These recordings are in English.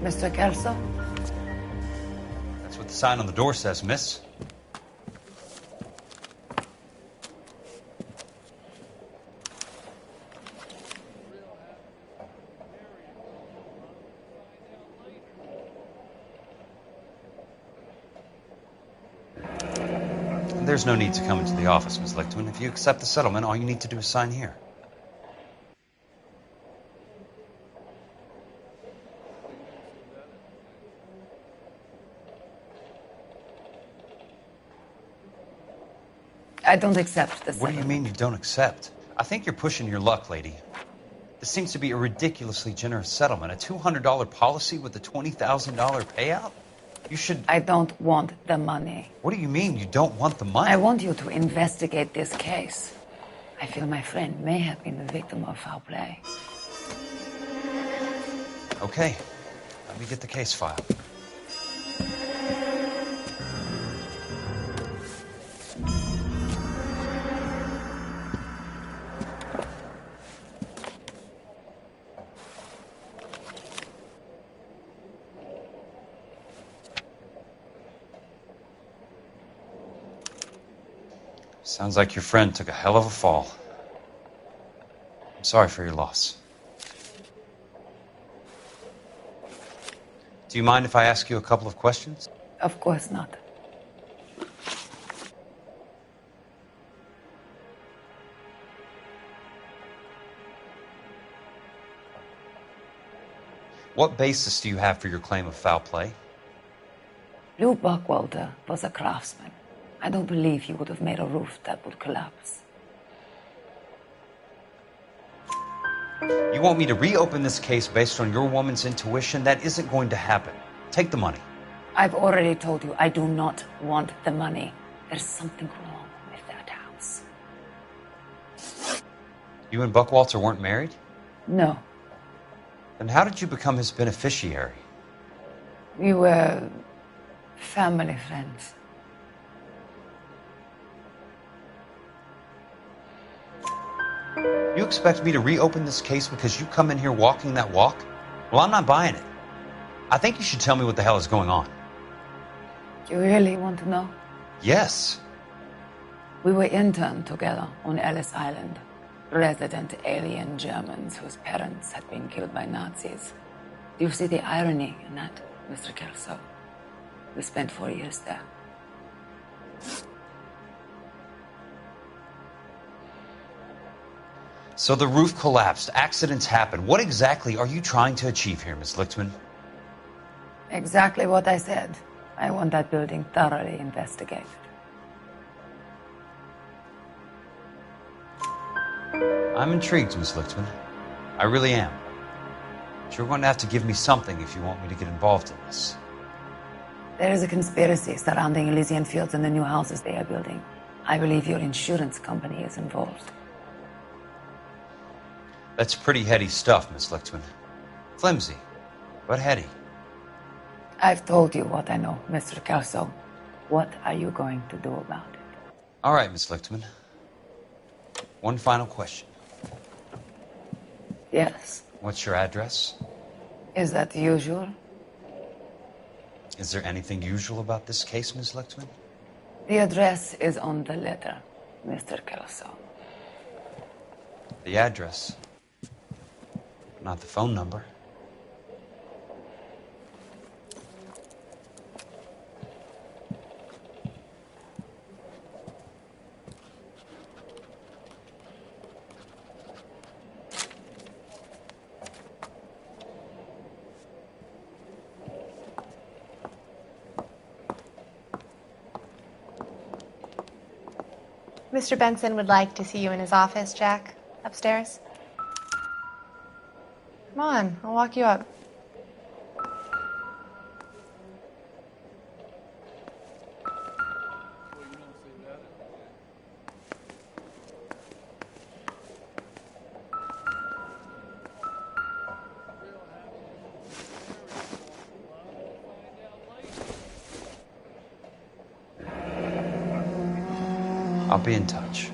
Mr. Kelso? That's what the sign on the door says, miss. There's no need to come into the office, Miss Lichtman. If you accept the settlement, all you need to do is sign here. I don't accept the settlement. What do you mean you don't accept? I think you're pushing your luck, lady. This seems to be a ridiculously generous settlement. A $200 policy with a $20,000 payout? You should... I don't want the money. What do you mean you don't want the money? I want you to investigate this case. I feel my friend may have been the victim of foul play. Okay. Let me get the case file. Sounds like your friend took a hell of a fall. I'm sorry for your loss. Do you mind if I ask you a couple of questions? Of course not. What basis do you have for your claim of foul play? Lou Buckwalter was a craftsman. I don't believe he would have made a roof that would collapse. You want me to reopen this case based on your woman's intuition? That isn't going to happen. Take the money. I've already told you I do not want the money. There's something wrong with that house. You and Buckwalter weren't married? No. Then how did you become his beneficiary? We were family friends. You expect me to reopen this case because you come in here walking that walk? Well, I'm not buying it. I think you should tell me what the hell is going on. You really want to know? Yes. We were interned together on Ellis Island. Resident alien Germans whose parents had been killed by Nazis. Do you see the irony in that, Mr. Kelso? We spent 4 years there. So the roof collapsed. Accidents happen. What exactly are you trying to achieve here, Miss Lichtman? Exactly what I said. I want that building thoroughly investigated. I'm intrigued, Miss Lichtman. I really am. But you're going to have to give me something if you want me to get involved in this. There is a conspiracy surrounding Elysian Fields and the new houses they are building. I believe your insurance company is involved. That's pretty heady stuff, Miss Lichtman. Flimsy, but heady. I've told you what I know, Mr. Kelso. What are you going to do about it? All right, Miss Lichtman. One final question. Yes. What's your address? Is that usual? Is there anything usual about this case, Miss Lichtman? The address is on the letter, Mr. Kelso. The address, not the phone number. Mr. Benson would like to see you in his office, Jack. Upstairs. Come on, I'll walk you up. I'll be in touch.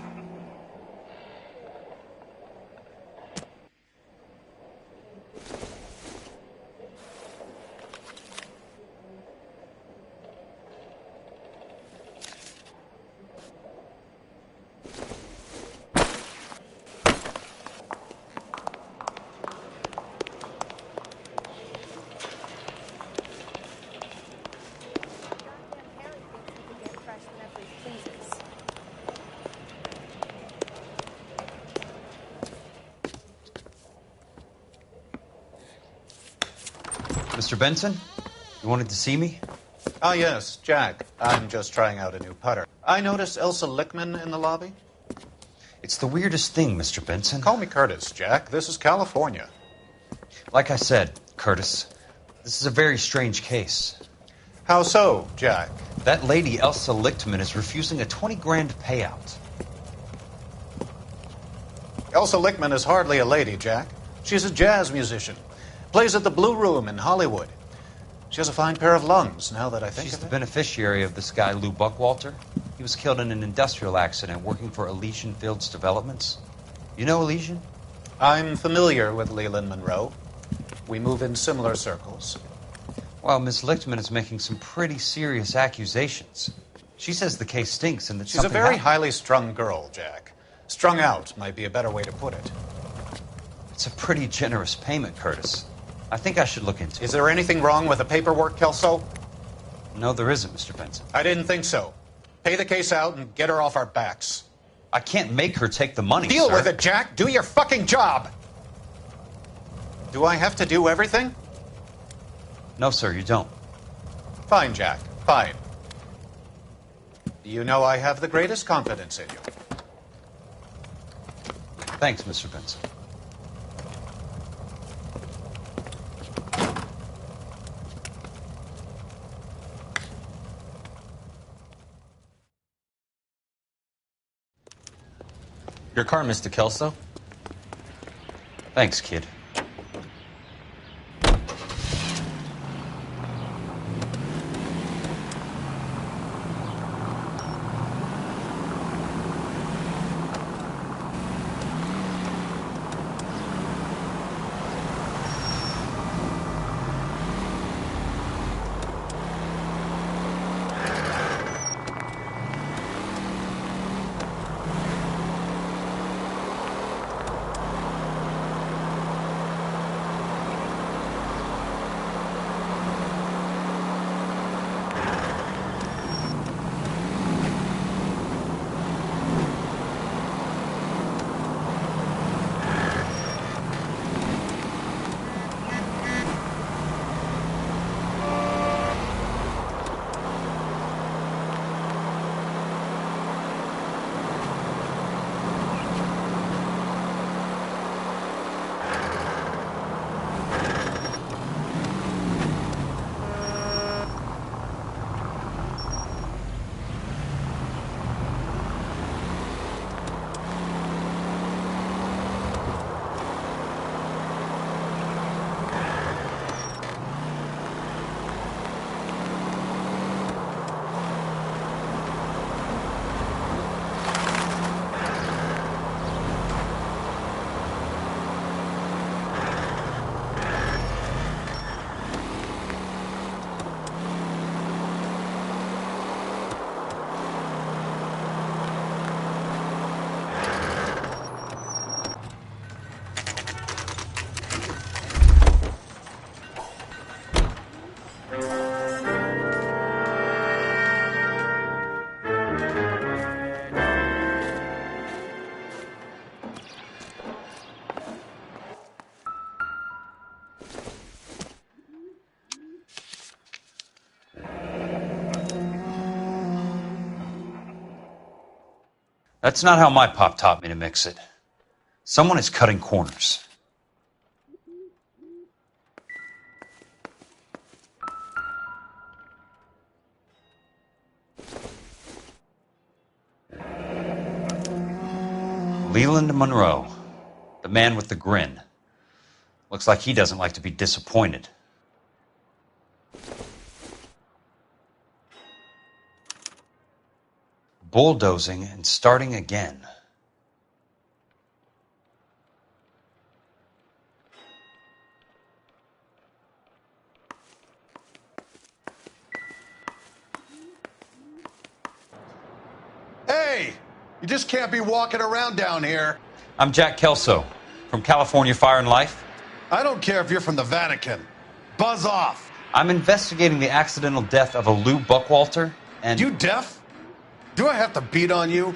Mr. Benson, you wanted to see me? Ah, yes, Jack. I'm just trying out a new putter. I noticed Elsa Lickman in the lobby. It's the weirdest thing, Mr. Benson. Call me Curtis, Jack. This is California. Like I said, Curtis, this is a very strange case. How so, Jack? That lady, Elsa Lichtman, is refusing a 20 grand payout. Elsa Lickman is hardly a lady, Jack. She's a jazz musician. Plays at the Blue Room in Hollywood. She has a fine pair of lungs, now that I think She's of the it. beneficiary of this guy, Lou Buckwalter. He was killed in an industrial accident working for Elysian Fields Developments. You know Elysian? I'm familiar with Leland Monroe. We move in similar circles. Well, Miss Lichtman is making some pretty serious accusations. She says the case stinks and that She's a something very happened. highly strung girl, Jack. Strung out might be a better way to put it. It's a pretty generous payment, Curtis. I think I should look into it. Is there anything wrong with the paperwork, Kelso? No, there isn't, Mr. Benson. I didn't think so. Pay the case out and get her off our backs. I can't make her take the money, Deal sir. with it, Jack. Do your fucking job. Do I have to do everything? No, sir, you don't. Fine, Jack. Fine. You know I have the greatest confidence in you. Thanks, Mr. Benson. Your car, Mr. Kelso. Thanks, kid. That's not how my pop taught me to mix it. Someone is cutting corners. Leland Monroe, the man with the grin. Looks like he doesn't like to be disappointed. Bulldozing and starting again. Hey, you just can't be walking around down here. I'm Jack Kelso from California Fire and Life. I don't care if you're from the Vatican. Buzz off. I'm investigating the accidental death of a Lou Buckwalter and... You deaf? Do I have to beat on you?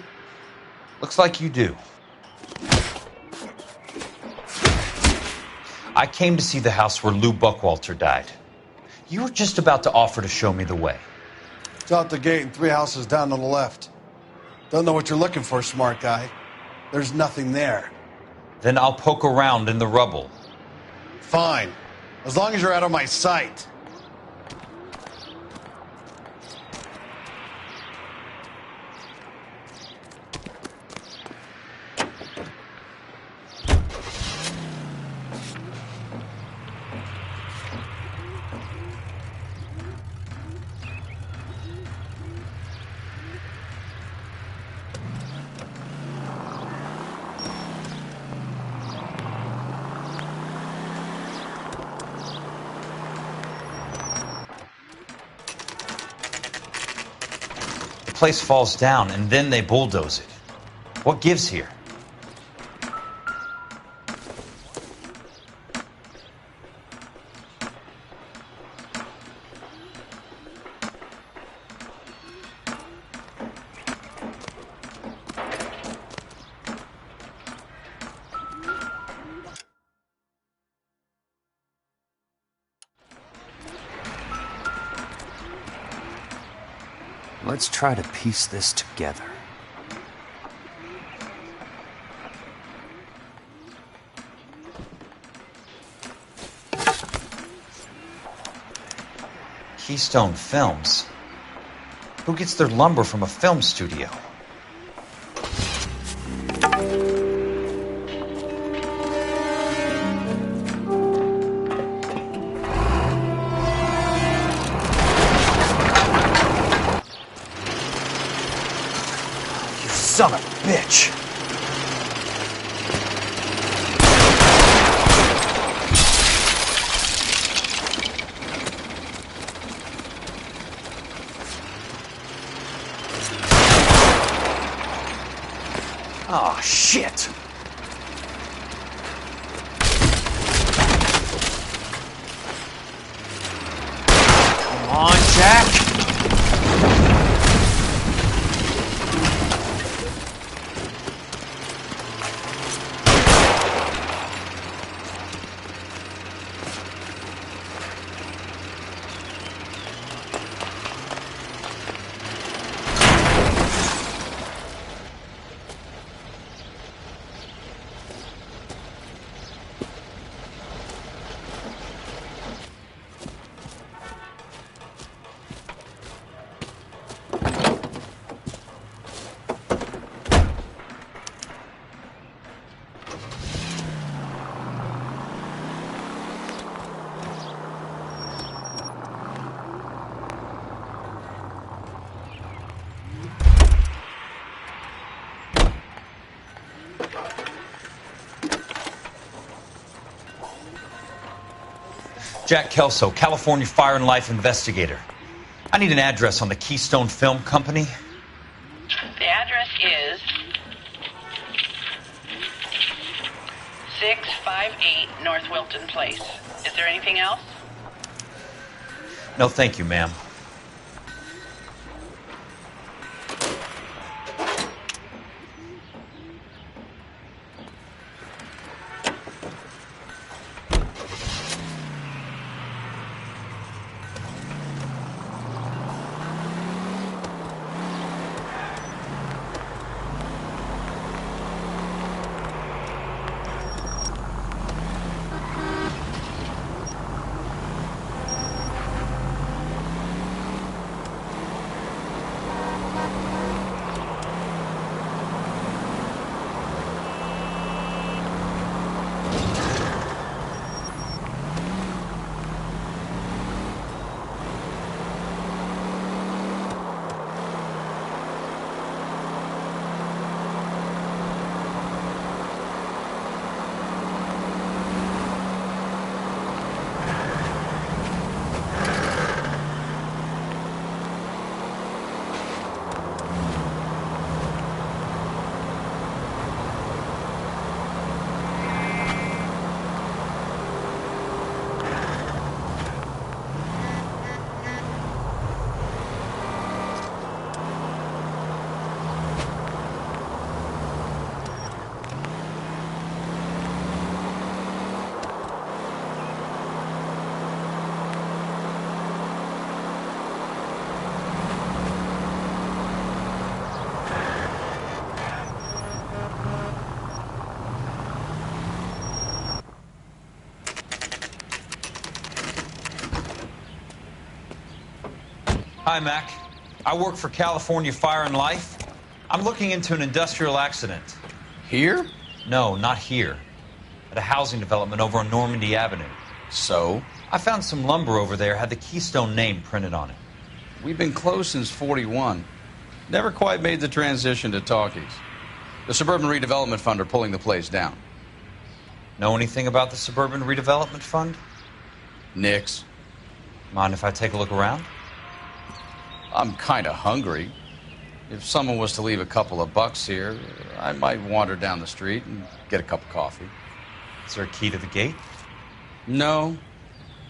Looks like you do. I came to see the house where Lou Buckwalter died. You were just about to offer to show me the way. It's out the gate and 3 houses down on the left. Don't know what you're looking for, smart guy. There's nothing there. Then I'll poke around in the rubble. Fine. As long as you're out of my sight. The place falls down and then they bulldoze it. What gives here? Let's try to piece this together. Keystone Films? Who gets their lumber from a film studio? Son of a bitch! Oh, shit! Come on, Jack! Jack Kelso, California Fire and Life investigator. I need an address on the Keystone Film Company. The address is 658 North Wilton Place. Is there anything else? No, thank you, ma'am. Hi, Mac. I work for California Fire and Life. I'm looking into an industrial accident. Here? No, not here. At a housing development over on Normandy Avenue. So? I found some lumber over there, had the Keystone name printed on it. We've been closed since '41. Never quite made the transition to talkies. The Suburban Redevelopment Fund are pulling the place down. Know anything about the Suburban Redevelopment Fund? Nix. Mind if I take a look around? I'm kind of hungry. If someone was to leave a couple of bucks here, I might wander down the street and get a cup of coffee. Is there a key to the gate? No.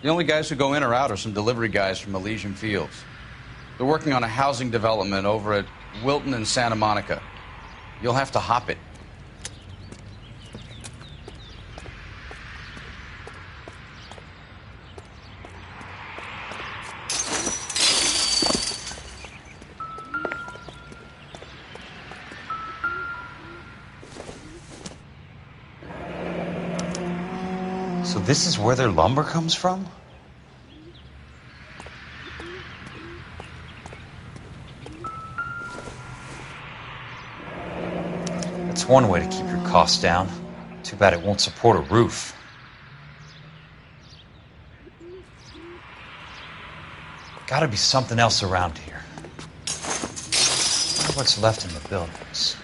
The only guys who go in or out are some delivery guys from Elysian Fields. They're working on a housing development over at Wilton and Santa Monica. You'll have to hop it. So this is where their lumber comes from? That's one way to keep your costs down. Too bad it won't support a roof. Gotta be something else around here. Wonder what's left in the buildings.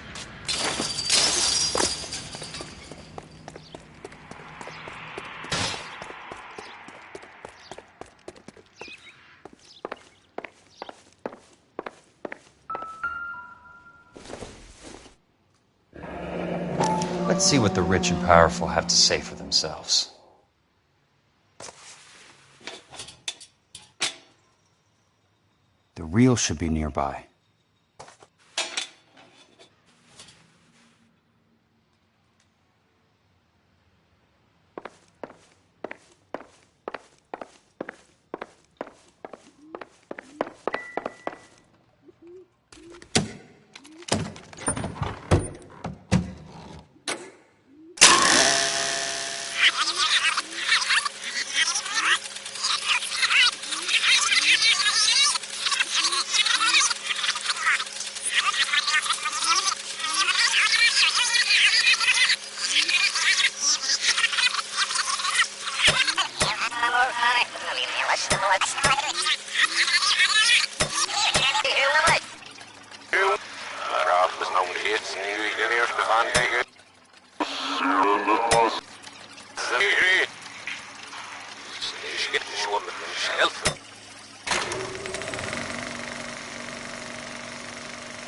Let's see what the rich and powerful have to say for themselves. The real should be nearby.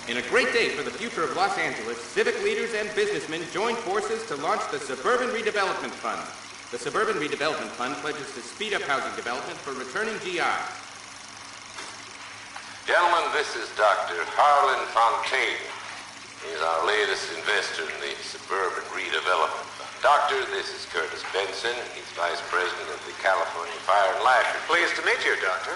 In a great day for the future of Los Angeles, civic leaders and businessmen joined forces to launch the Suburban Redevelopment Fund. The Suburban Redevelopment Fund pledges to speed up housing development for returning GIs. Gentlemen, this is Dr. Harlan Fontaine. He's our latest investor in the Suburban Redevelopment Fund. Doctor, this is Curtis Benson. He's Vice President of the California Fire and Life. Pleased to meet you, Doctor.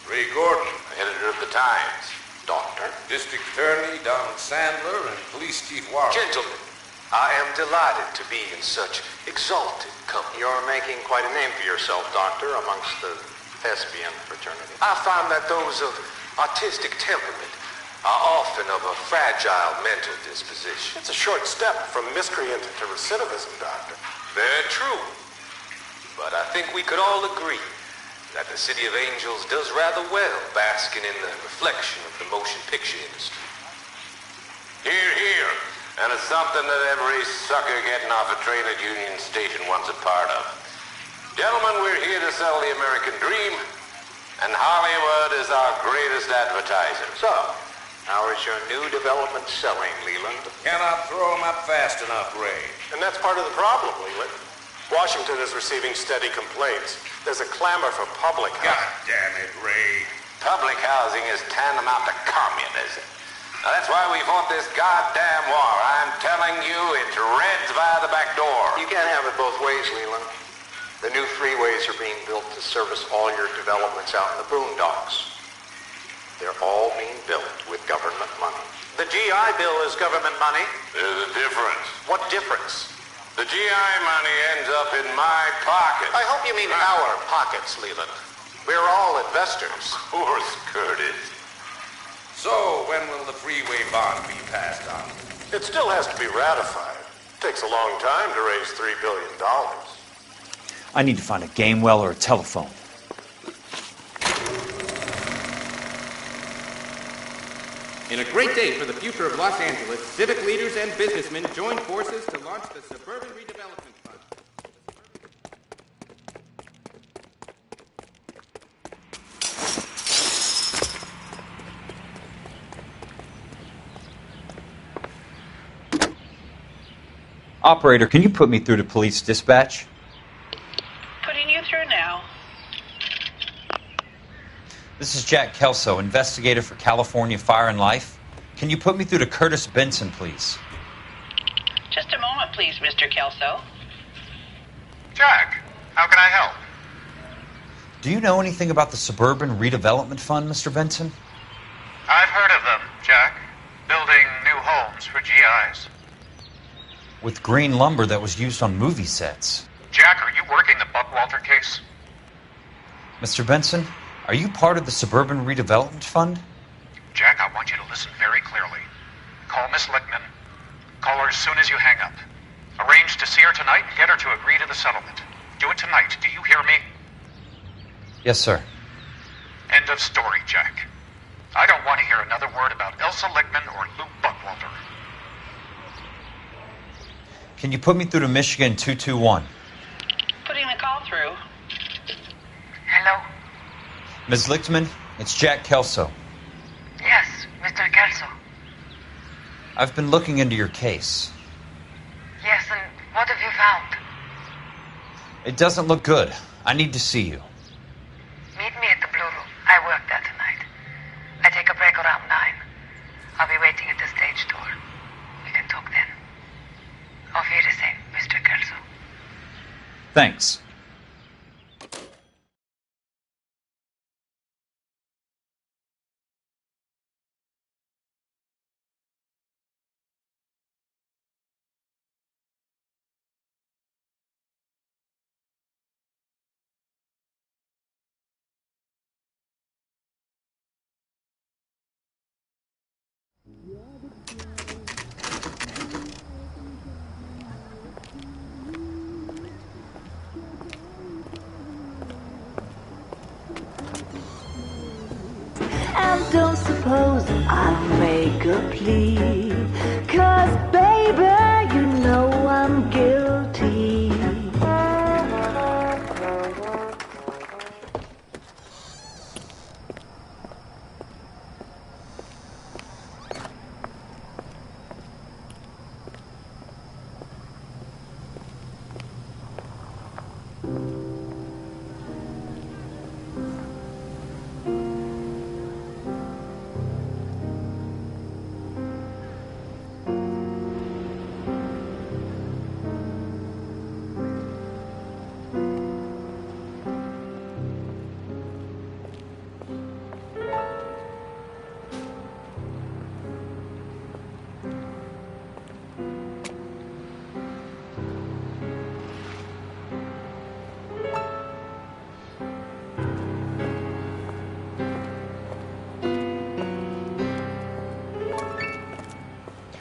Ray Gordon, editor of the Times. Doctor. District Attorney Donald Sandler and Police Chief Warren. Gentlemen, I am delighted to be in such exalted company. You're making quite a name for yourself, Doctor, amongst the thespian fraternity. I find that those of artistic temperament are often of a fragile mental disposition. It's a short step from miscreant to recidivism, Doctor. Very true. But I think we could all agree that the City of Angels does rather well basking in the reflection of the motion picture industry. Hear, hear. And it's something that every sucker getting off a train at Union Station wants a part of. Gentlemen, we're here to sell the American dream, and Hollywood is our greatest advertiser. So, how is your new development selling, Leland? Cannot throw them up fast enough, Ray. And that's part of the problem, Leland. Washington is receiving steady complaints. There's a clamor for public housing. God damn it, Ray. Public housing is tantamount to communism. Now, that's why we fought this goddamn war. I'm telling you, it's Reds via the back door. You can't have it both ways, Leland. The new freeways are being built to service all your developments out in the boondocks. They're all being built with government money. The GI Bill is government money. There's a difference. What difference? The GI money ends up in my pocket. I hope you mean our pockets, Leland. We're all investors. Of course, Curtis. So, when will the freeway bond be passed on? It still has to be ratified. Takes a long time to raise $3 billion. I need to find a game well or a telephone. In a great day for the future of Los Angeles, civic leaders and businessmen joined forces to launch the Suburban Redevelopment Fund. Operator, can you put me through to police dispatch? Putting you through now. This is Jack Kelso, investigator for California Fire and Life. Can you put me through to Curtis Benson, please? Just a moment, please, Mr. Kelso. Jack, how can I help? Do you know anything about the Suburban Redevelopment Fund, Mr. Benson? I've heard of them, Jack. Building new homes for GIs. With green lumber that was used on movie sets. Jack, are you working the Buckwalter case? Mr. Benson, are you part of the Suburban Redevelopment Fund? Jack, I want you to listen very clearly. Call Miss Lickman. Call her as soon as you hang up. Arrange to see her tonight and get her to agree to the settlement. Do it tonight. Do you hear me? Yes, sir. End of story, Jack. I don't want to hear another word about Elsa Lickman or Lou Buckwalter. Can you put me through to Michigan 221? Putting the call through. Hello? Ms. Lichtman, it's Jack Kelso. Yes, Mr. Kelso. I've been looking into your case. Yes, and what have you found? It doesn't look good. I need to see you. Meet me at the Blue Room. I work there tonight. I take a break around 9. I'll be waiting at the stage door. We can talk then. Auf Wiedersehen, Mr. Kelso. Thanks. And don't suppose I'll make a plea, 'cause baby, you know I'm guilty.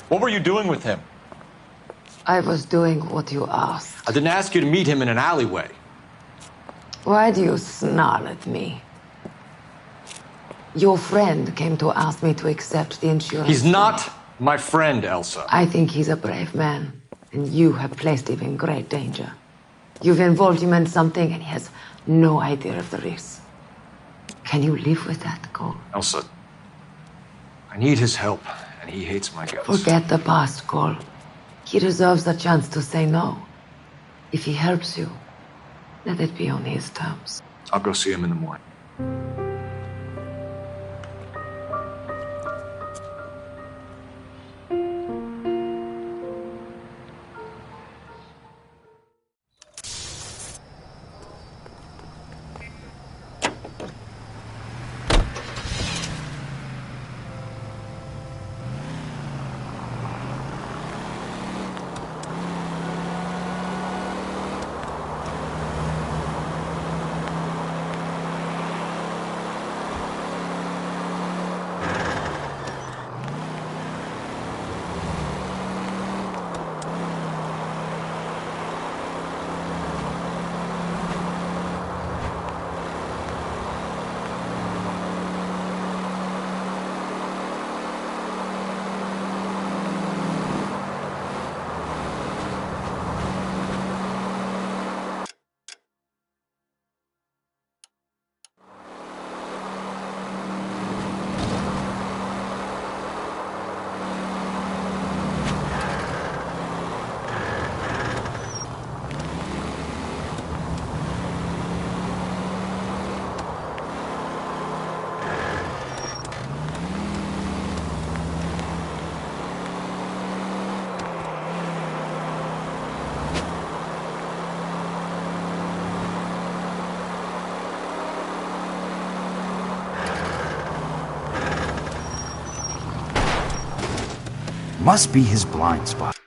What were you doing with him? I was doing what you asked. I didn't ask you to meet him in an alleyway. Why do you snarl at me? Your friend came to ask me to accept the insurance. He's not my friend, Elsa. I think he's a brave man, and you have placed him in great danger. You've involved him in something, and he has no idea of the risk. Can you live with that, Cole? Elsa, I need his help, and he hates my guts. Forget the past, Cole. He deserves a chance to say no. If he helps you, let it be on his terms. I'll go see him in the morning. Must be his blind spot.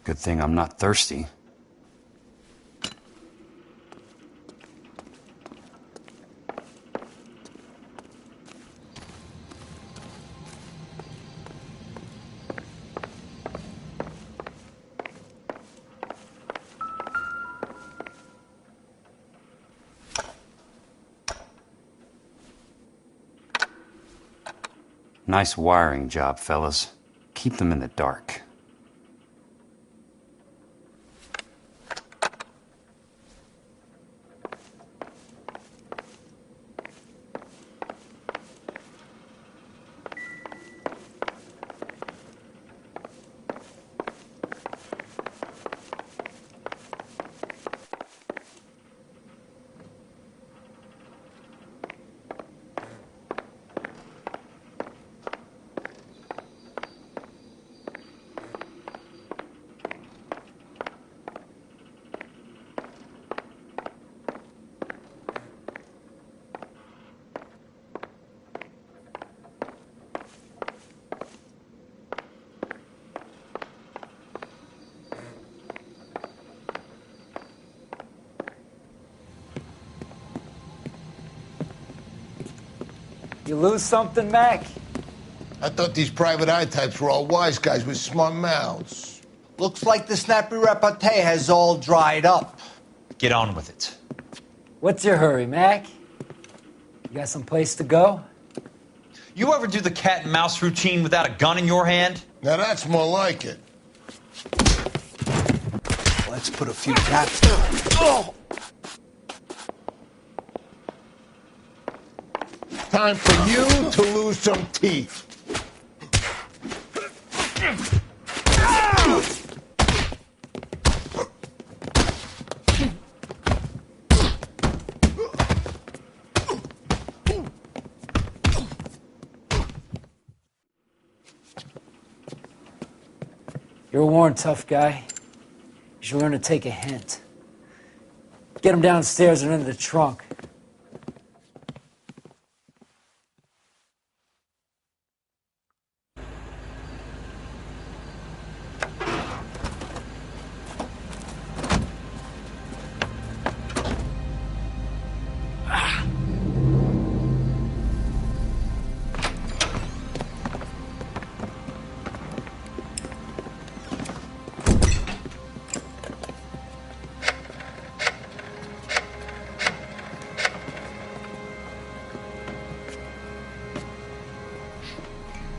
Good thing I'm not thirsty. Nice wiring job, fellas. Keep them in the dark. You lose something, Mac? I thought these private eye types were all wise guys with smart mouths. Looks like the snappy repartee has all dried up. Get on with it. What's your hurry, Mac? You got some place to go? You ever do the cat and mouse routine without a gun in your hand? Now that's more like it. Let's put a few taps. Oh! Time for you to lose some teeth. You're a worn, tough guy. You should learn to take a hint. Get him downstairs and into the trunk.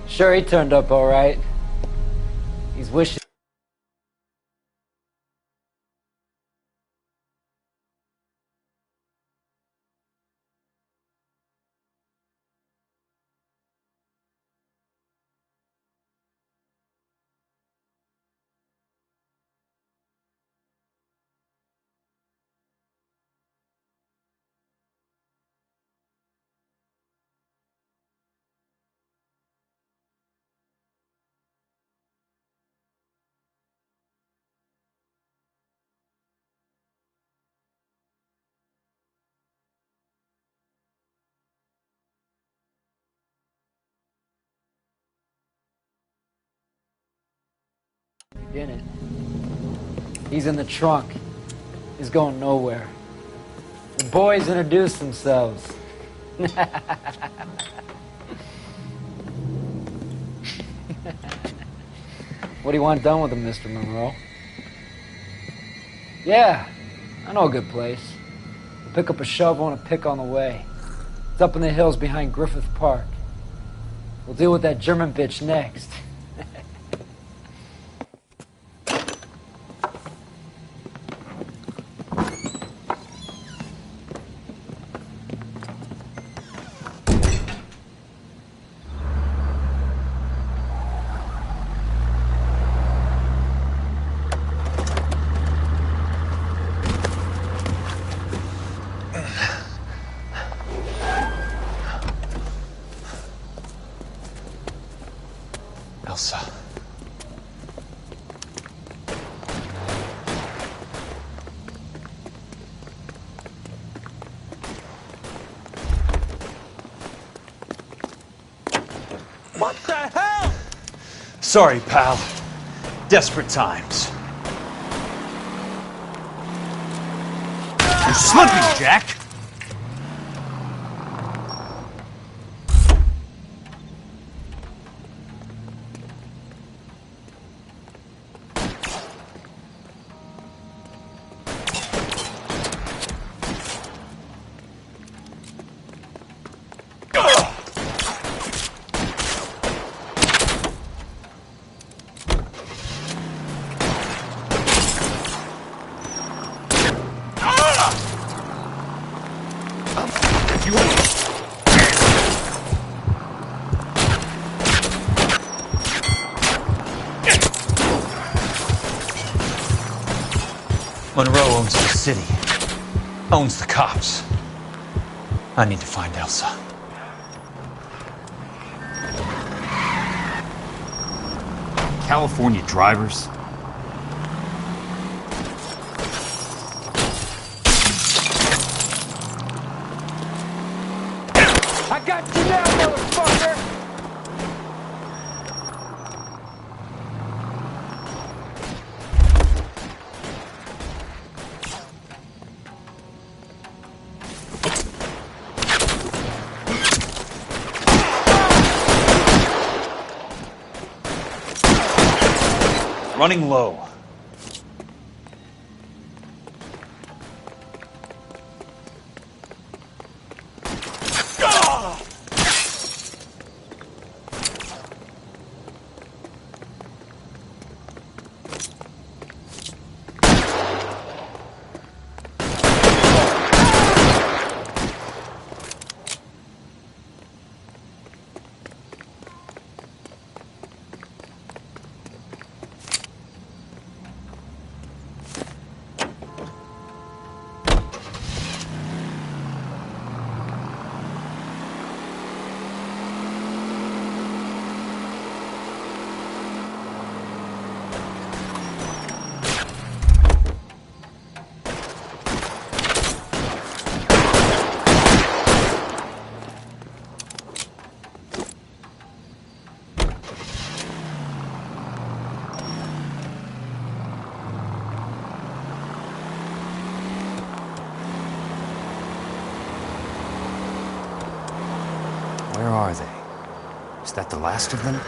Sure, he turned up all right. He's wishing. He didn't. He's in the trunk. He's going nowhere. The boys introduced themselves. What do you want done with him, Mr. Monroe? Yeah, I know a good place. We'll pick up a shovel and a pick on the way. It's up in the hills behind Griffith Park. We'll deal with that German bitch next. Elsa. What the hell? Sorry, pal. Desperate times. You're slipping, Jack! Monroe owns the city, owns the cops. I need to find Elsa. California drivers. I got you now, motherfucker! Running low. Where are they? Is that the last of them?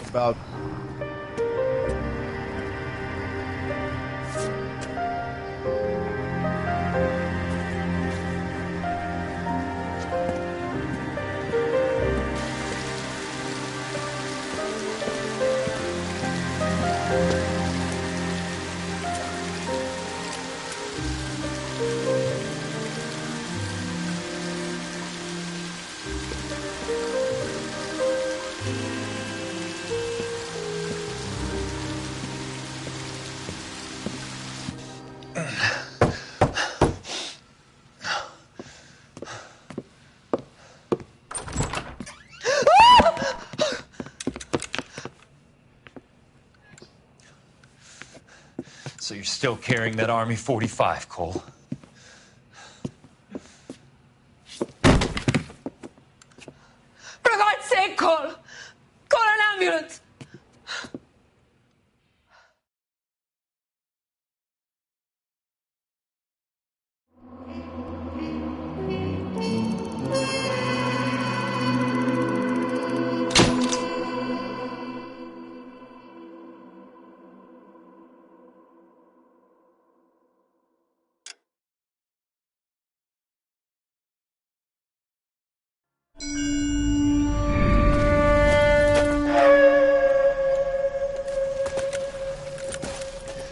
About So you're still carrying that Army 45, Cole? For God's sake, Cole! Call an ambulance!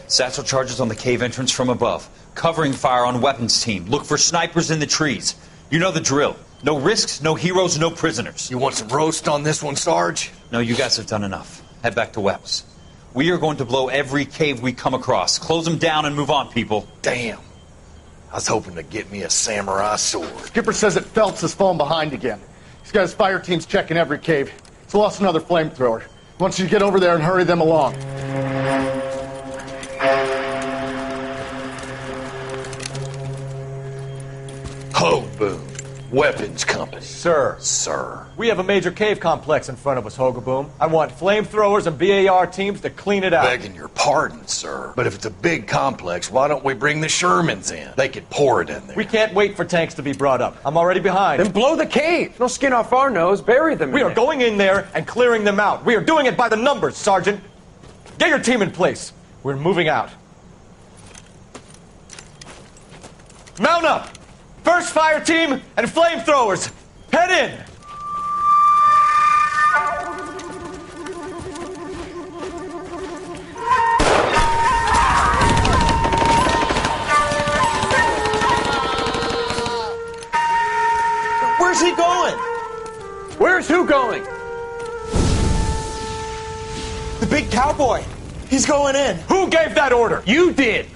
Satchel charges on the cave entrance from above. Covering fire on weapons team. Look for snipers in the trees. You know the drill. No risks, no heroes, no prisoners. You want some roast on this one, Sarge? No, you guys have done enough. Head back to Webb's. We are going to blow every cave we come across. Close them down and move on, people. Damn. I was hoping to get me a samurai sword. Skipper says that Phelps has fallen behind again. He's got his fire teams checking every cave. He's lost another flamethrower. He wants you to get over there and hurry them along. Hoboom. Weapons Company. Sir. Sir. We have a major cave complex in front of us, Hogaboom. I want flamethrowers and BAR teams to clean it out. Begging your pardon, sir. But if it's a big complex, why don't we bring the Shermans in? They could pour it in there. We can't wait for tanks to be brought up. I'm already behind. Then blow the cave. No skin off our nose. Bury them We are going in there and clearing them out. We are doing it by the numbers, Sergeant. Get your team in place. We're moving out. Mount up! First fire team and flamethrowers. Head in! Where's he going? Where's who going? The big cowboy. He's going in. Who gave that order? You did.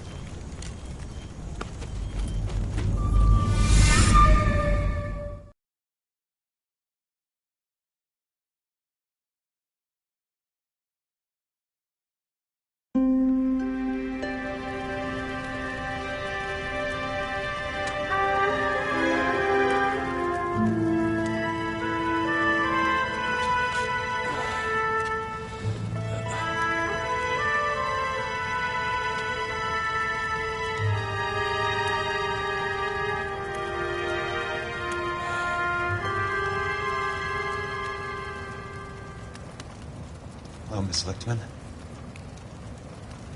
Hello, Miss Lichtman.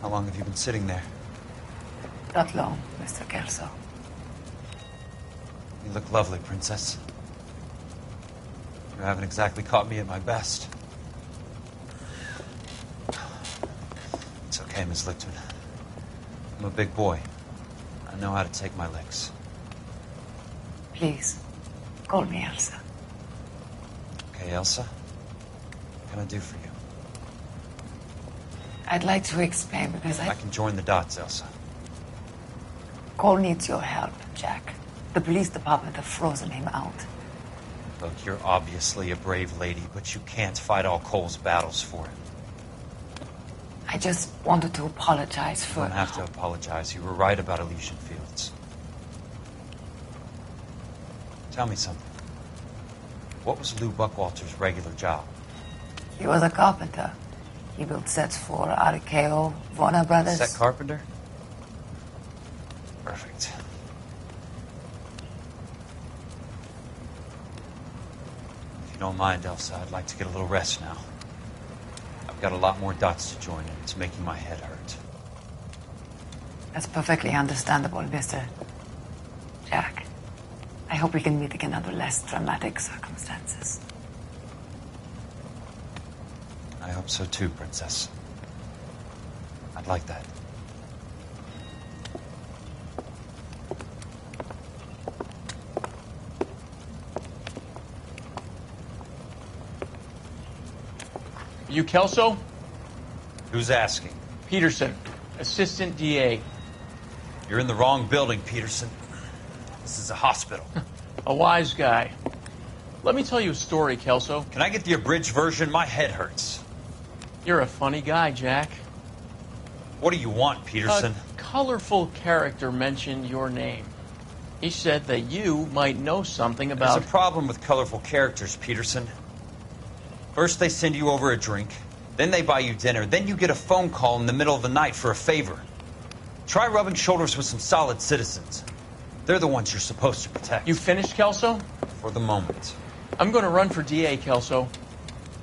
How long have you been sitting there? Not long, Mr. Kelso. You look lovely, Princess. You haven't exactly caught me at my best. It's okay, Miss Lichtman. I'm a big boy. I know how to take my licks. Please, call me Elsa. Okay, Elsa? What can I do for you? I'd like to explain because I can join the dots, Elsa. Cole needs your help, Jack. The police department have frozen him out. Look, you're obviously a brave lady, but you can't fight all Cole's battles for him. I just wanted to apologize for... You don't have to apologize. You were right about Elysian Fields. Tell me something. What was Lou Buckwalter's regular job? He was a carpenter. He built sets for RKO, Warner Brothers. Set carpenter? Perfect. If you don't mind, Elsa, I'd like to get a little rest now. I've got a lot more dots to join, and it's making my head hurt. That's perfectly understandable, Mr. Jack. I hope we can meet again under less dramatic circumstances. I hope so too, Princess. I'd like that. You Kelso? Who's asking? Peterson, Assistant DA. You're in the wrong building, Peterson. This is a hospital. A wise guy. Let me tell you a story, Kelso. Can I get the abridged version? My head hurts. You're a funny guy, Jack. What do you want, Peterson? A colorful character mentioned your name. He said that you might know something about... There's a problem with colorful characters, Peterson. First they send you over a drink, then they buy you dinner, then you get a phone call in the middle of the night for a favor. Try rubbing shoulders with some solid citizens. They're the ones you're supposed to protect. You finished, Kelso? For the moment. I'm going to run for DA, Kelso.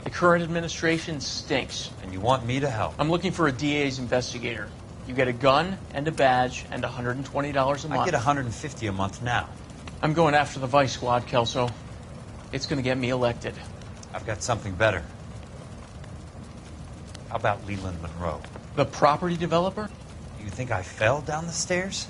The current administration stinks. And you want me to help? I'm looking for a DA's investigator. You get a gun and a badge and $120 a month. I get $150 a month now. I'm going after the Vice Squad, Kelso. It's going to get me elected. I've got something better. How about Leland Monroe? The property developer? You think I fell down the stairs?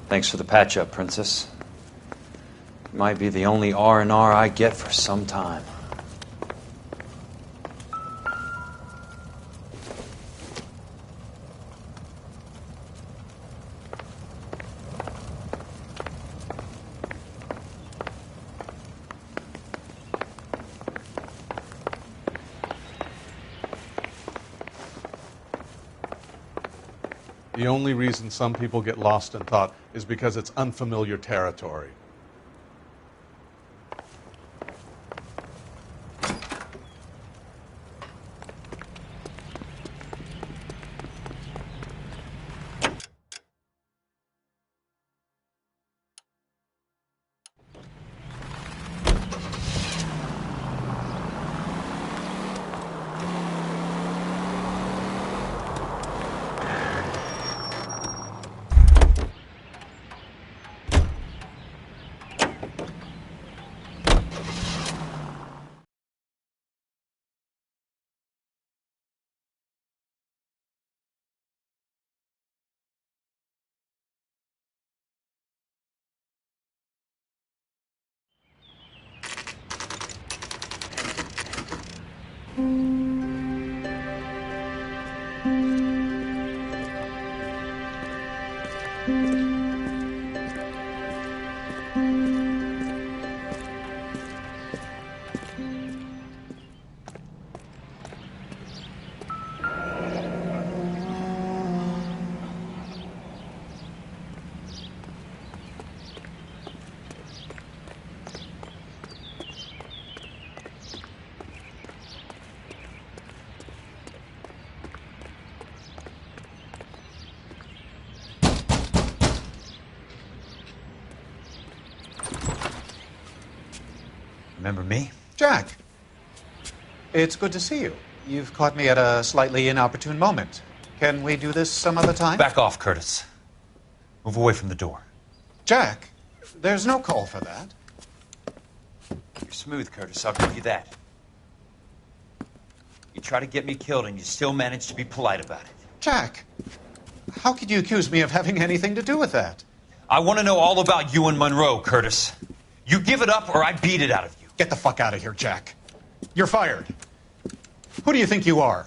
Thanks for the patch-up, Princess. You might be the only R&R I get for some time. The only reason some people get lost in thought is because it's unfamiliar territory. Remember me? Jack, it's good to see you. You've caught me at a slightly inopportune moment. Can we do this some other time? Back off, Curtis. Move away from the door. Jack, there's no call for that. You're smooth, Curtis. I'll give you that. You try to get me killed and you still manage to be polite about it. Jack, how could you accuse me of having anything to do with that? I want to know all about you and Monroe, Curtis. You give it up or I beat it out of you. Get the fuck out of here, Jack. You're fired. Who do you think you are?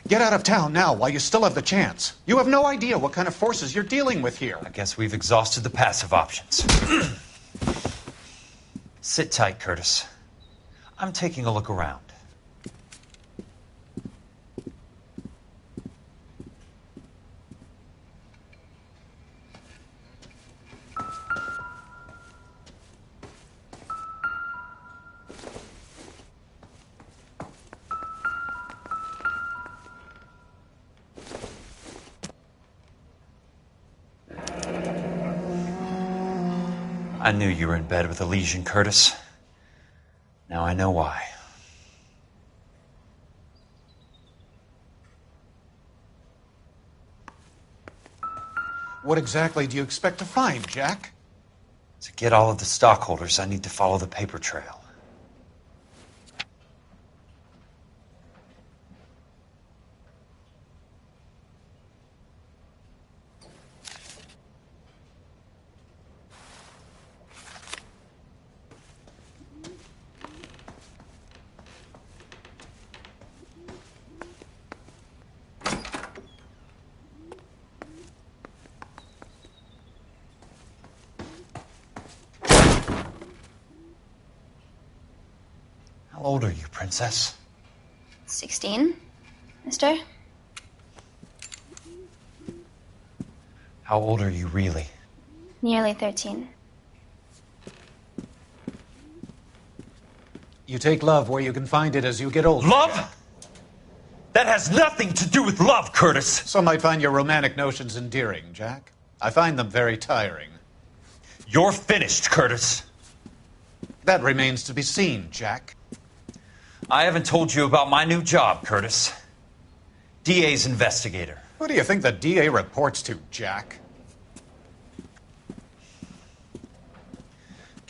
Get out of town now while you still have the chance. You have no idea what kind of forces you're dealing with here. I guess we've exhausted the passive options. Sit tight, Curtis. I'm taking a look around. I knew you were in bed with Elysian, Curtis. Now I know why. What exactly do you expect to find, Jack? To get all of the stockholders, I need to follow the paper trail. How old are you, Princess? 16, mister? How old are you really? Nearly 13. You take love where you can find it as you get older. Love? That has nothing to do with love, Curtis. Some might find your romantic notions endearing, Jack. I find them very tiring. You're finished, Curtis. That remains to be seen, Jack. I haven't told you about my new job, Curtis. DA's investigator. Who do you think the DA reports to, Jack?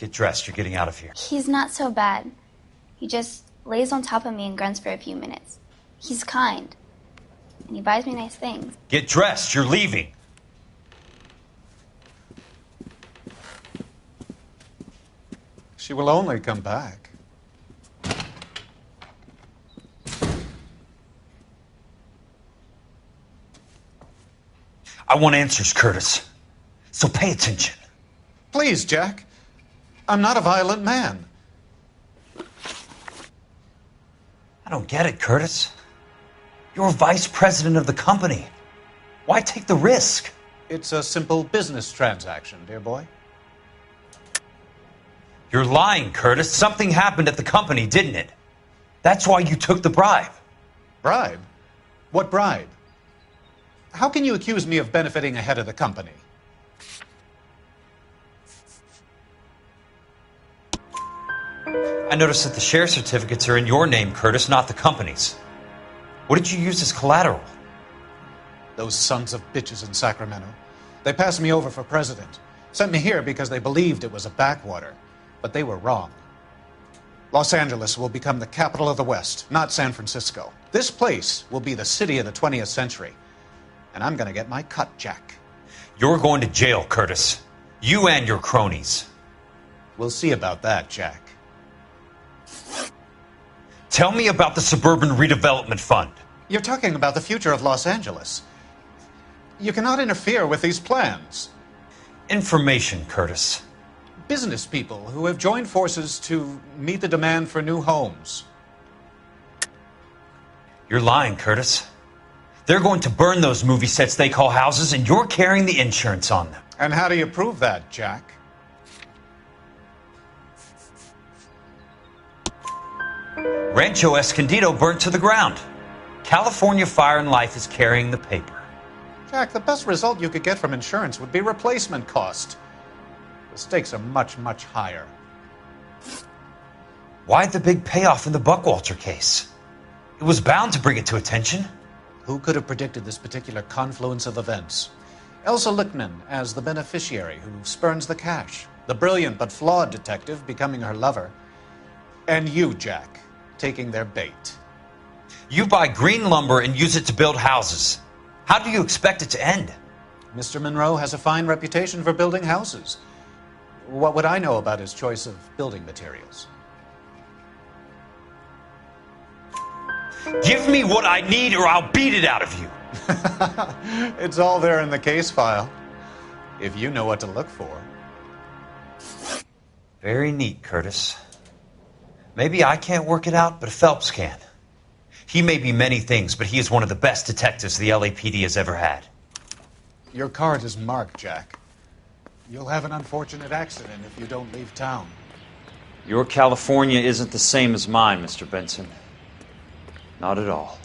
Get dressed. You're getting out of here. He's not so bad. He just lays on top of me and grunts for a few minutes. He's kind. And he buys me nice things. Get dressed. You're leaving. She will only come back. I want answers, Curtis. So pay attention. Please, Jack. I'm not a violent man. I don't get it, Curtis. You're vice president of the company. Why take the risk? It's a simple business transaction, dear boy. You're lying, Curtis. Something happened at the company, didn't it? That's why you took the bribe. Bribe? What bribe? How can you accuse me of benefiting ahead of the company? I noticed that the share certificates are in your name, Curtis, not the company's. What did you use as collateral? Those sons of bitches in Sacramento. They passed me over for president. Sent me here because they believed it was a backwater. But they were wrong. Los Angeles will become the capital of the West, not San Francisco. This place will be the city of the 20th century. And I'm going to get my cut, Jack. You're going to jail, Curtis. You and your cronies. We'll see about that, Jack. Tell me about the Suburban Redevelopment Fund. You're talking about the future of Los Angeles. You cannot interfere with these plans. Information, Curtis. Business people who have joined forces to meet the demand for new homes. You're lying, Curtis. They're going to burn those movie sets they call houses, and you're carrying the insurance on them. And how do you prove that, Jack? Rancho Escondido burnt to the ground. California Fire and Life is carrying the paper. Jack, the best result you could get from insurance would be replacement cost. The stakes are much, much higher. Why the big payoff in the Buckwalter case? It was bound to bring it to attention. Who could have predicted this particular confluence of events? Elsa Lichtman as the beneficiary who spurns the cash. The brilliant but flawed detective becoming her lover. And you, Jack, taking their bait. You buy green lumber and use it to build houses. How do you expect it to end? Mr. Monroe has a fine reputation for building houses. What would I know about his choice of building materials? Give me what I need or I'll beat it out of you. It's all there in the case file, if you know what to look for. Very neat, Curtis. Maybe I can't work it out, but Phelps can. He may be many things, but he is one of the best detectives the LAPD has ever had. Your card is marked, Jack. You'll have an unfortunate accident if you don't leave town. Your California isn't the same as mine, Mr. Benson. Not at all.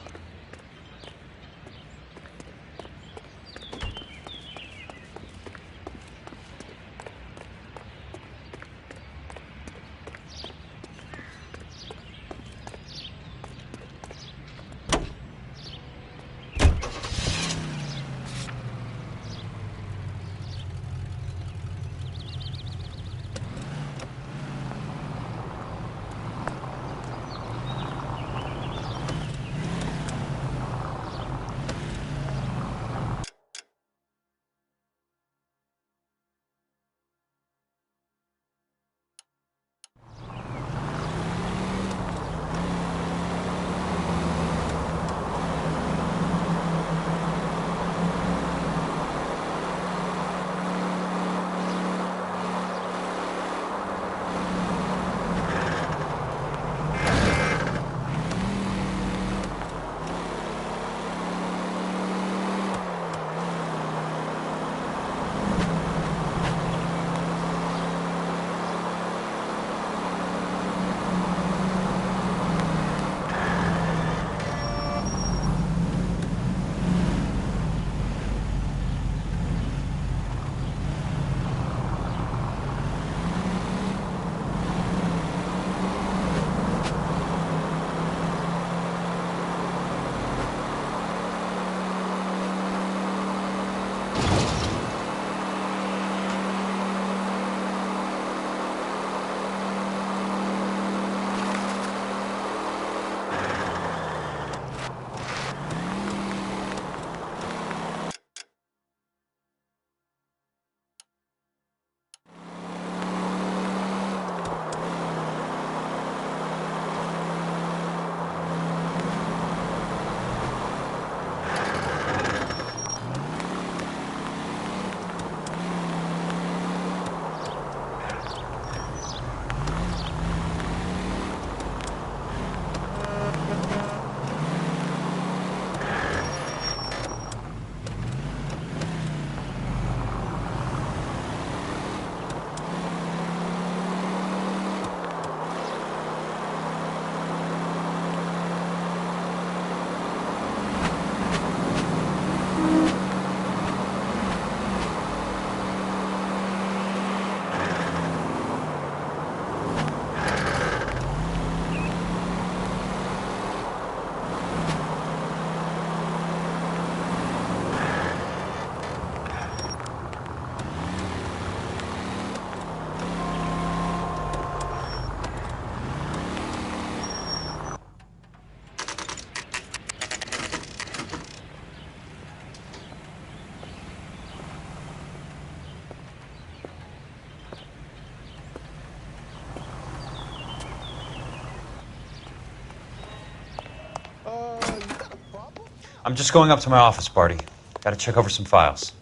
I'm just going up to my office, Barty. Gotta check over some files.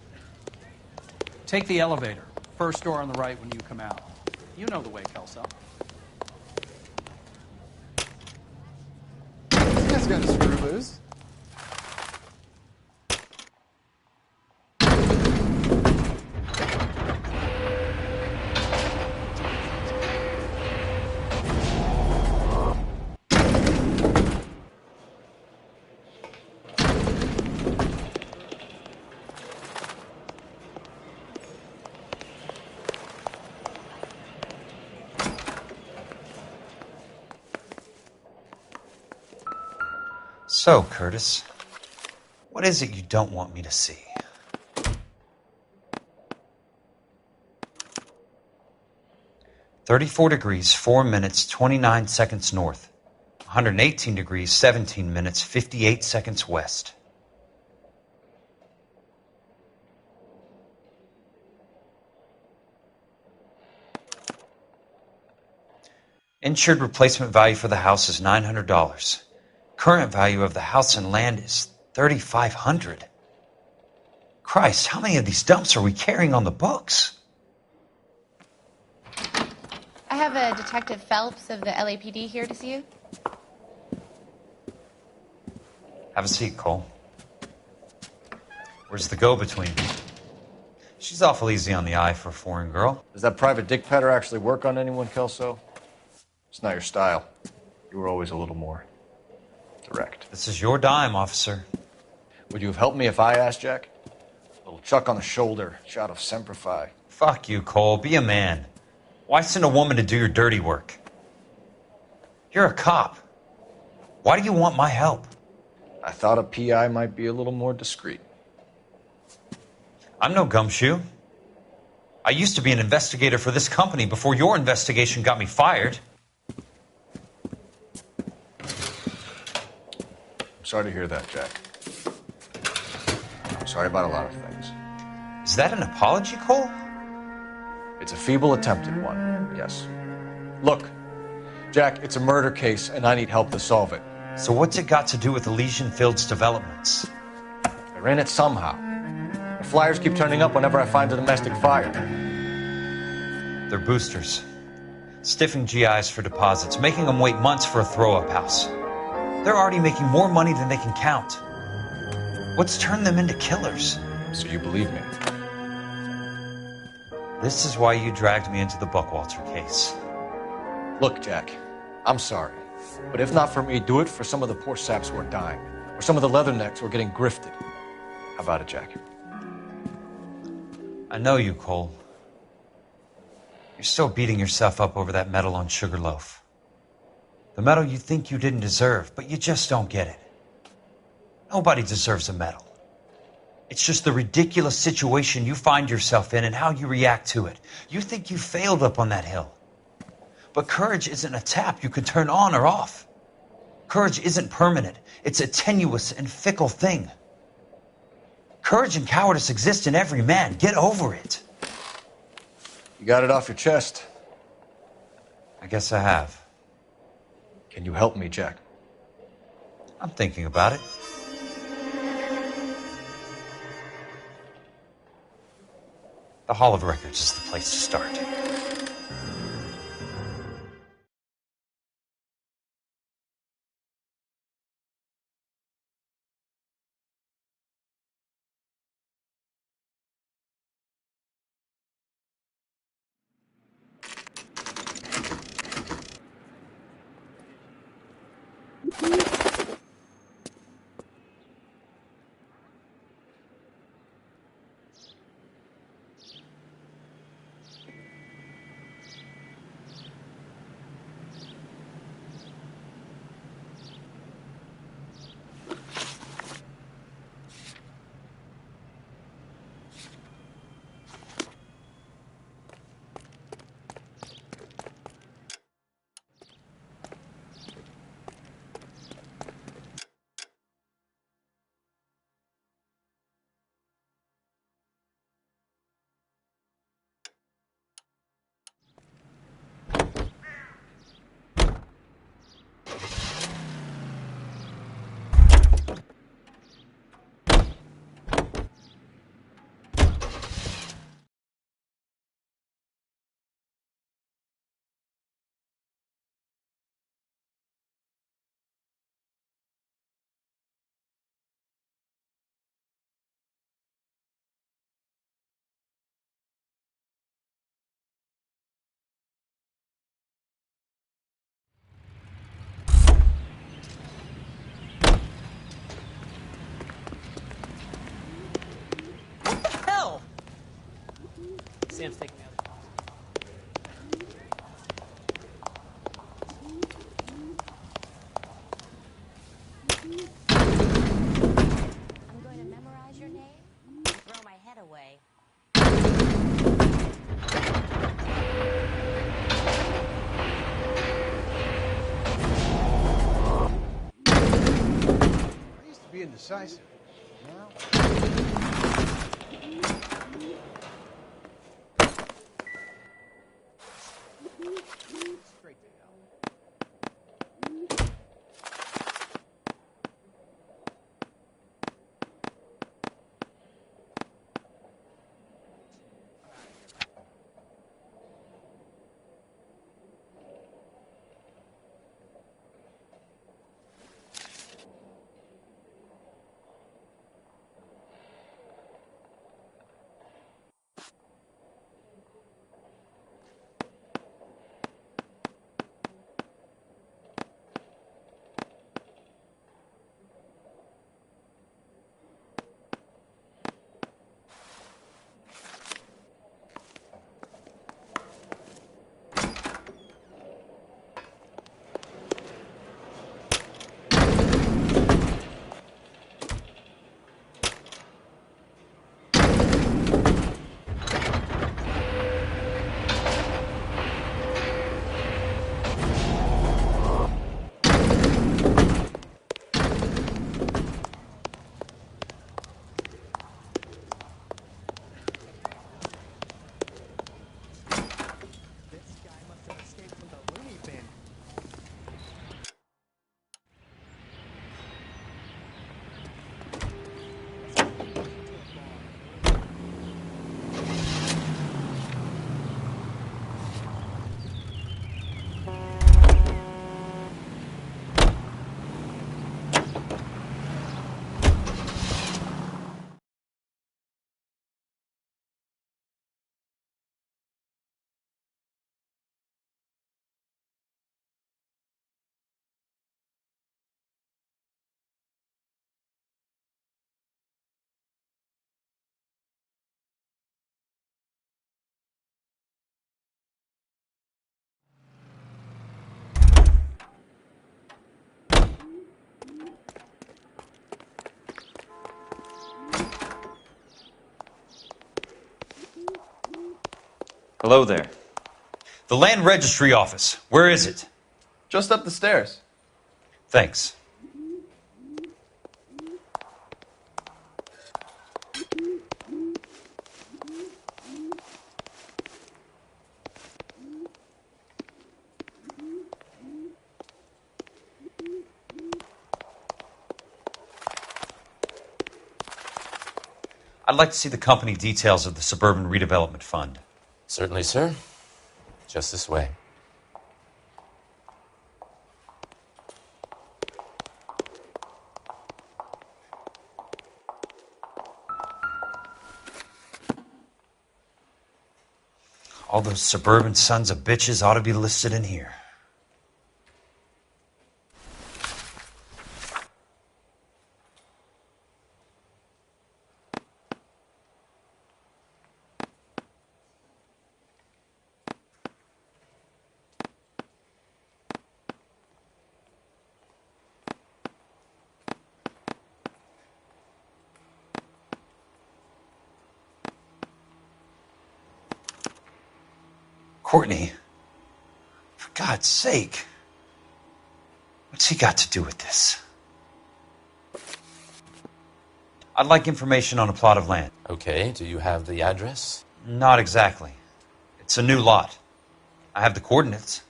Take the elevator. First door on the right when you come out. You know the way, Kelso. This guy's got a screw loose. So, Curtis, what is it you don't want me to see? (34 degrees, 4 minutes, 29 seconds north. 118 degrees, 17 minutes, 58 seconds west. Insured replacement value for the house is $900. Current value of the house and land is $3,500. Christ, how many of these dumps are we carrying on the books? I have a Detective Phelps of the LAPD here to see you. Have a seat, Cole. Where's the go-between? She's awful easy on the eye for a foreign girl. Does that private dick petter actually work on anyone, Kelso? It's not your style. You were always a little more direct. This is your dime, officer. Would you have helped me if I asked, Jack? A little chuck on the shoulder, shot of Semper Fi. Fuck you, Cole. Be a man. Why send a woman to do your dirty work? You're a cop. Why do you want my help? I thought a PI might be a little more discreet. I'm no gumshoe. I used to be an investigator for this company before your investigation got me fired. Sorry to hear that, Jack. I'm sorry about a lot of things. Is that an apology, Cole? It's a feeble attempted one, yes. Look, Jack, it's a murder case, and I need help to solve it. So what's it got to do with Elysian Fields developments? They're in it somehow. The flyers keep turning up whenever I find a domestic fire. They're boosters. Stiffing GIs for deposits, making them wait months for a throw-up house. They're already making more money than they can count. What's turned them into killers? So you believe me? This is why you dragged me into the Buckwalter case. Look, Jack, I'm sorry. But if not for me, do it for some of the poor saps who are dying. Or some of the leathernecks who are getting grifted. How about it, Jack? I know you, Cole. You're still beating yourself up over that medal on Sugarloaf. The medal you think you didn't deserve, but you just don't get it. Nobody deserves a medal. It's just the ridiculous situation you find yourself in and how you react to it. You think you failed up on that hill. But courage isn't a tap you can turn on or off. Courage isn't permanent. It's a tenuous and fickle thing. Courage and cowardice exist in every man. Get over it. You got it off your chest. I guess I have. Can you help me, Jack? I'm thinking about it. The Hall of Records is the place to start. Sam's taking the other calls. I'm going to memorize your name and throw my head away. I used to be indecisive. Now. Straight to hell. Hello there. The Land Registry Office. Where is it? Just up the stairs. Thanks. I'd like to see the company details of the Suburban Redevelopment Fund. Certainly, sir. Just this way. All those suburban sons of bitches ought to be listed in here. Courtney, for God's sake, what's he got to do with this? I'd like information on a plot of land. Okay, do you have the address? Not exactly. It's a new lot. I have the coordinates.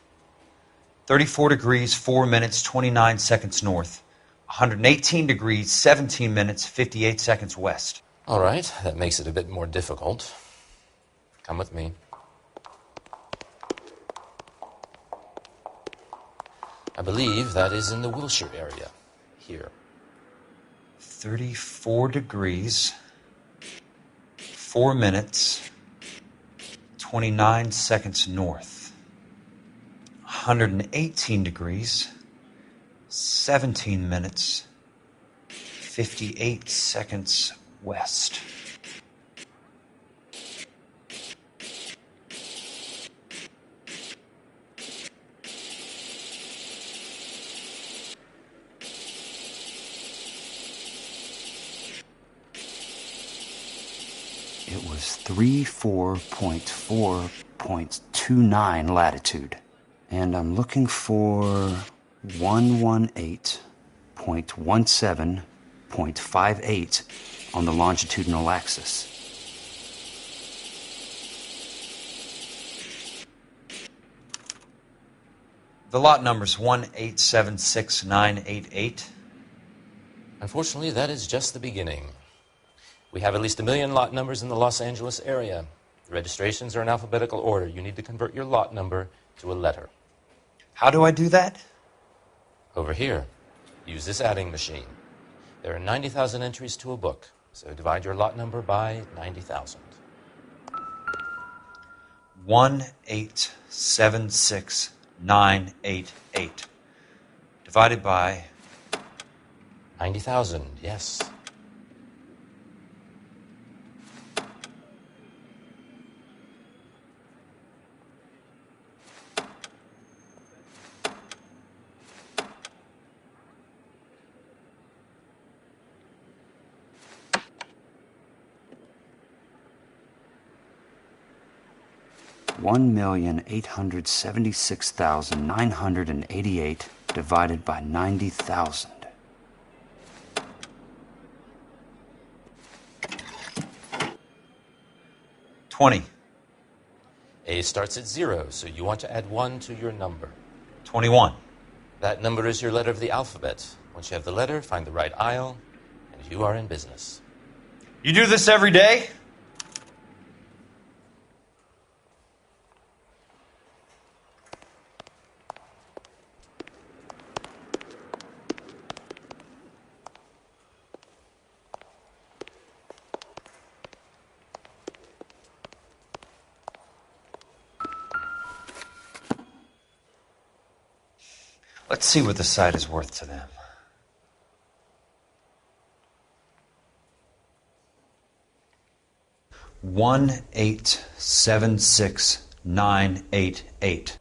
34 degrees, 4 minutes, 29 seconds north. 118 degrees, 17 minutes, 58 seconds west. All right, that makes it a bit more difficult. Come with me. I believe that is in the Wilshire area, here. 34 degrees, 4 minutes, 29 seconds north. 118 degrees, 17 minutes, 58 seconds west. it was 34.4.29 latitude. And I'm looking for 118.17.58 on the longitudinal axis. The lot number's 1876988. Unfortunately, that is just the beginning. We have at least 1 million lot numbers in the Los Angeles area. The registrations are in alphabetical order. You need to convert your lot number to a letter. How do I do that? Over here. Use this adding machine. There are 90,000 entries to a book, so divide your lot number by 90,000. 1876988. Divided by 90,000, yes. $1,876,988 divided by 90,000. $20. A starts at 0, so you want to add 1 to your number. 21. That number is your letter of the alphabet. Once you have the letter, find the right aisle, and you are in business. You do this every day? Let's see what the site is worth to them. $1,876,988.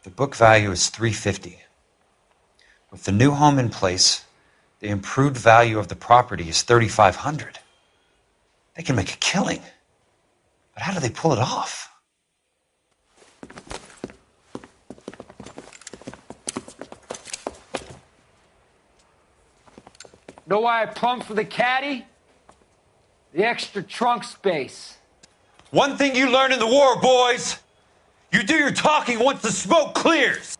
The book value is $350. With the new home in place, the improved value of the property is $3,500. They can make a killing. But how do they pull it off? Know why I plumbed for the caddy? The extra trunk space. One thing you learn in the war, boys. You do your talking once the smoke clears.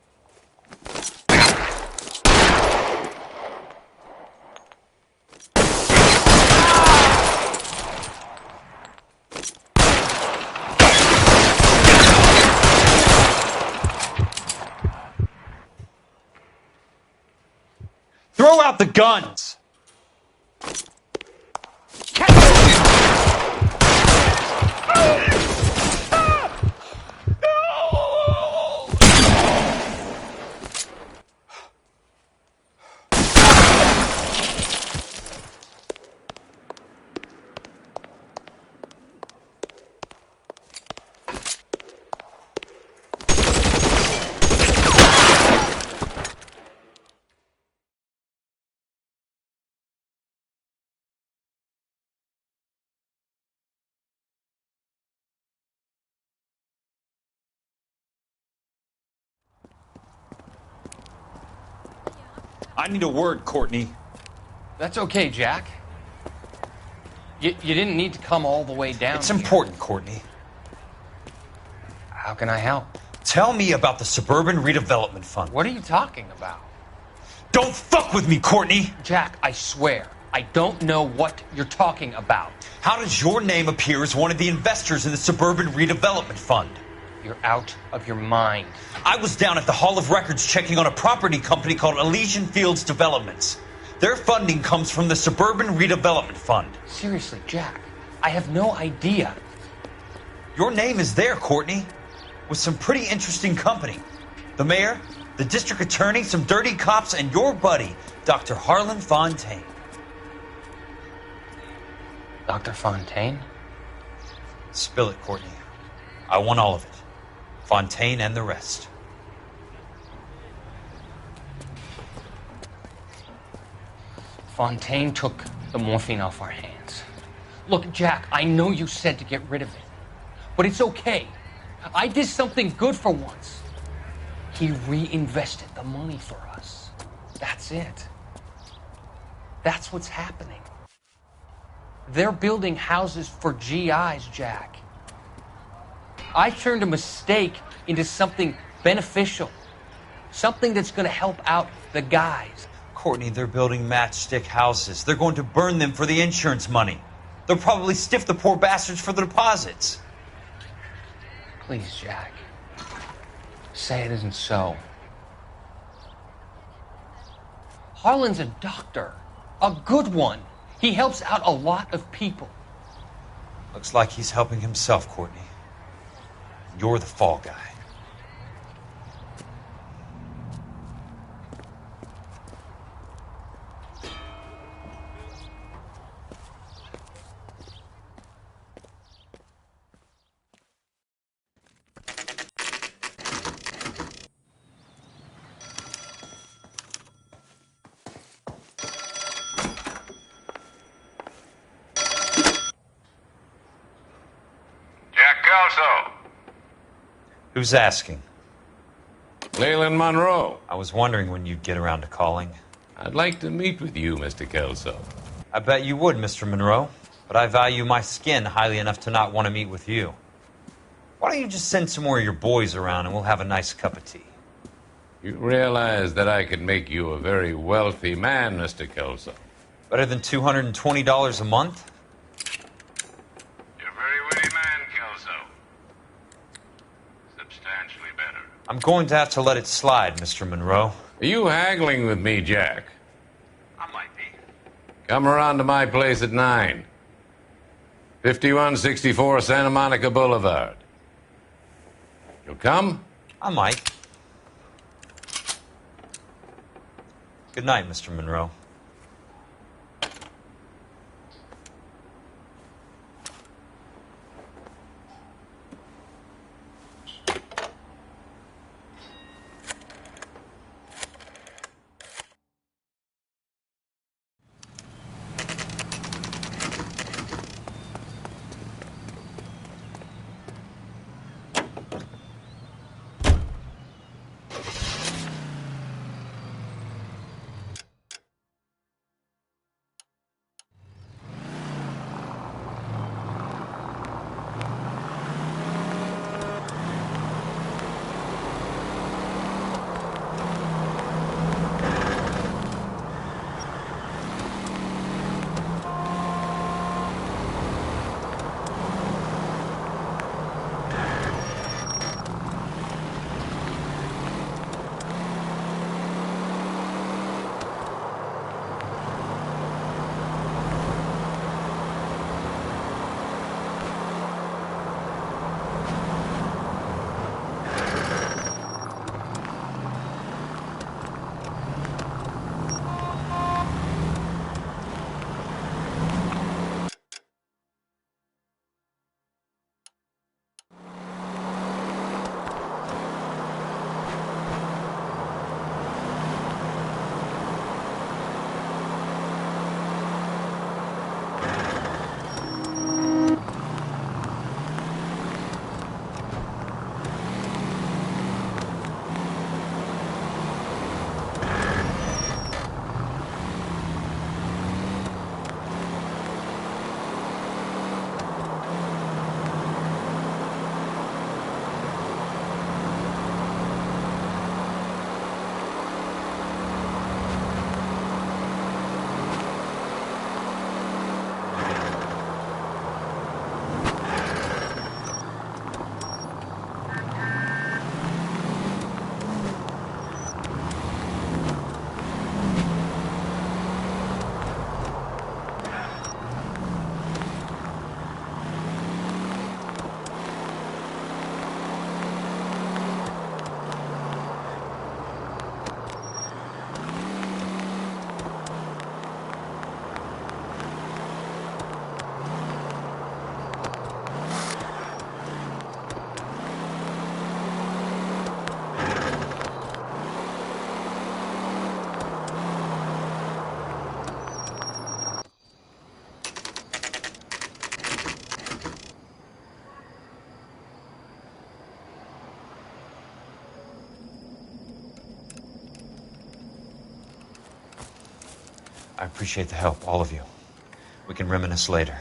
Throw out the guns. I need a word, Courtney. That's okay, Jack. You didn't need to come all the way down. It's important, Courtney. How can I help? Tell me about the Suburban Redevelopment Fund. What are you talking about? Don't fuck with me, Courtney! Jack, I swear, I don't know what you're talking about. How does your name appear as one of the investors in the Suburban Redevelopment Fund? You're out of your mind. I was down at the Hall of Records checking on a property company called Elysian Fields Developments. Their funding comes from the Suburban Redevelopment Fund. Seriously, Jack, I have no idea. Your name is there, Courtney, with some pretty interesting company. The mayor, the district attorney, some dirty cops, and your buddy, Dr. Harlan Fontaine. Dr. Fontaine? Spill it, Courtney. I want all of it. Fontaine and the rest. Fontaine took the morphine off our hands. Look, Jack, I know you said to get rid of it, but it's okay. I did something good for once. He reinvested the money for us. That's it. That's what's happening. They're building houses for GIs, Jack. I turned a mistake into something beneficial. Something that's going to help out the guys. Courtney, they're building matchstick houses. They're going to burn them for the insurance money. They'll probably stiff the poor bastards for the deposits. Please, Jack. Say it isn't so. Harlan's a doctor. A good one. He helps out a lot of people. Looks like he's helping himself, Courtney. You're the fall guy. Who's asking? Leland Monroe. I was wondering when you'd get around to calling. I'd like to meet with you, Mr. Kelso. I bet you would, Mr. Monroe. But I value my skin highly enough to not want to meet with you. Why don't you just send some more of your boys around and we'll have a nice cup of tea? You realize that I could make you a very wealthy man, Mr. Kelso. Better than $220 a month? You're a very witty man, Kelso. Substantially better. I'm going to have to let it slide, Mr. Monroe. Are you haggling with me, Jack? I might be. Come around to my place at 9. 5164 Santa Monica Boulevard. You'll come? I might. Good night, Mr. Monroe. I appreciate the help, all of you. We can reminisce later.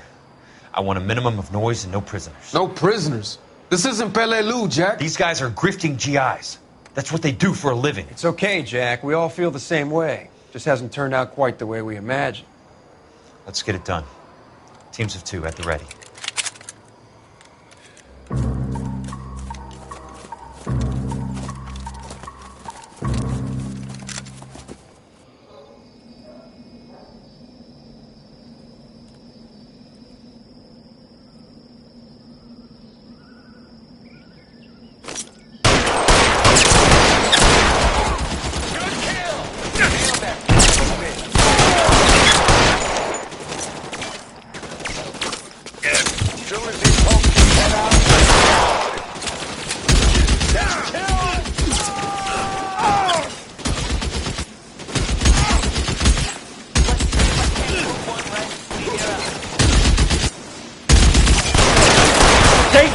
I want a minimum of noise and no prisoners. No prisoners? This isn't Peleliu, Jack. These guys are grifting GIs. That's what they do for a living. It's okay, Jack. We all feel the same way. Just hasn't turned out quite the way we imagined. Let's get it done. Teams of 2 at the ready.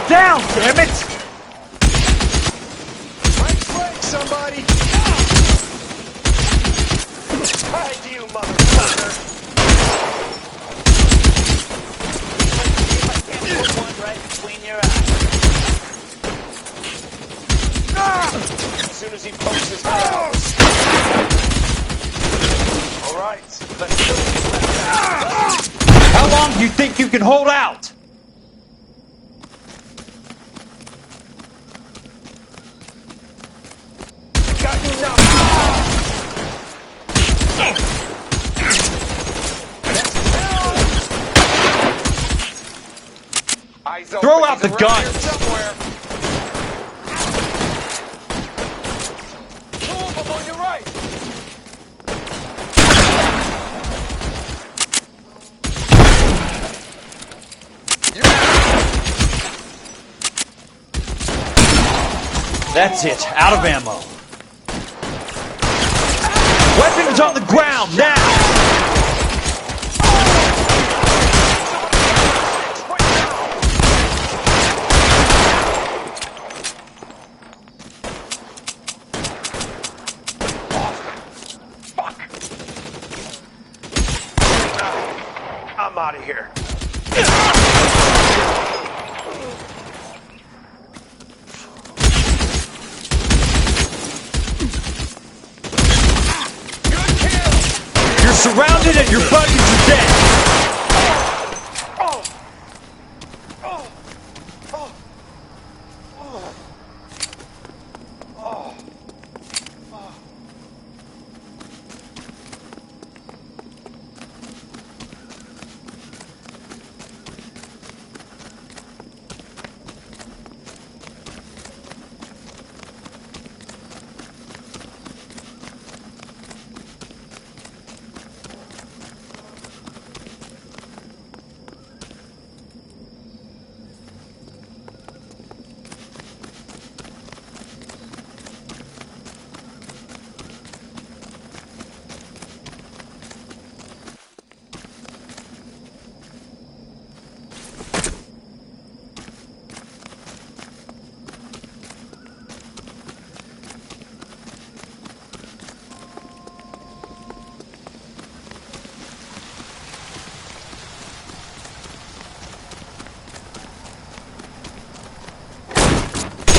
Down, damn it! Right flank, somebody! Hide you, motherfucker! Put one right between your eyes. As soon as he pokes his head out. All right, let's go. How long do you think you can hold out? Throw out the gun! Two of them on your right! That's it. Out of ammo. Weapons on the ground, now! I'm out of here. You're surrounded and your buddies are dead.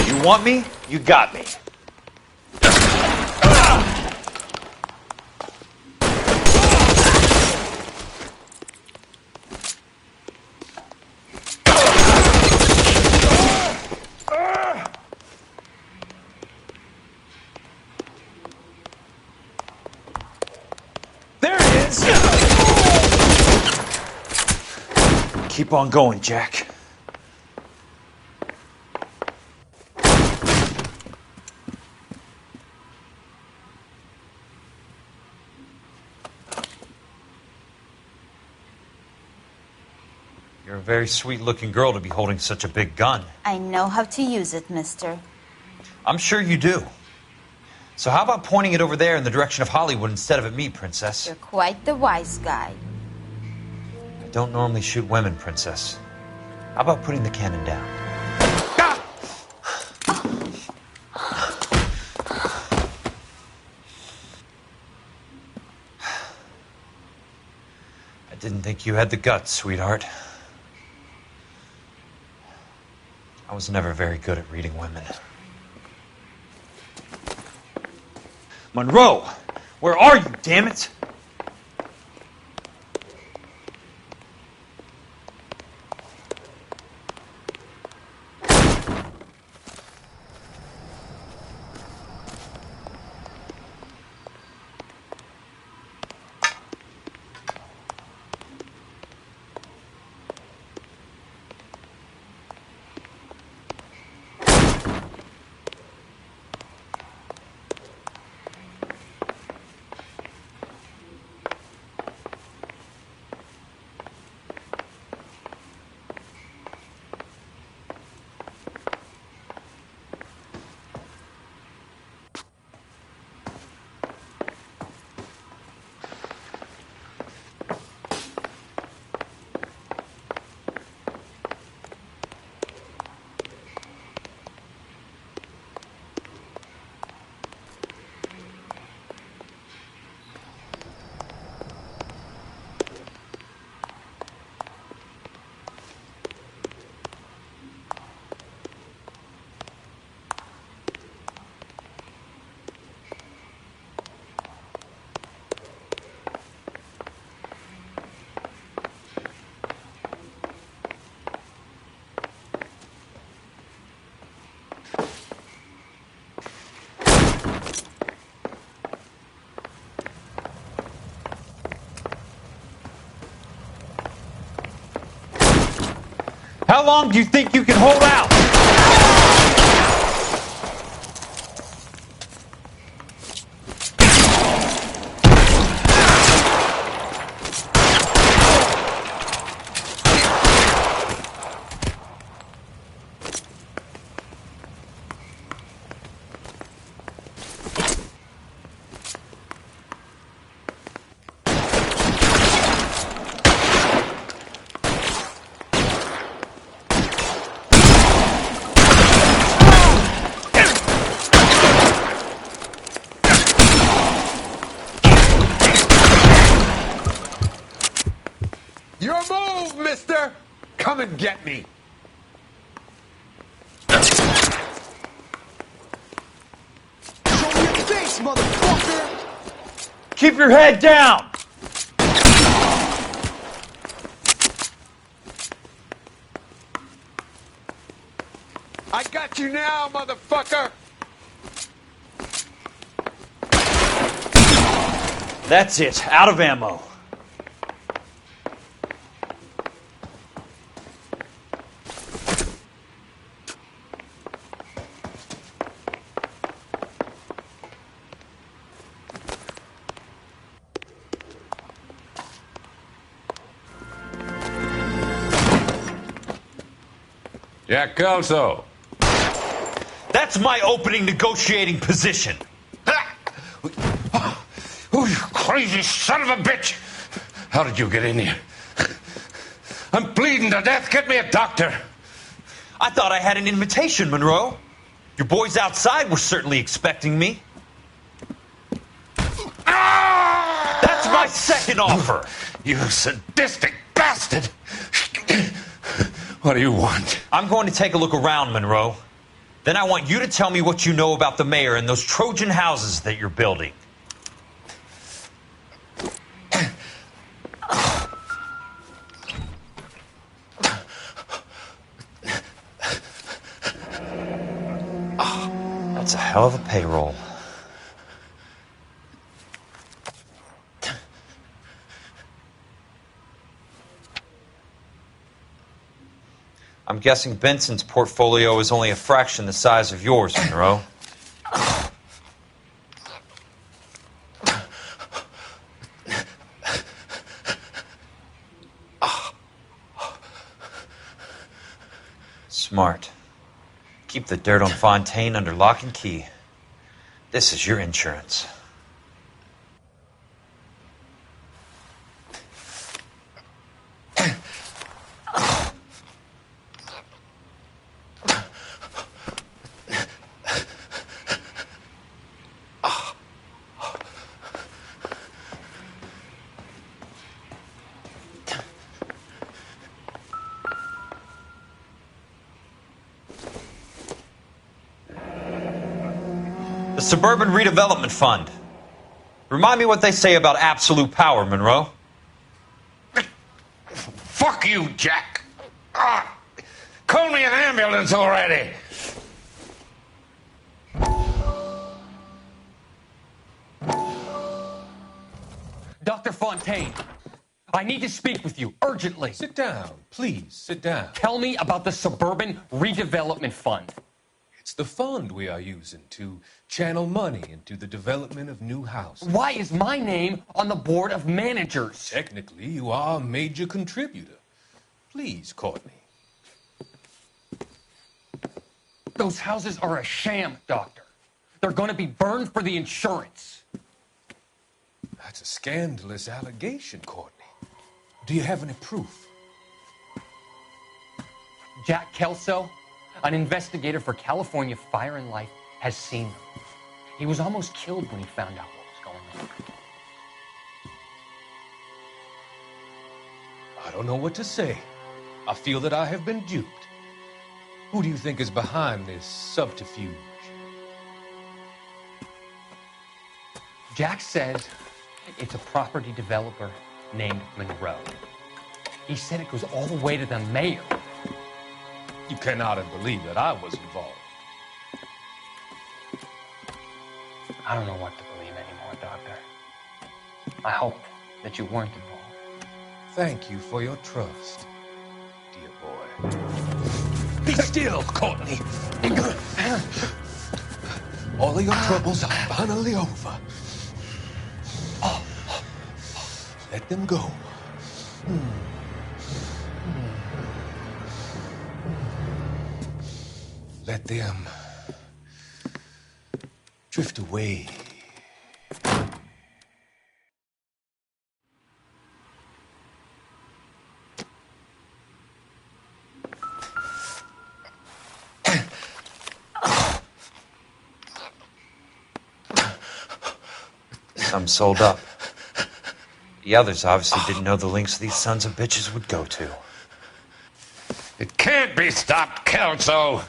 You want me? You got me. There it is! Keep on going, Jack. You're a very sweet-looking girl to be holding such a big gun. I know how to use it, mister. I'm sure you do. So how about pointing it over there in the direction of Hollywood instead of at me, Princess? You're quite the wise guy. I don't normally shoot women, Princess. How about putting the cannon down? didn't think you had the guts, sweetheart. I was never very good at reading women. Monroe! Where are you, damn it? How long do you think you can hold out? Your move, mister! Come and get me! Show me your face, motherfucker! Keep your head down! I got you now, motherfucker! That's it. Out of ammo. Jack Kelso. That's my opening negotiating position. Oh, you crazy son of a bitch! How did you get in here? I'm bleeding to death. Get me a doctor. I thought I had an invitation, Monroe. Your boys outside were certainly expecting me. That's my second offer. You sadistic bastard! What do you want? I'm going to take a look around, Monroe. Then I want you to tell me what you know about the mayor and those Trojan houses that you're building. That's a hell of a payroll. I'm guessing Benson's portfolio is only a fraction the size of yours, Monroe. Smart. Keep the dirt on Fontaine under lock and key. This is your insurance. The Suburban Redevelopment Fund. Remind me what they say about absolute power, Monroe. Fuck you, Jack. Call me an ambulance already. Dr. Fontaine, I need to speak with you urgently. Sit down, please, sit down. Tell me about the Suburban Redevelopment Fund. It's the fund we are using to channel money into the development of new houses. Why is my name on the board of managers? Technically, you are a major contributor. Please, Courtney. Those houses are a sham, Doctor. They're going to be burned for the insurance. That's a scandalous allegation, Courtney. Do you have any proof? Jack Kelso, an investigator for California Fire and Life, has seen them. He was almost killed when he found out what was going on. I don't know what to say. I feel that I have been duped. Who do you think is behind this subterfuge? Jack says it's a property developer named Monroe. He said it goes all the way to the mayor. You cannot believe that I was involved. I don't know what to believe anymore, Doctor. I hope that you weren't involved. Thank you for your trust, dear boy. Be still, Courtney. All of your troubles are finally over. Let them go. Let them drift away. I'm sold up. The others obviously didn't know the lengths these sons of bitches would go to. It can't be stopped, Kelso.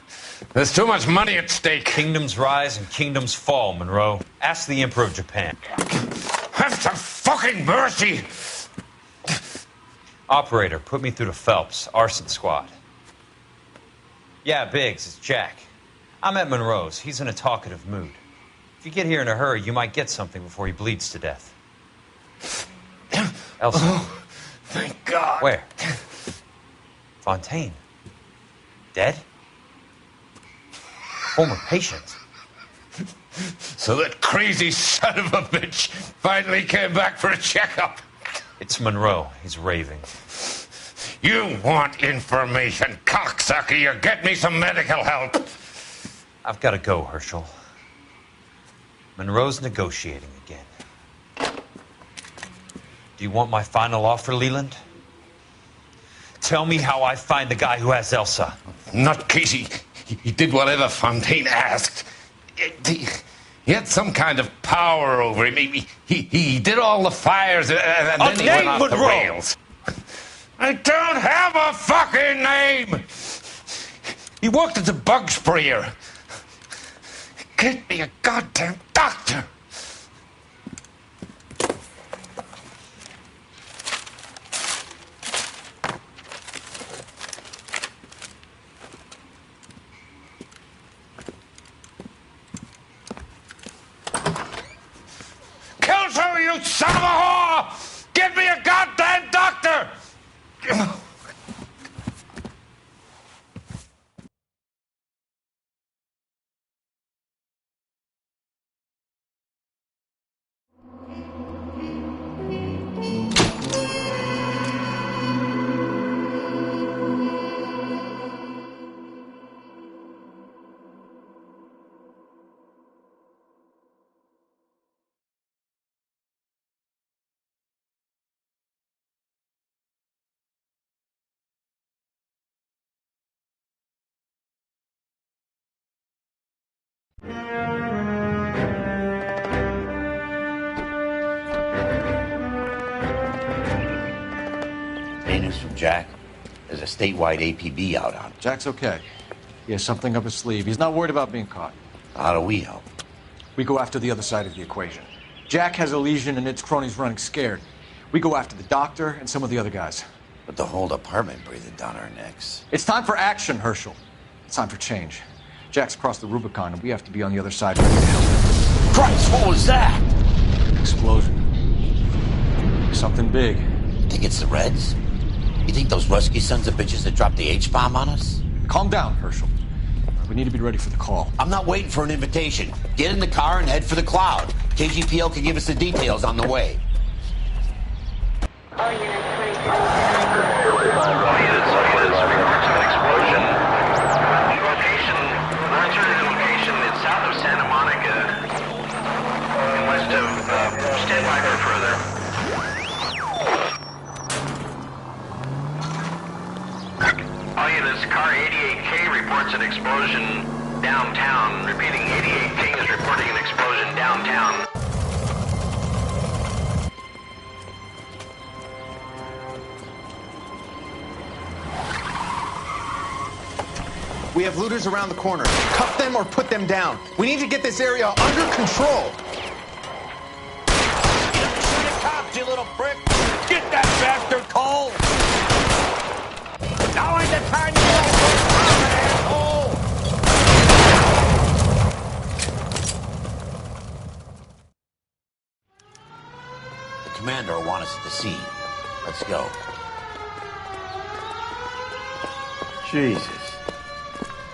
There's too much money at stake. Kingdoms rise and kingdoms fall, Monroe. Ask the Emperor of Japan. Have some fucking mercy! Operator, put me through to Phelps, arson squad. Yeah, Biggs, it's Jack. I'm at Monroe's. He's in a talkative mood. If you get here in a hurry, you might get something before he bleeds to death. Elsa. Oh, thank God. Where? Fontaine. Dead? Former patient. So that crazy son of a bitch finally came back for a checkup. It's Monroe. He's raving. You want information, cocksucker. You get me some medical help. I've got to go, Herschel. Monroe's negotiating again. Do you want my final offer, Leland? Tell me how I find the guy who has Elsa. Nutcase, he did whatever Fontaine asked. He had some kind of power over him. He did all the fires, and then he went off the rails. I don't have a fucking name! He worked as a bug sprayer. Get me a goddamn doctor! Kelso, you son of a whore! Get me a goddamn doctor! Any news from Jack? There's a statewide APB out on him. Jack's okay. He has something up his sleeve. He's not worried about being caught. How do we help? We go after the other side of the equation. Jack has a legion and its cronies running scared. We go after the doctor and some of the other guys. But the whole department breathing down our necks. It's time for action, Herschel. It's time for change. Jack's crossed the Rubicon, and we have to be on the other side ready to help him. Christ, what was that? Explosion. Something big. You think it's the Reds? You think those Rusky sons of bitches that dropped the H-bomb on us? Calm down, Herschel. We need to be ready for the call. I'm not waiting for an invitation. Get in the car and head for the cloud. KGPL can give us the details on the way. All units, reports of an explosion. Alternative location is south of Santa Monica and west of, stand by for further. All units, car 88K reports an explosion downtown. Repeating, 88K is reporting an explosion downtown. We have looters around the corner. Cuff them or put them down. We need to get this area under control. Shoot the cops, you little prick! Get that bastard cold! Going to turn you over, asshole! The commander will want us at the scene. Let's go. Jesus.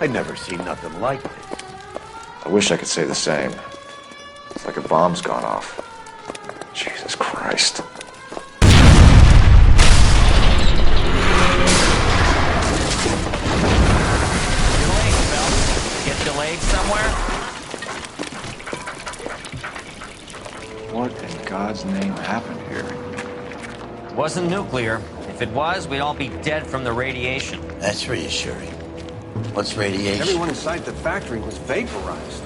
I'd never seen nothing like this. I wish I could say the same. It's like a bomb's gone off. Jesus Christ. Delayed, Phil. Get delayed somewhere? What in God's name happened here? It wasn't nuclear. If it was, we'd all be dead from the radiation. That's reassuring. What's radiation? Everyone inside the factory was vaporized.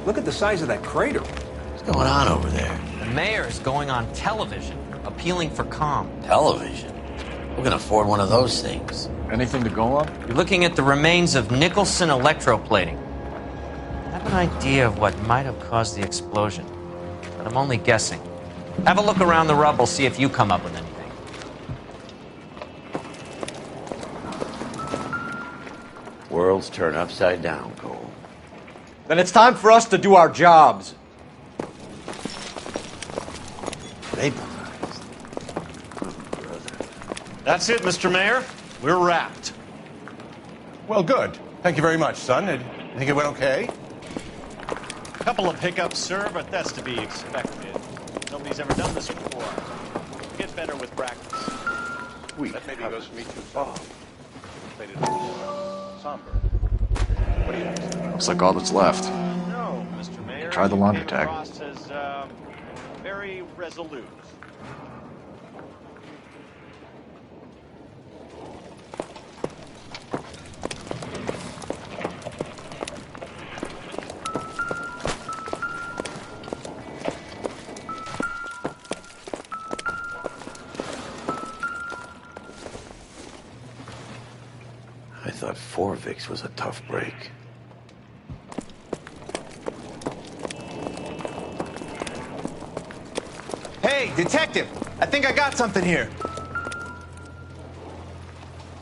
Look at the size of that crater. What's going on over there? The mayor's going on television, appealing for calm. Television? Who can afford one of those things? Anything to go on? You're looking at the remains of Nicholson electroplating. I have an idea of what might have caused the explosion, but I'm only guessing. Have a look around the rubble, see if you come up with anything. Worlds turn upside down, Cole. Then it's time for us to do our jobs. Vaporized. That's it, Mr. Mayor. We're wrapped. Well, good. Thank you very much, son. You think it went okay? Couple of hiccups, sir, but that's to be expected. Nobody's ever done this before. Get better with practice. That maybe goes for me too far. Made it somber. What do you think? Looks like all that's left. No, Mr. Mayor. Try the laundry tag. As, very resolute. I thought Forvix was a tough break. Hey, detective! I think I got something here.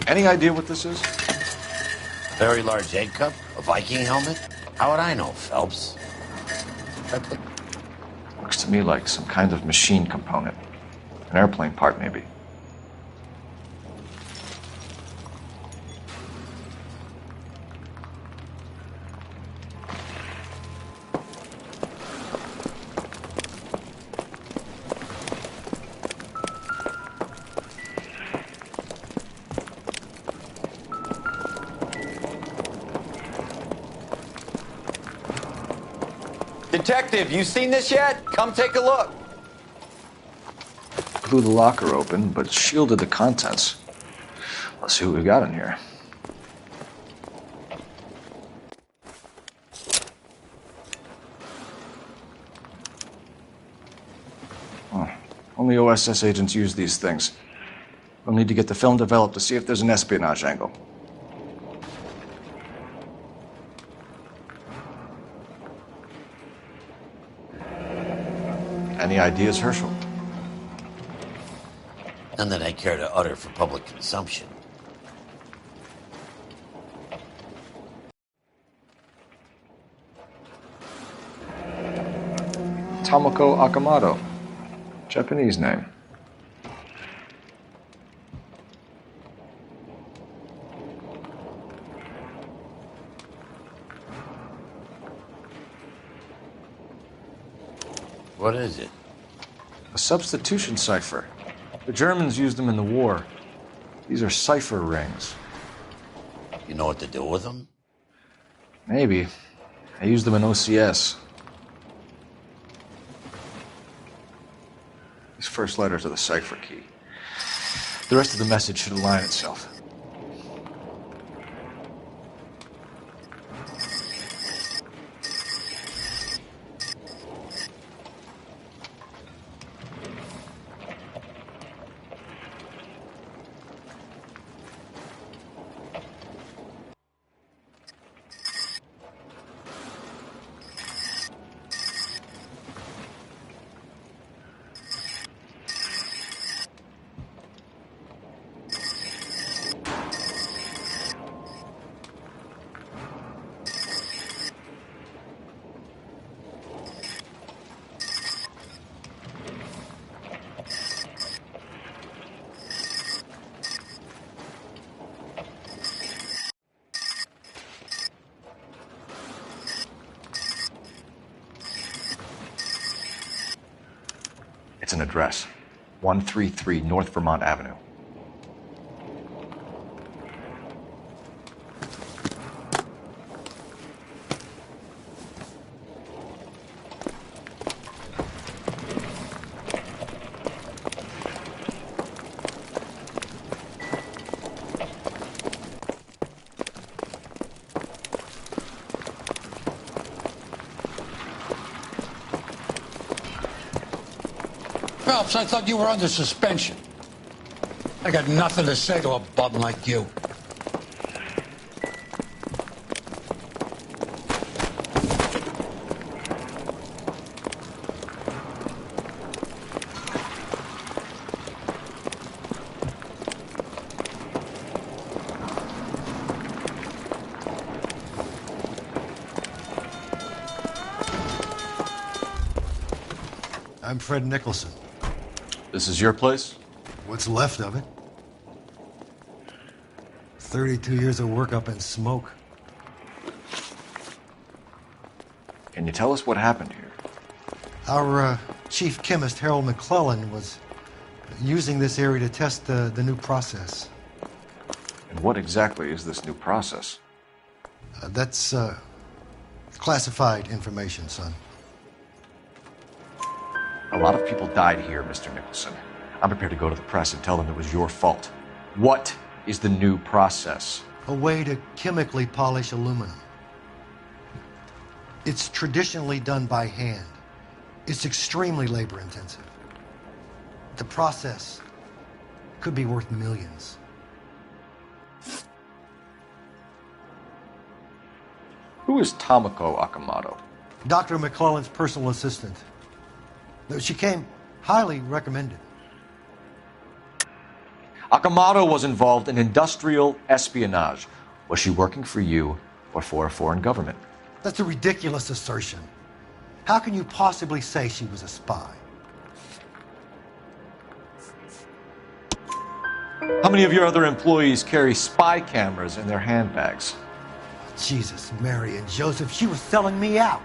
Any idea what this is? Very large egg cup? A Viking helmet? How would I know, Phelps? Looks to me like some kind of machine component. An airplane part, maybe. Detective, you seen this yet? Come take a look. Blew the locker open, but shielded the contents. Let's see what we got in here. Oh, only OSS agents use these things. We'll need to get the film developed to see if there's an espionage angle. Any ideas, Herschel? None that I care to utter for public consumption. Tomoko Akamoto. Japanese name. What is it? A substitution cipher. The Germans used them in the war. These are cipher rings. You know what to do with them? Maybe. I used them in OCS. These first letters are the cipher key. The rest of the message should align itself. It's an address. 133 North Vermont Avenue. Phelps, I thought you were under suspension. I got nothing to say to a bum like you. I'm Fred Nicholson. This is your place? What's left of it. 32 years of work up in smoke. Can you tell us what happened here? Our chief chemist, Harold McClellan, was using this area to test the new process. And what exactly is this new process? That's classified information, son. A lot of people died here, Mr. Nicholson. I'm prepared to go to the press and tell them it was your fault. What is the new process? A way to chemically polish aluminum. It's traditionally done by hand. It's extremely labor intensive. The process could be worth millions. Who is Tomoko Akamoto? Dr. McClellan's personal assistant. She came highly recommended. Akamoto was involved in industrial espionage. Was she working for you or for a foreign government? That's a ridiculous assertion. How can you possibly say she was a spy? How many of your other employees carry spy cameras in their handbags? Jesus, Mary, and Joseph, she was selling me out.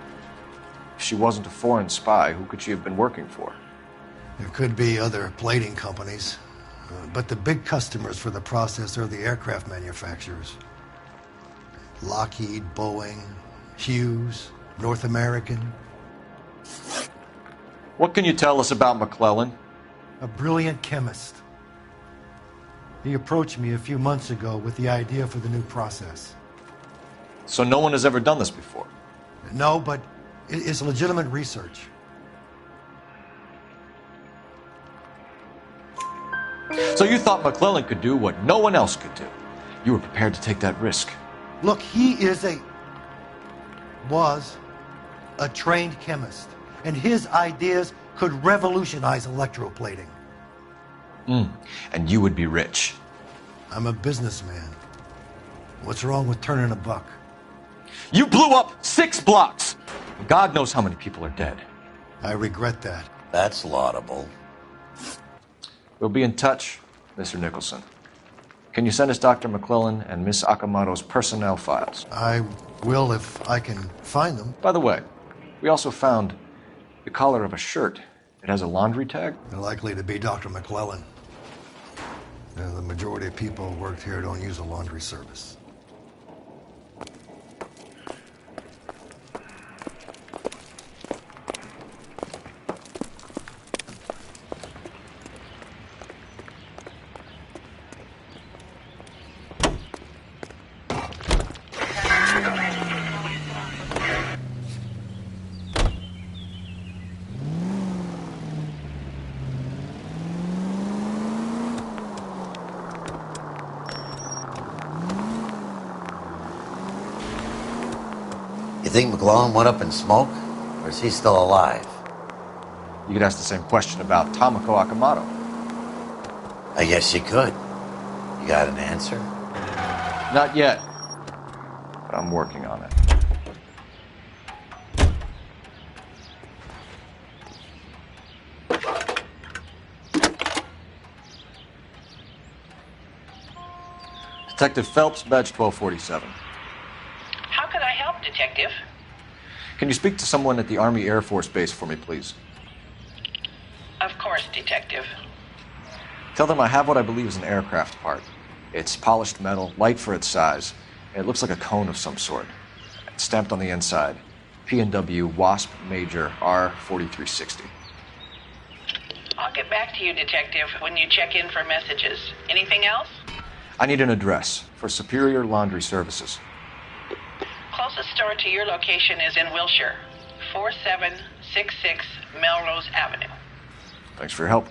If she wasn't a foreign spy, who could she have been working for? There could be other plating companies, but the big customers for the process are the aircraft manufacturers. Lockheed, Boeing, Hughes, North American. What can you tell us about McClellan? A brilliant chemist. He approached me a few months ago with the idea for the new process. So no one has ever done this before? No, but it's legitimate research. So you thought McClellan could do what no one else could do. You were prepared to take that risk. Look, he was a trained chemist, and his ideas could revolutionize electroplating. And you would be rich. I'm a businessman. What's wrong with turning a buck? You blew up 6 blocks! God knows how many people are dead. I regret that. That's laudable. We'll be in touch, Mr. Nicholson. Can you send us Dr. McClellan and Miss Akamoto's personnel files? I will if I can find them. By the way, we also found the collar of a shirt. It has a laundry tag. They're likely to be Dr. McClellan. The majority of people who worked here don't use a laundry service. You think McClellan went up in smoke? Or is he still alive? You could ask the same question about Tomoko Akamoto. I guess you could. You got an answer? Not yet. But I'm working on it. Detective Phelps, badge 1247. How can I help, Detective? Can you speak to someone at the Army Air Force Base for me, please? Of course, Detective. Tell them I have what I believe is an aircraft part. It's polished metal, light for its size. It looks like a cone of some sort. It's stamped on the inside. P&W Wasp Major R4360. I'll get back to you, Detective, when you check in for messages. Anything else? I need an address for Superior Laundry Services. Closest store to your location is in Wilshire, 4766 Melrose Avenue. Thanks for your help.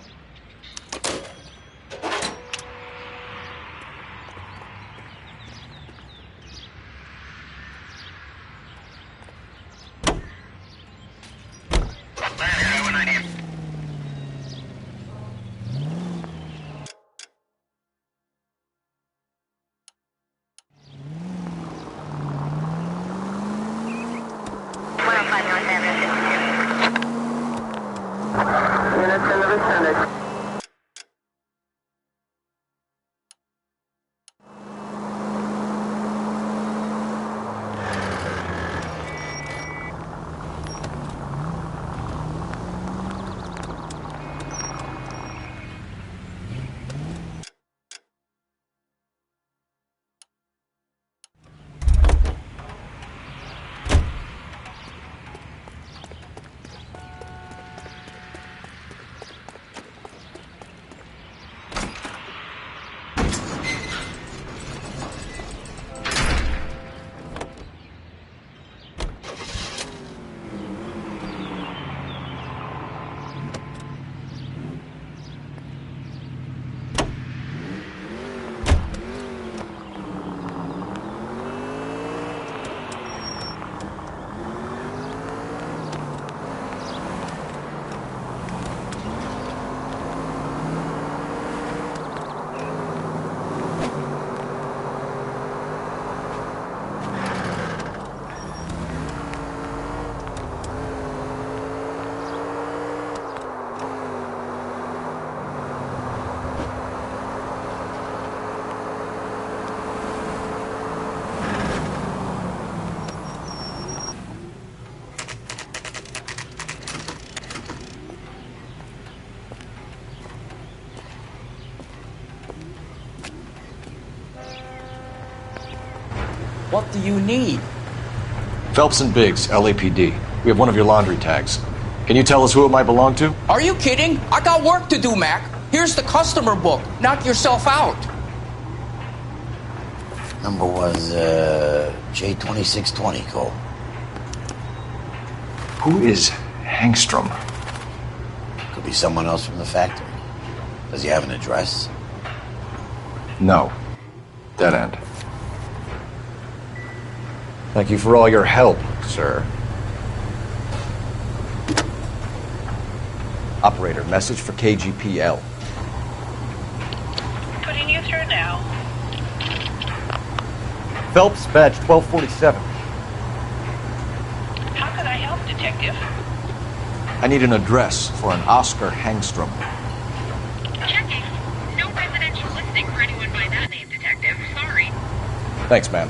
What do you need? Phelps and Biggs, LAPD. We have one of your laundry tags. Can you tell us who it might belong to? Are you kidding? I got work to do, Mac. Here's the customer book. Knock yourself out. Number was J2620, Cole. Who is Hangstrom? Could be someone else from the factory. Does he have an address? No. Dead end. Thank you for all your help, sir. Operator, message for KGPL. Putting you through now. Phelps, badge 1247. How can I help, Detective? I need an address for an Oscar Hangstrom. Checking. No residential listing for anyone by that name, Detective. Sorry. Thanks, ma'am.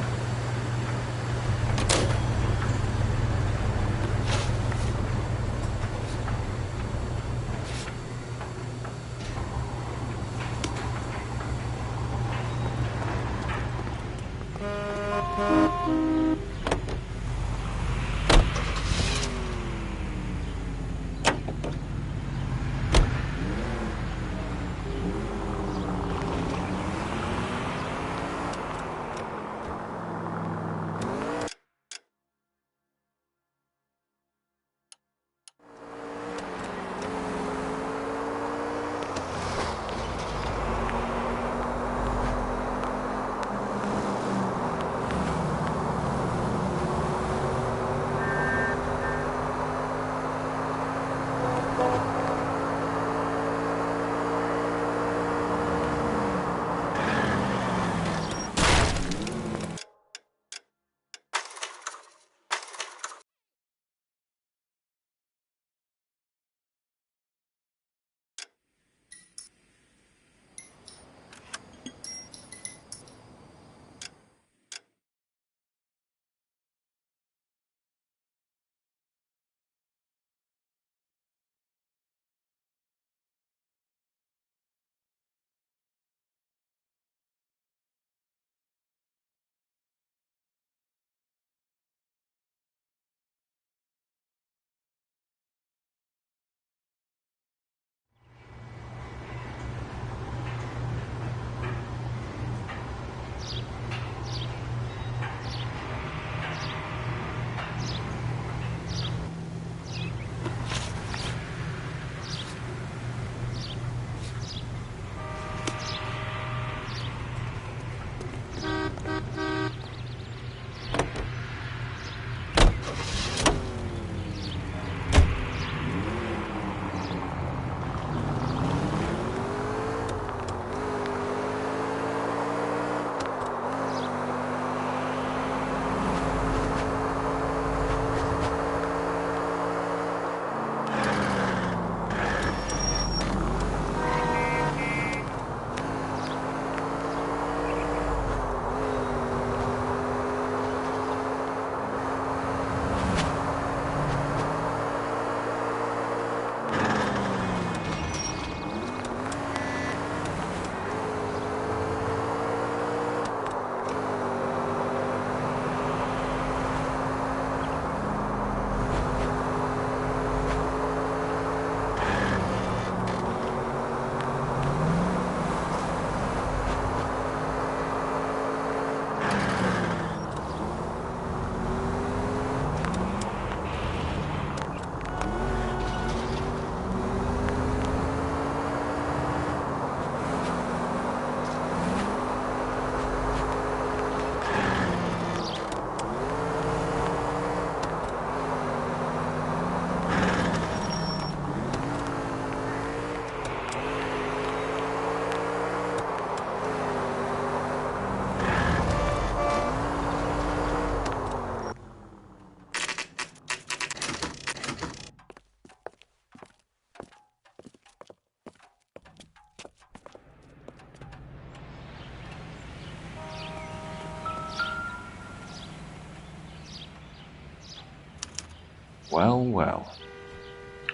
Well, well.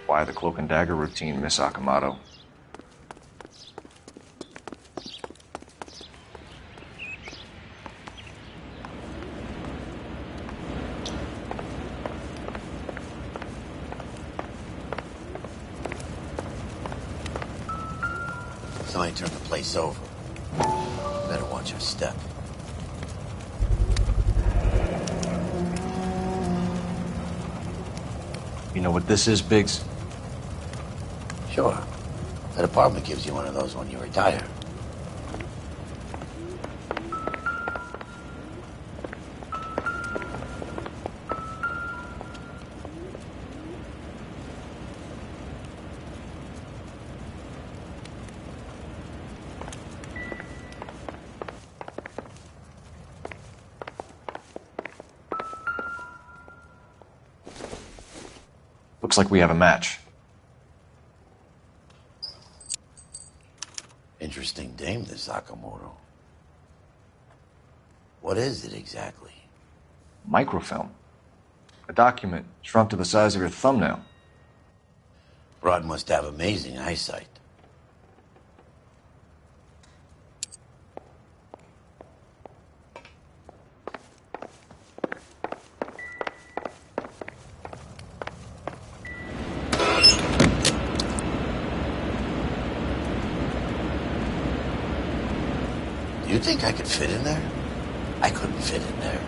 Why the cloak and dagger routine, Miss Akamoto? Somebody turned the place over. Better watch your step. You know what this is, Biggs? Sure. That apartment gives you one of those when you retire. Looks like we have a match. Interesting dame, this Sakamoto. What is it exactly? Microfilm. A document shrunk to the size of your thumbnail. Broad must have amazing eyesight. Do you think I could fit in there? I couldn't fit in there.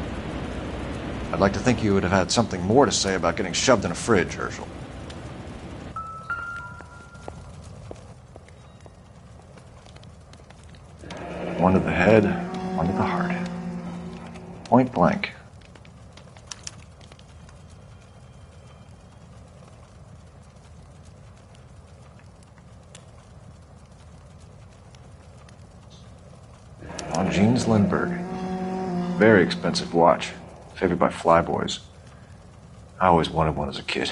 I'd like to think you would have had something more to say about getting shoved in a fridge, Herschel. One to the head, one to the heart. Point blank. Jeans Lindbergh. Very expensive watch. Favored by flyboys. I always wanted one as a kid.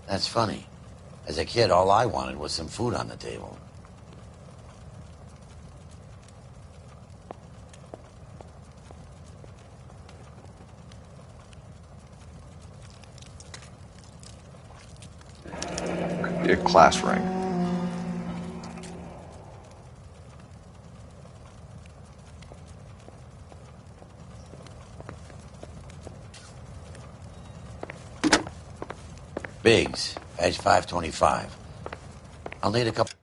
That's funny. As a kid, all I wanted was some food on the table. Could be a class ring. Biggs, edge 525. I'll need a couple.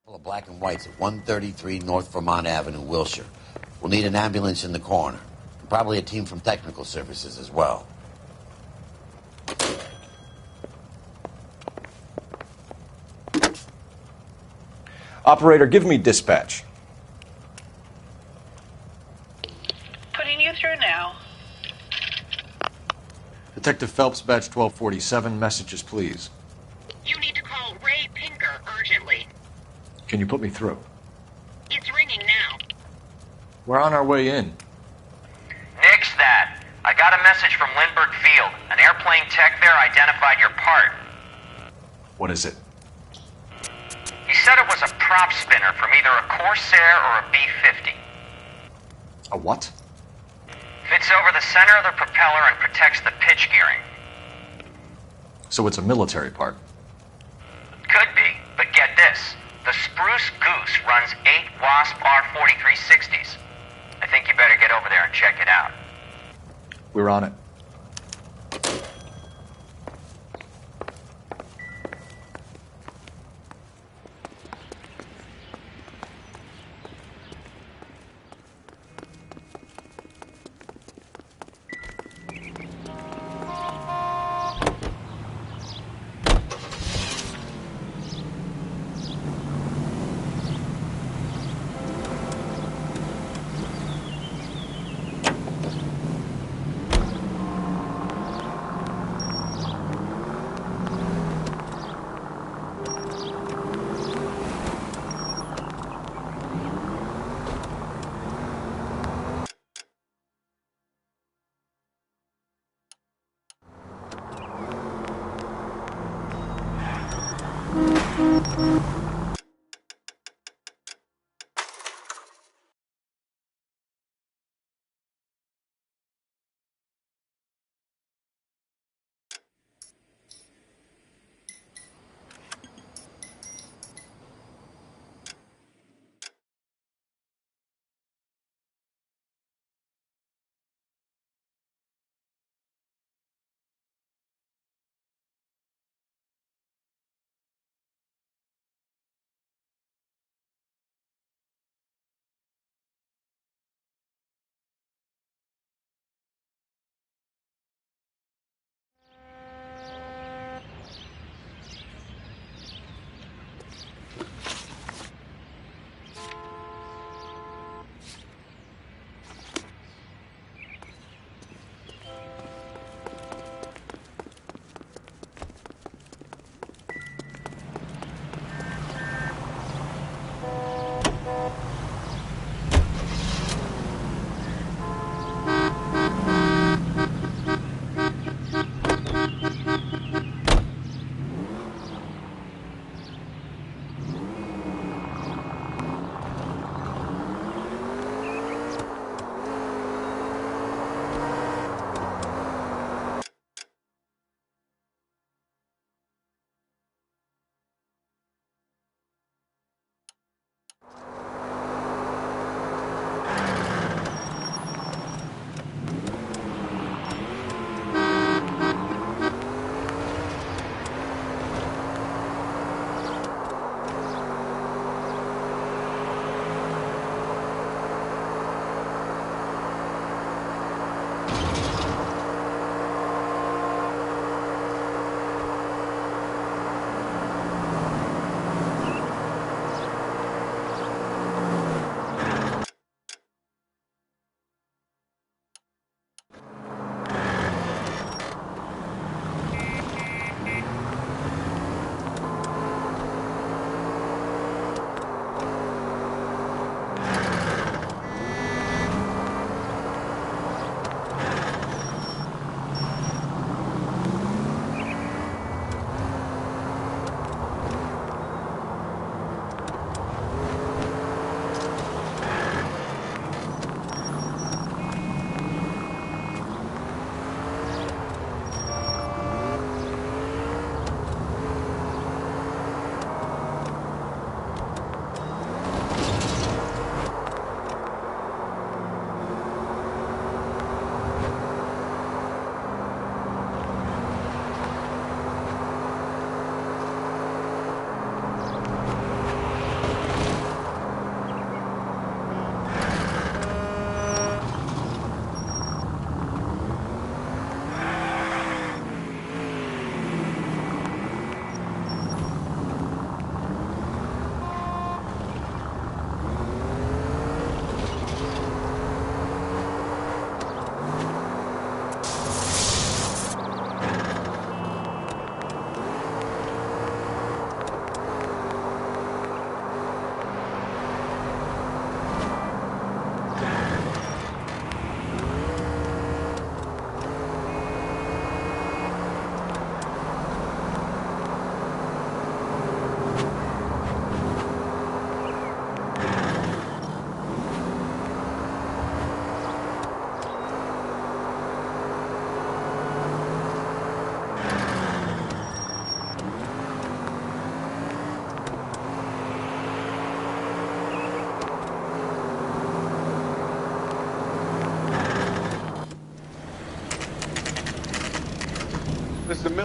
Of black and whites at 133 North Vermont Avenue, Wilshire. We'll need an ambulance in the corner. And probably a team from technical services as well. Operator, give me dispatch. Putting you through now. Detective Phelps, badge 1247. Messages, please. You need to call Ray Pinker urgently. Can you put me through? It's ringing now. We're on our way in. Nix that. I got a message from Lindbergh Field. An airplane tech there identified your part. What is it? He said it was a prop spinner from either a Corsair or a B-50. A what? Fits over the center of the propeller and protects the pitch gearing. So it's a military part. Could be, but get this. The Spruce Goose runs 8 Wasp R-4360s. I think you better get over there and check it out. We're on it.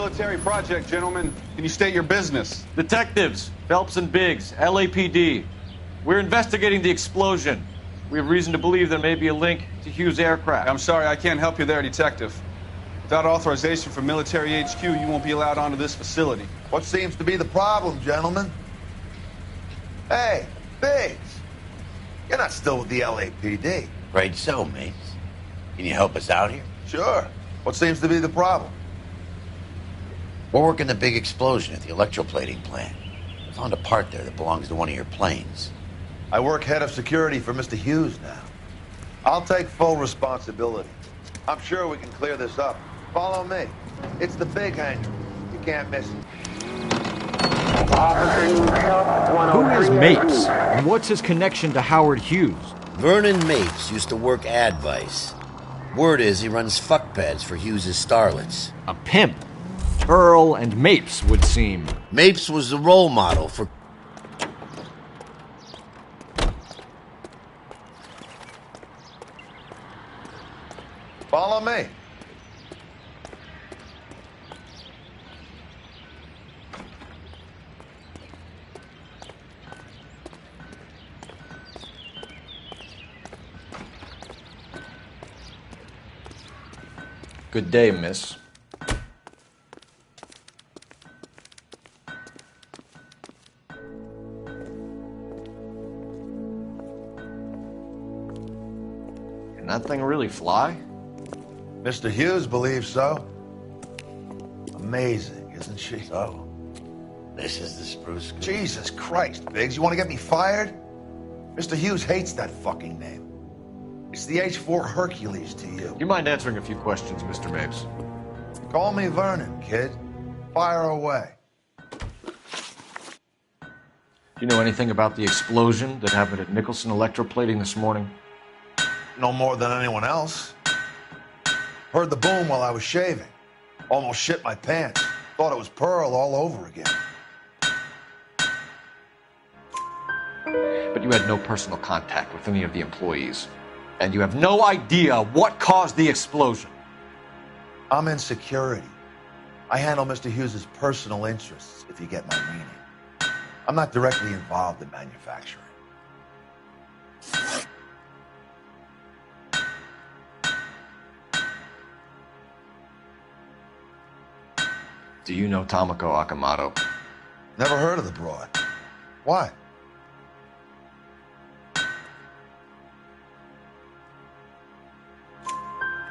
military project, gentlemen. Can you state your business? Detectives, Phelps and Biggs, LAPD. We're investigating the explosion. We have reason to believe there may be a link to Hughes' aircraft. I'm sorry, I can't help you there, Detective. Without authorization from military HQ, you won't be allowed onto this facility. What seems to be the problem, gentlemen? Hey, Biggs. You're not still with the LAPD. Right so, mates. Can you help us out here? Sure. What seems to be the problem? We're working the big explosion at the electroplating plant. I found a part there that belongs to one of your planes. I work head of security for Mr. Hughes now. I'll take full responsibility. I'm sure we can clear this up. Follow me. It's the big hangar. You can't miss it. Who is Mapes, and what's his connection to Howard Hughes? Vernon Mapes used to work Advice. Word is he runs fuck pads for Hughes' starlets. A pimp. Earl and Mapes would seem. Mapes was the role model for... Follow me. Good day, miss. Can that thing really fly? Mr. Hughes believes so. Amazing, isn't she? So, this is the Spruce Goose. Jesus Christ, Biggs, you want to get me fired? Mr. Hughes hates that fucking name. It's the H-4 Hercules to you. You mind answering a few questions, Mr. Mapes? Call me Vernon, kid. Fire away. Do you know anything about the explosion that happened at Nicholson Electroplating this morning? No more than anyone else. Heard the boom while I was shaving. Almost shit my pants. Thought it was Pearl all over again. But you had no personal contact with any of the employees. And you have no idea what caused the explosion. I'm in security. I handle Mr. Hughes' personal interests, if you get my meaning. I'm not directly involved in manufacturing. Do you know Tomoko Akamoto? Never heard of the broad. Why?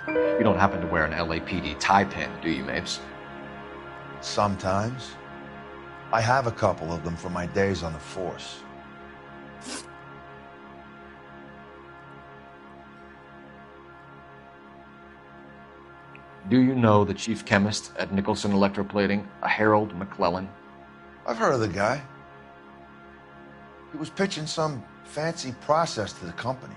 You don't happen to wear an LAPD tie pin, do you, Mapes? Sometimes. I have a couple of them from my days on the force. Do you know the chief chemist at Nicholson Electroplating, a Harold McClellan? I've heard of the guy. He was pitching some fancy process to the company.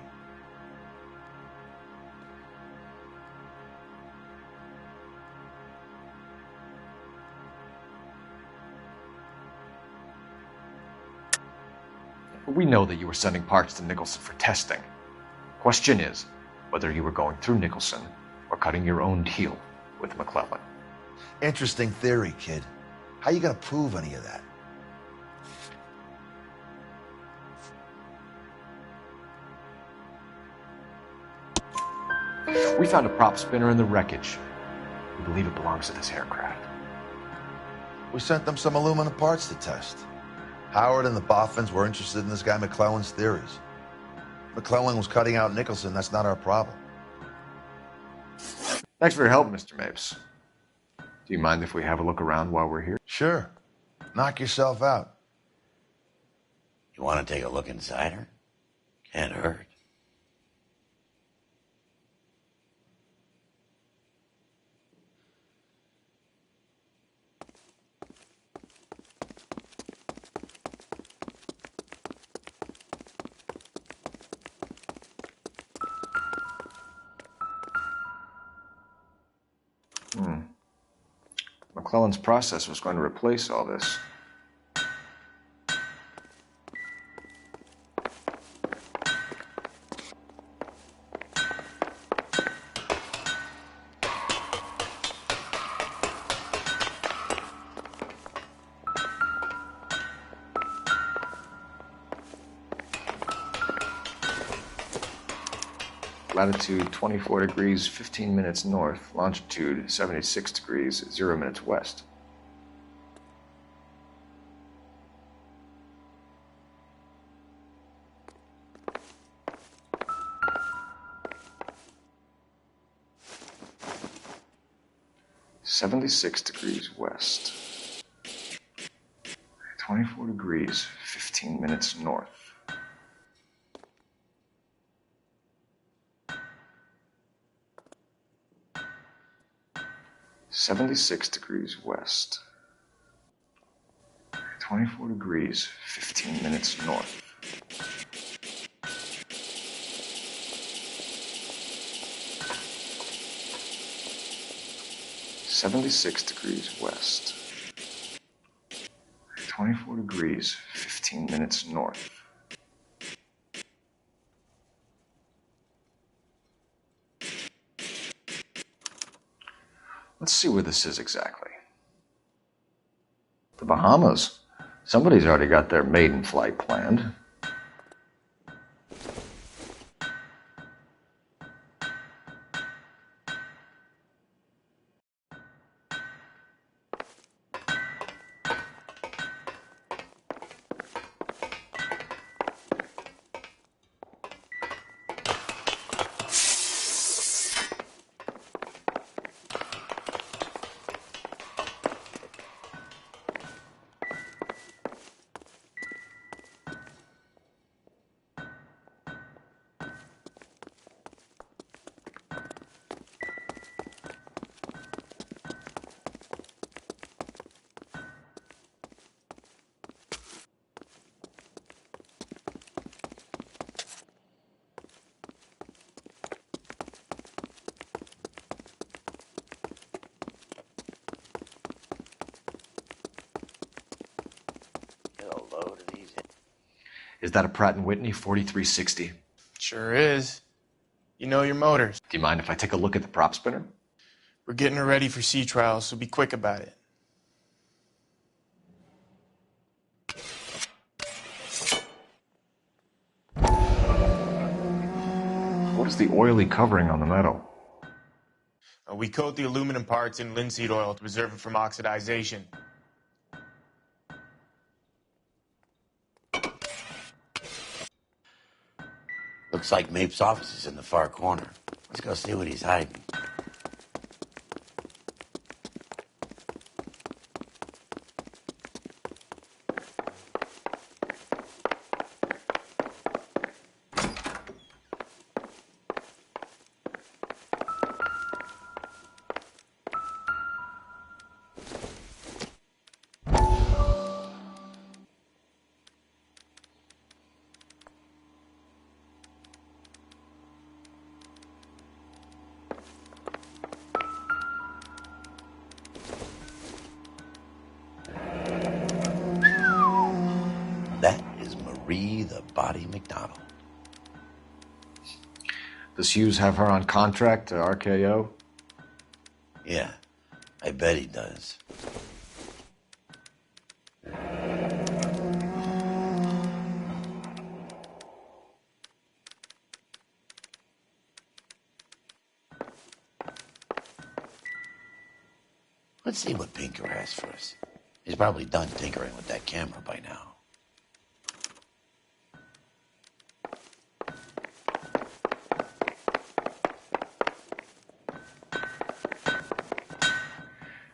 We know that you were sending parts to Nicholson for testing. Question is whether you were going through Nicholson or cutting your own deal with McClellan. Interesting theory, kid. How you gonna prove any of that? We found a prop spinner in the wreckage. We believe it belongs to this aircraft. We sent them some aluminum parts to test. Howard and the Boffins were interested in this guy McClellan's theories. McClellan was cutting out Nicholson. That's not our problem. Thanks for your help, Mr. Mapes. Do you mind if we have a look around while we're here? Sure. Knock yourself out. You want to take a look inside her? Can't hurt. McClellan's process was going to replace all this. latitude 24 degrees, 15 minutes north, longitude 76 degrees, 0 minutes west. (76 degrees west). 24 degrees, 15 minutes north. (76 degrees west). 24 degrees, 15 minutes north. (76 degrees west). 24 degrees, 15 minutes north. Let's see where this is exactly. The Bahamas. Somebody's already got their maiden flight planned. Is that a Pratt & Whitney 4360? Sure is. You know your motors. Do you mind if I take a look at the prop spinner? We're getting her ready for sea trials, so be quick about it. What is the oily covering on the metal? We coat the aluminum parts in linseed oil to preserve it from oxidization. Looks like Mapes' office is in the far corner. Let's go see what he's hiding. The Body McDonald. Does Hughes have her on contract to RKO? Yeah, I bet he does. Let's see what Pinker has for us. He's probably done tinkering with that camera by now.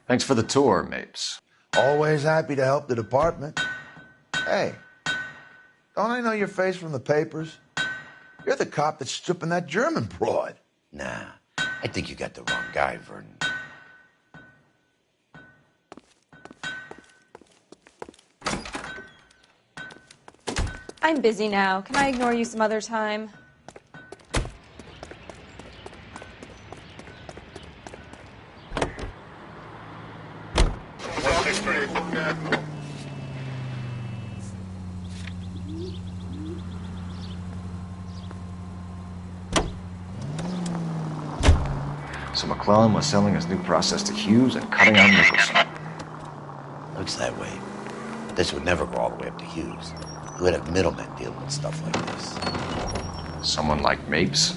Thanks for the tour, Mapes. Always happy to help the department. Hey, don't I know your face from the papers? You're the cop that's stripping that German broad. Nah, I think you got the wrong guy, Vernon. I'm busy now. Can I ignore you some other time? So McClellan was selling his new process to Hughes and cutting out Nicholson. Looks that way. This would never go all the way up to Hughes. He would have middlemen dealing with stuff like this. Someone like Mapes?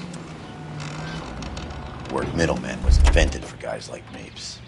word middleman was invented for guys like Mapes.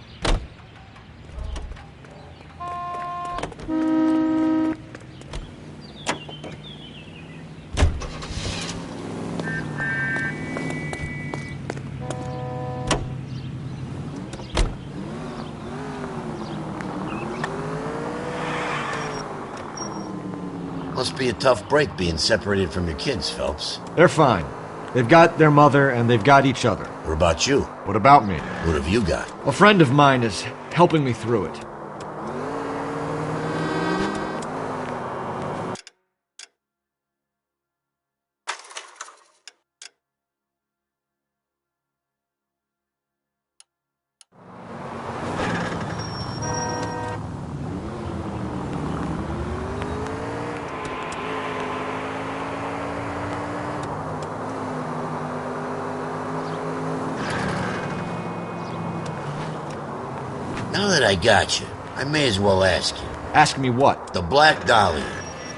Must be a tough break being separated from your kids, Phelps. They're fine. They've got their mother and they've got each other. What about you? What about me? What have you got? A friend of mine is helping me through it. Now that I got you, I may as well ask you. Ask me what? The Black Dahlia.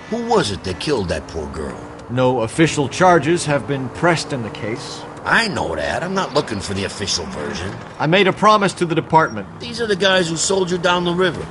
Who was it that killed that poor girl? No official charges have been pressed in the case. I know that. I'm not looking for the official version. I made a promise to the department. These are the guys who sold you down the river.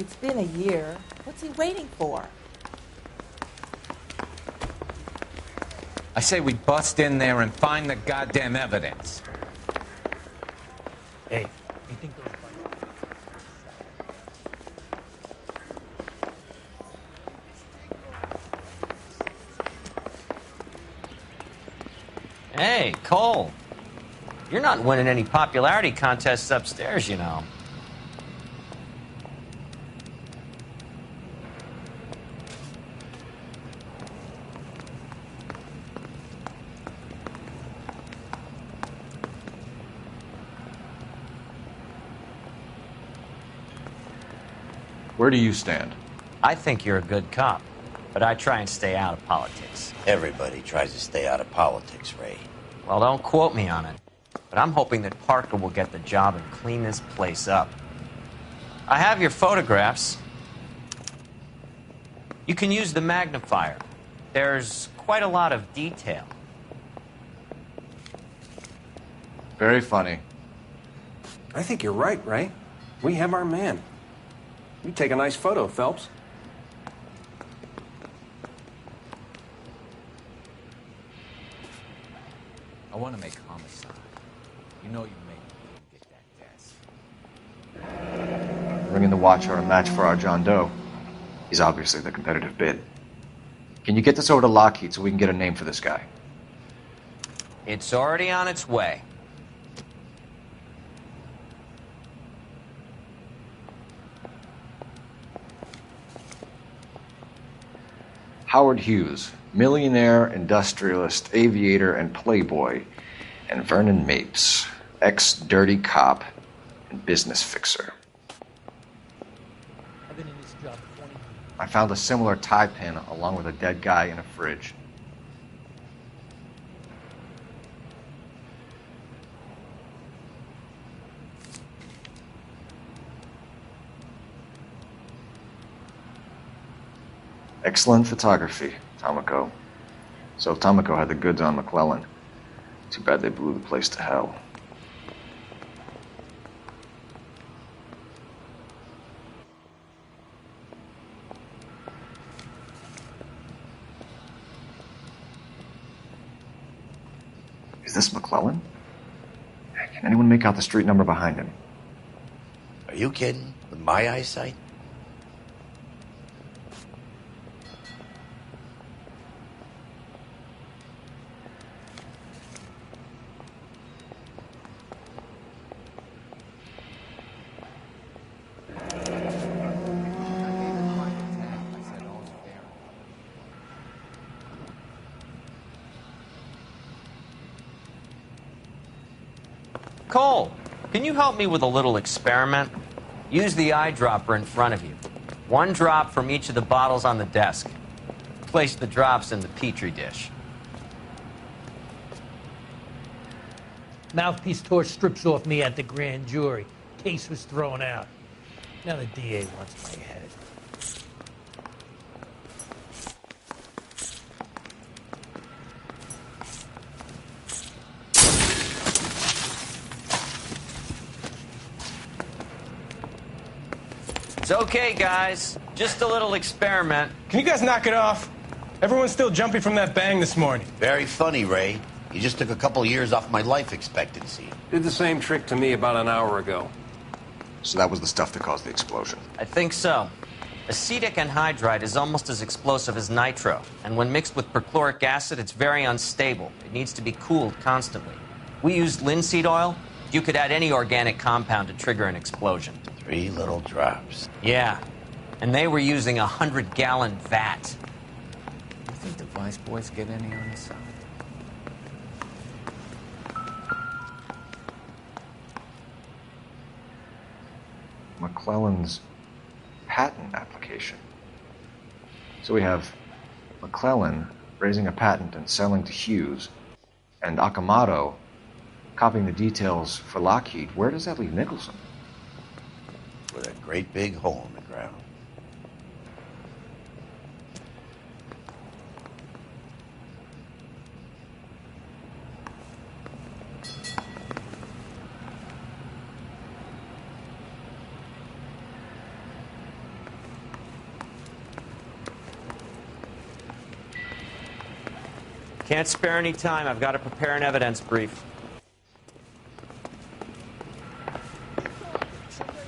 It's been a year. What's he waiting for? I say we bust in there and find the goddamn evidence. Hey, you think those... Hey, Cole. You're not winning any popularity contests upstairs, you know. Where do you stand? I think you're a good cop, but I try and stay out of politics. Everybody tries to stay out of politics, Ray. Well, don't quote me on it, but I'm hoping that Parker will get the job and clean this place up. I have your photographs. You can use the magnifier. There's quite a lot of detail. Very funny. I think you're right, Ray. We have our man. You take a nice photo, Phelps. I want to make homicide. You know you made me get that desk. Bringing the Watcher a match for our John Doe. He's obviously the competitive bid. Can you get this over to Lockheed so we can get a name for this guy? It's already on its way. Howard Hughes, millionaire, industrialist, aviator, and playboy, and Vernon Mapes, ex-dirty cop and business fixer. I've been in this job 20 years. I found a similar tie pin along with a dead guy in a fridge. Excellent photography, Tomoko. So Tomoko had the goods on McClellan. Too bad they blew the place to hell. Is this McClellan? Can anyone make out the street number behind him? Are you kidding? With my eyesight? Cole, can you help me with a little experiment? Use the eyedropper in front of you. One drop from each of the bottles on the desk. Place the drops in the petri dish. Mouthpiece tore strips off me at the grand jury. Case was thrown out. Now the DA wants my head. It's okay, guys. Just a little experiment. Can you guys knock it off? Everyone's still jumping from that bang this morning. Very funny, Ray. You just took a couple years off my life expectancy. Did the same trick to me about an hour ago. So that was the stuff that caused the explosion. I think so. Acetic anhydride is almost as explosive as nitro, and when mixed with perchloric acid, it's very unstable. It needs to be cooled constantly. We used linseed oil. You could add any organic compound to trigger an explosion. 3 little drops. Yeah, and they were using a 100-gallon vat. You think the Vice boys get any on the side? McClellan's patent application. So we have McClellan raising a patent and selling to Hughes, and Akamoto copying the details for Lockheed. Where does that leave Nicholson? With a great big hole in the ground. Can't spare any time. I've got to prepare an evidence brief.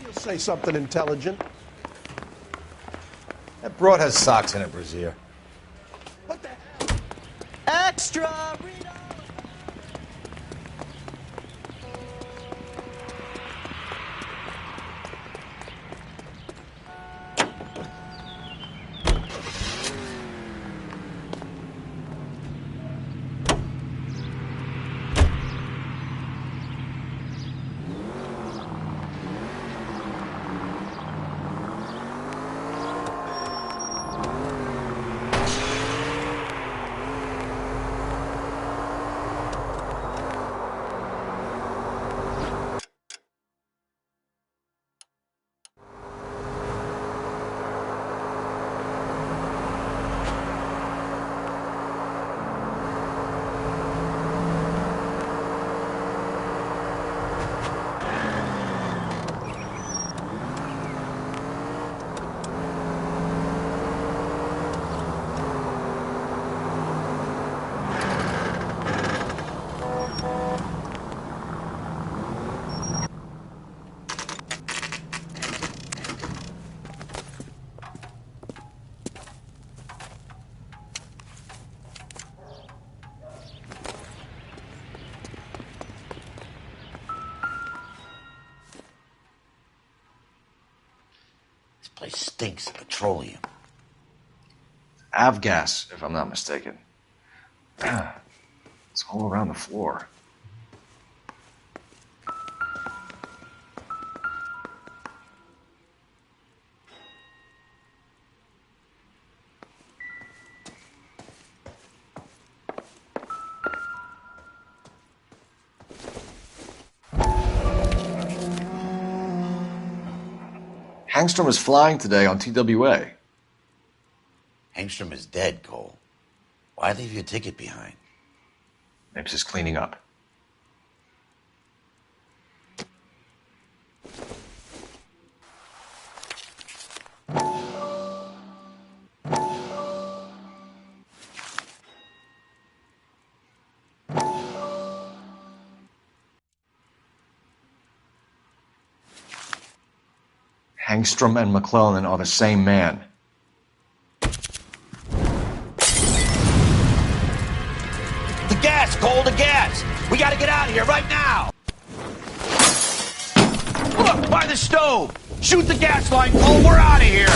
You'll say something intelligent. That broad has socks in it, Brazier. Extra! This place stinks of petroleum. Avgas, if I'm not mistaken. It's all around the floor. Hangstrom is flying today on TWA. Hangstrom is dead, Cole. Why leave your ticket behind? Mapes is cleaning up. Hangstrom and McClellan are the same man. The gas, Cole, the gas! We gotta get out of here right now! Look, by the stove! Shoot the gas line, Cole, we're out of here!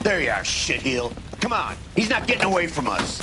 There you are, shitheel. Come on, he's not getting away from us.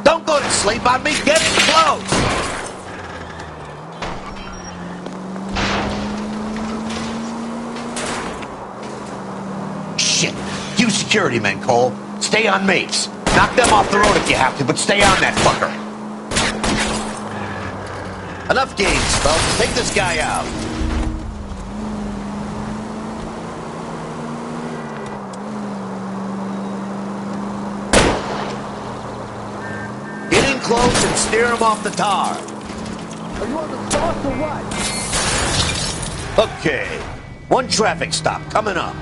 Don't go to sleep on me. Get close. Shit. You security men, Cole. Stay on mates. Knock them off the road if you have to, but stay on that fucker. Enough games, folks. Take this guy out. Get in close and steer him off the tar. Are you on the sauce or what? Okay. One traffic stop coming up.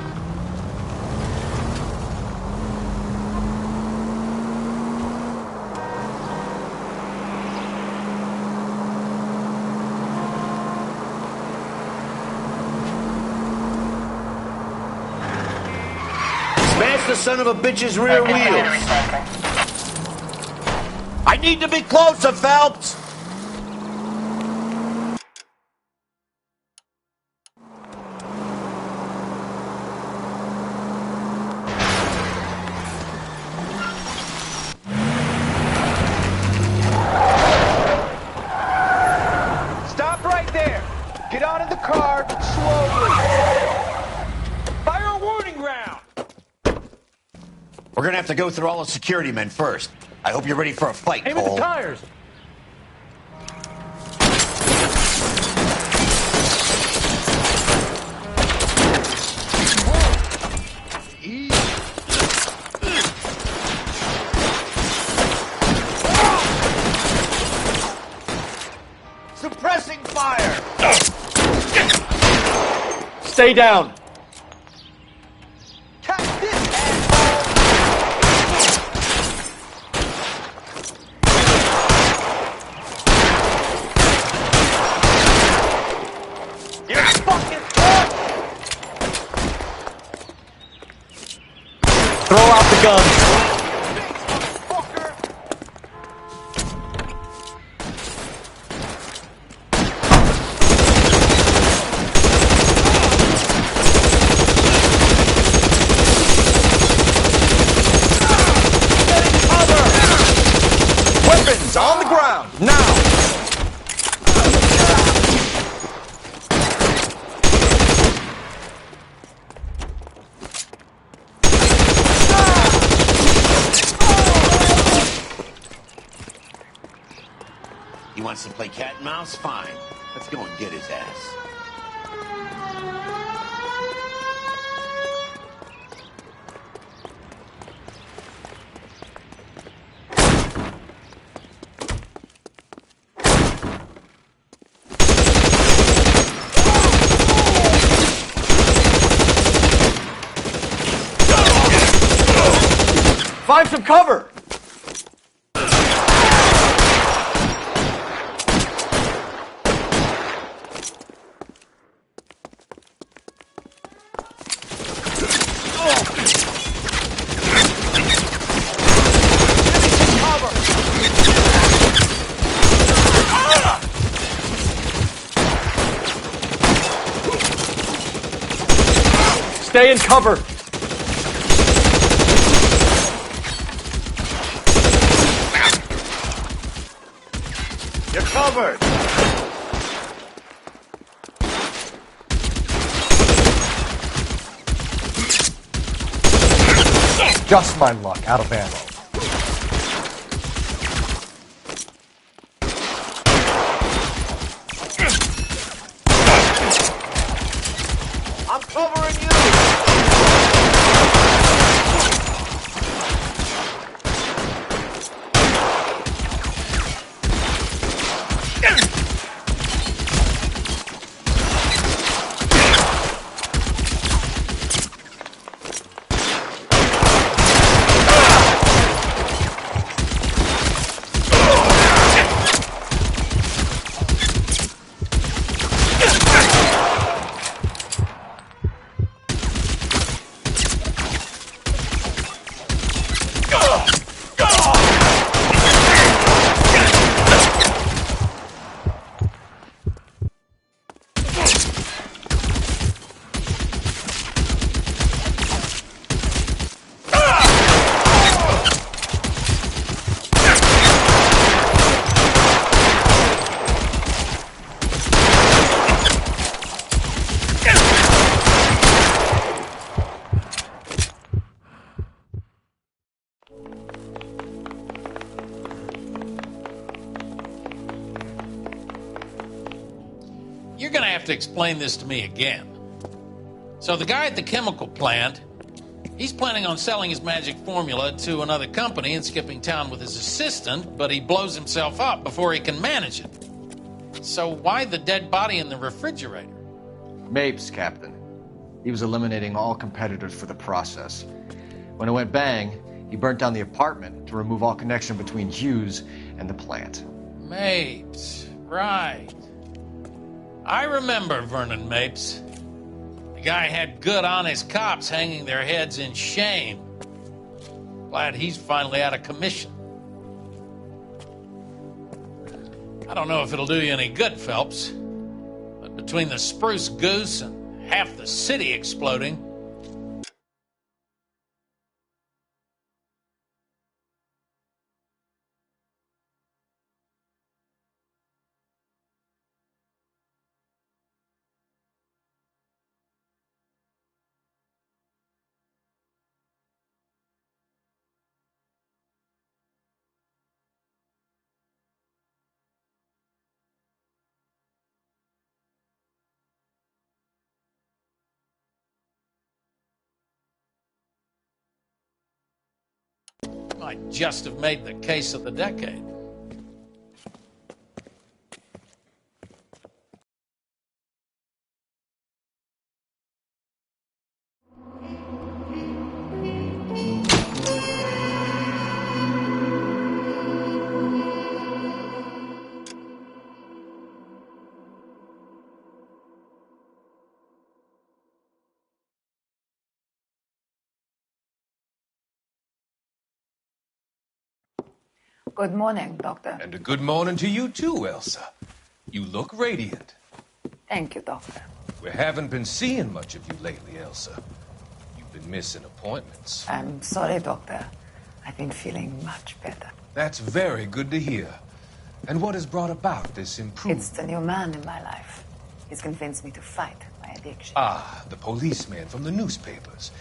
Smash the son of a bitch's rear wheels. I need to be closer, Phelps. Stop right there. Get out of the car slowly. Fire a warning round. We're gonna have to go through all the security men first. I hope you're ready for a fight, Aim at Cole. the tires. Suppressing fire! Stay down. Throw out the guns. Weapons on the ground, now! He wants to play cat and mouse? Fine. Let's go and get his ass. Find some cover. Stay in cover. You're covered. Just my luck, out of ammo. I'm covering you. You're going to have to explain this to me again. So the guy at the chemical plant, he's planning on selling his magic formula to another company and skipping town with his assistant, but he blows himself up before he can manage it. So why the dead body in the refrigerator? Mapes, Captain. He was eliminating all competitors for the process. When it went bang, he burnt down the apartment to remove all connection between Hughes and the plant. Mapes, right. I remember Vernon Mapes. The guy had good, honest cops hanging their heads in shame. Glad he's finally out of commission. I don't know if it'll do you any good, Phelps, but between the Spruce Goose and half the city exploding, might just have made the case of the decade. Good morning, Doctor. And a good morning to you too, Elsa. You look radiant. Thank you, Doctor. We haven't been seeing much of you lately, Elsa. You've been missing appointments. I'm sorry, Doctor. I've been feeling much better. That's very good to hear. And what has brought about this improvement? It's the new man in my life. He's convinced me to fight my addiction. Ah, the policeman from the newspapers.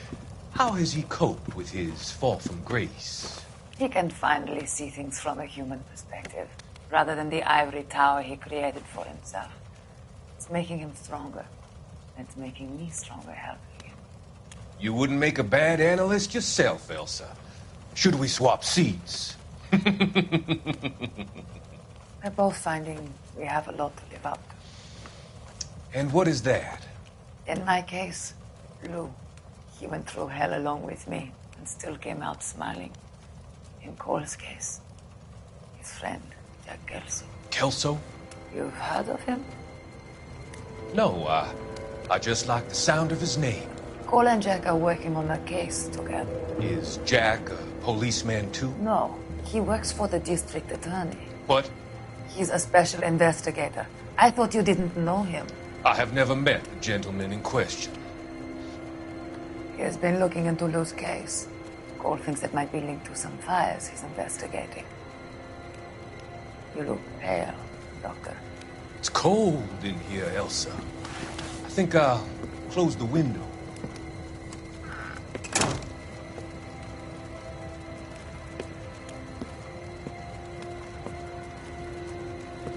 How has he coped with his fall from grace? He can finally see things from a human perspective, rather than the ivory tower he created for himself. It's making him stronger. It's making me stronger helping him. You wouldn't make a bad analyst yourself, Elsa. Should we swap seats? We're both finding we have a lot to live up to. And what is that? In my case, Lou. He went through hell along with me and still came out smiling. In Cole's case, his friend, Jack Kelso. Kelso? You've heard of him? No, I just like the sound of his name. Cole and Jack are working on a case together. Is Jack a policeman too? No, he works for the district attorney. What? He's a special investigator. I thought you didn't know him. I have never met the gentleman in question. He has been looking into Lou's case. Cole thinks it might be linked to some fires he's investigating. You look pale, Doctor. It's cold in here, Elsa. I think I'll close the window.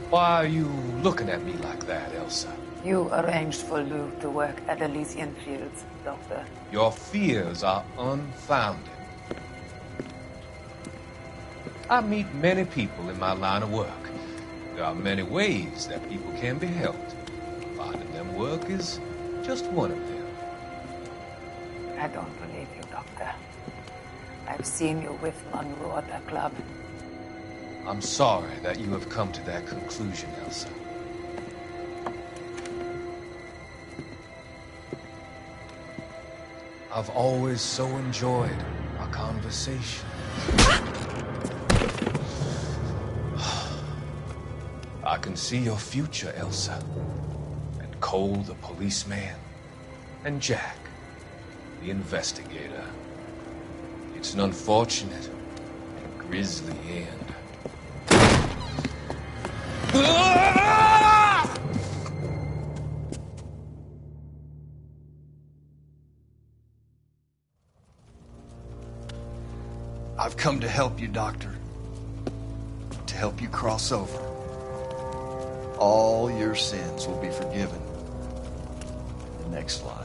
Why are you looking at me like that, Elsa? You arranged for Lou to work at Elysian Fields, Doctor. Your fears are unfounded. I meet many people in my line of work. There are many ways that people can be helped. Finding them work is just one of them. I don't believe you, Doctor. I've seen you with Monroe at the club. I'm sorry that you have come to that conclusion, Elsa. I've always so enjoyed our conversation. I can see your future, Elsa. And Cole, the policeman. And Jack, the investigator. It's an unfortunate and grisly end. I've come to help you, Doctor. To help you cross over. All your sins will be forgiven in the next life.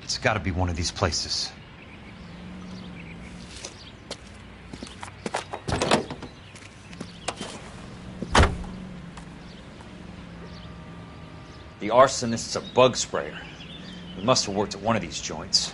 It's gotta be one of these places. The arsonist's a bug sprayer. He must have worked at one of these joints.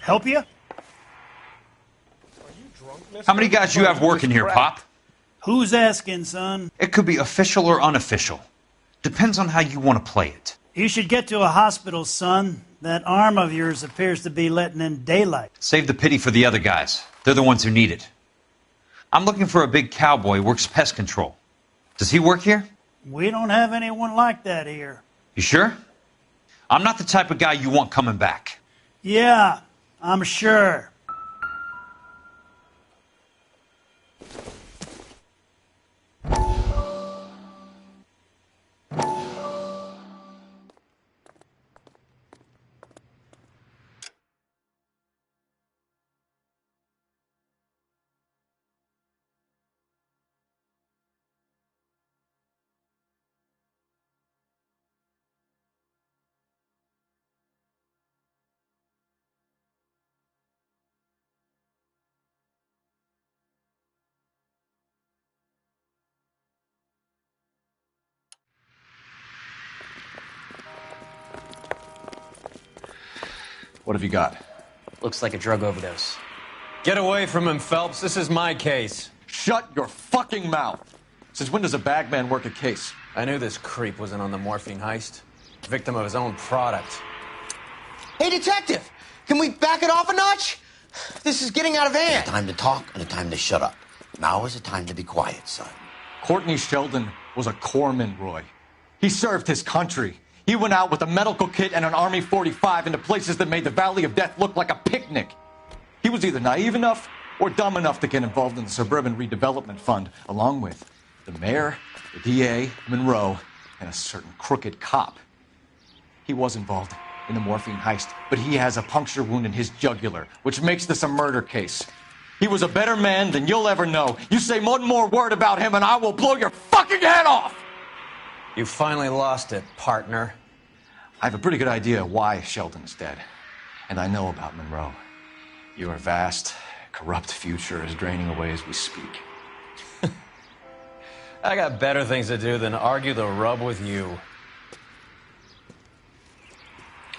Help you? How many guys you have working here, Pop? Who's asking, son? It could be official or unofficial. Depends on how you want to play it. You should get to a hospital, son. That arm of yours appears to be letting in daylight. Save the pity for the other guys. They're the ones who need it. I'm looking for a big cowboy who works pest control. Does he work here? We don't have anyone like that here. You sure? I'm not the type of guy you want coming back. Yeah, I'm sure. What have you got? Looks like a drug overdose. Get away from him, Phelps. This is my case. Shut your fucking mouth! Since when does a bagman work a case? I knew this creep wasn't on the morphine heist. Victim of his own product. Hey, detective! Can we back it off a notch? This is getting out of hand. A time to talk and a time to shut up. Now is a time to be quiet, son. Courtney Sheldon was a corpsman, Roy. He served his country. He went out with a medical kit and an Army 45 into places that made the Valley of Death look like a picnic. He was either naive enough or dumb enough to get involved in the Suburban Redevelopment Fund, along with the mayor, the DA, Monroe, and a certain crooked cop. He was involved in the morphine heist, but he has a puncture wound in his jugular, which makes this a murder case. He was a better man than you'll ever know. You say one more word about him and I will blow your fucking head off! You finally lost it, partner. I have a pretty good idea why Sheldon's dead. And I know about Monroe. Your vast, corrupt future is draining away as we speak. I got better things to do than argue the rub with you.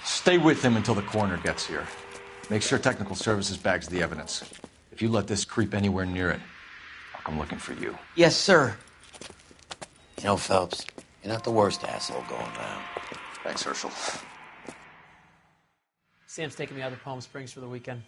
Stay with him until the coroner gets here. Make sure technical services bags the evidence. If you let this creep anywhere near it, I'll come looking for you. Yes, sir. You know, Phelps, you're not the worst asshole going around. Thanks, Herschel. Sam's taking me out to Palm Springs for the weekend.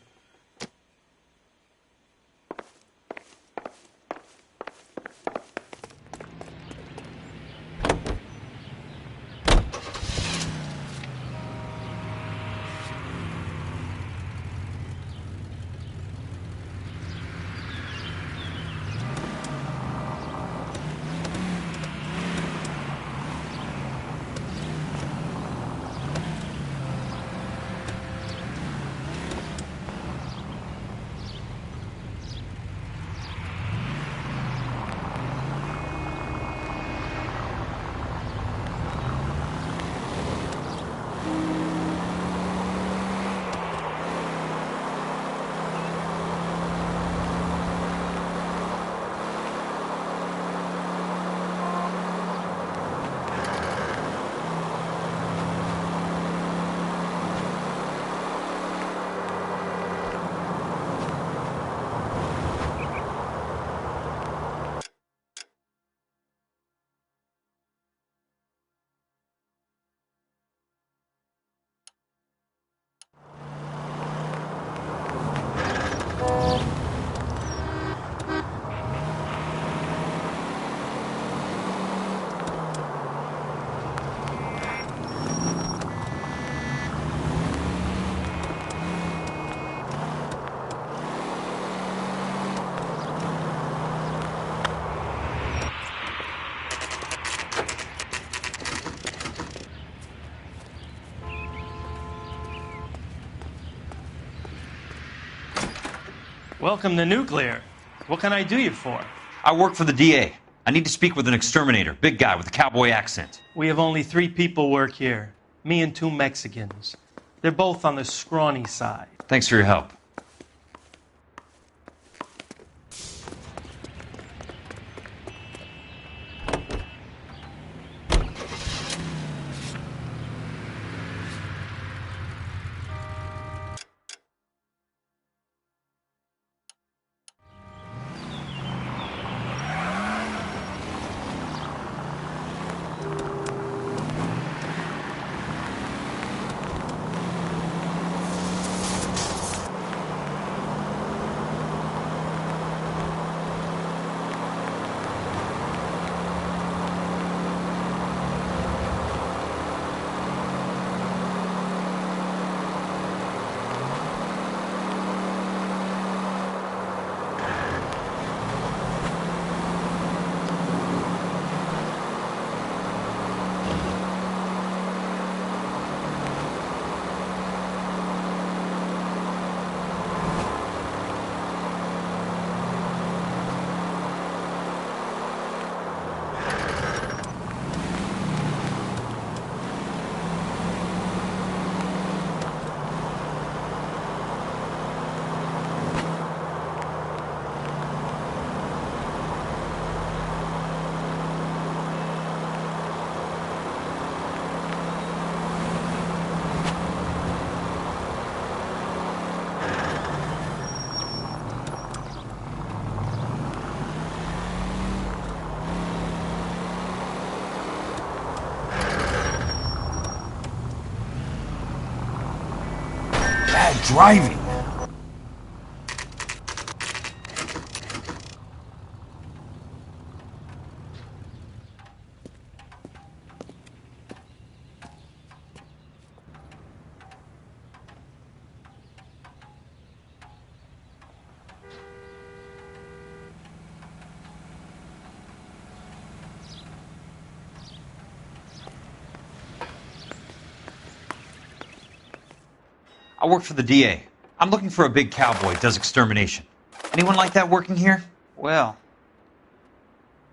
Welcome to Nuclear. What can I do you for? I work for the DA. I need to speak with an exterminator, big guy with a cowboy accent. We have only 3 people work here. Me and 2 Mexicans. They're both on the scrawny side. Thanks for your help. bad driving. I work for the DA. I'm looking for a big cowboy who does extermination. Anyone like that working here? Well,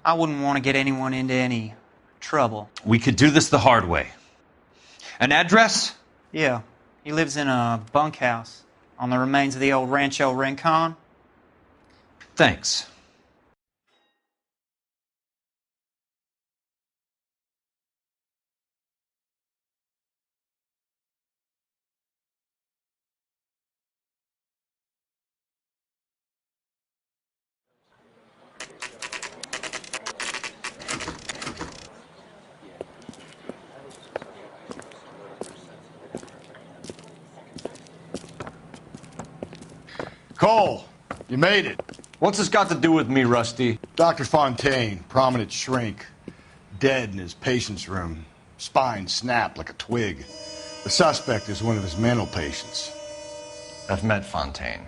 I wouldn't want to get anyone into any trouble. We could do this the hard way. An address? Yeah, he lives in a bunkhouse on the remains of the old Rancho Rincon. Thanks. Cole, you made it. What's this got to do with me, Rusty? Dr. Fontaine, prominent shrink, dead in his patient's room. Spine snapped like a twig. The suspect is one of his mental patients. I've met Fontaine.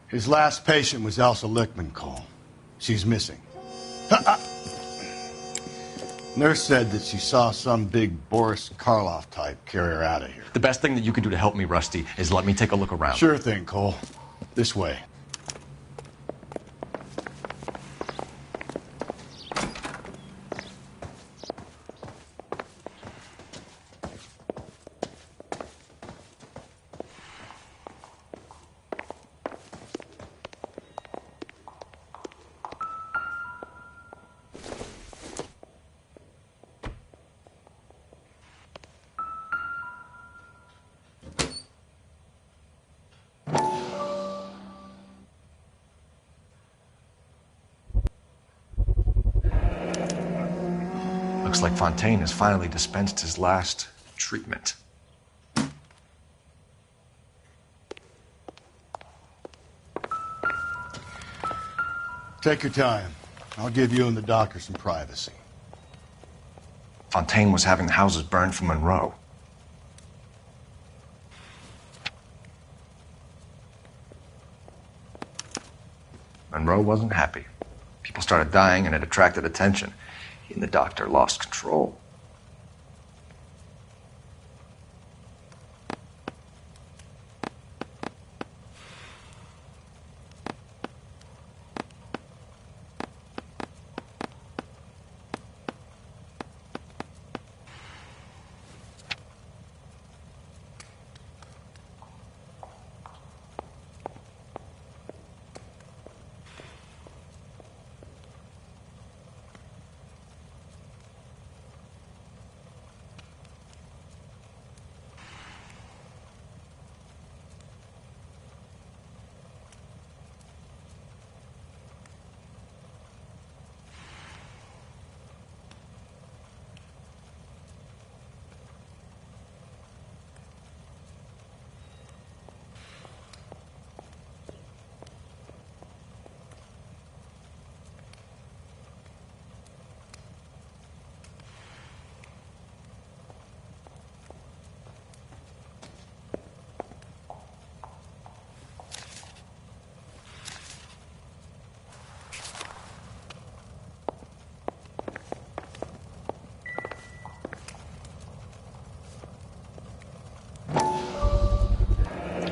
His last patient was Elsa Lichtman, Cole. She's missing. Nurse said that she saw some big Boris Karloff type carry her out of here. The best thing that you can do to help me, Rusty, is let me take a look around. Sure thing, Cole. This way. Looks like Fontaine has finally dispensed his last treatment. Take your time. I'll give you and the doctor some privacy. Fontaine was having the houses burned for Monroe. Monroe wasn't happy. People started dying and it attracted attention. He and the doctor lost control.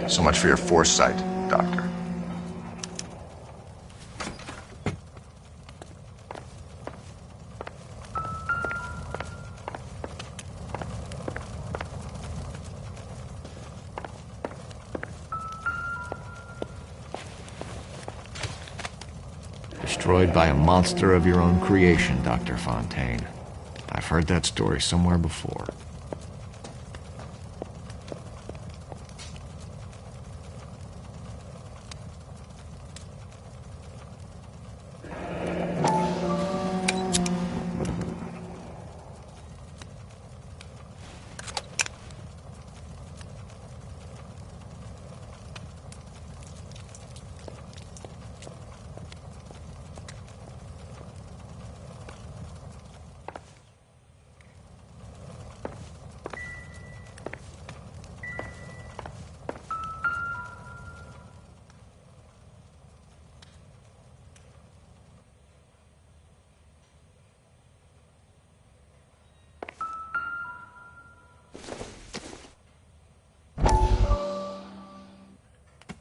So much for your foresight, Doctor. Destroyed by a monster of your own creation, Dr. Fontaine. I've heard that story somewhere before.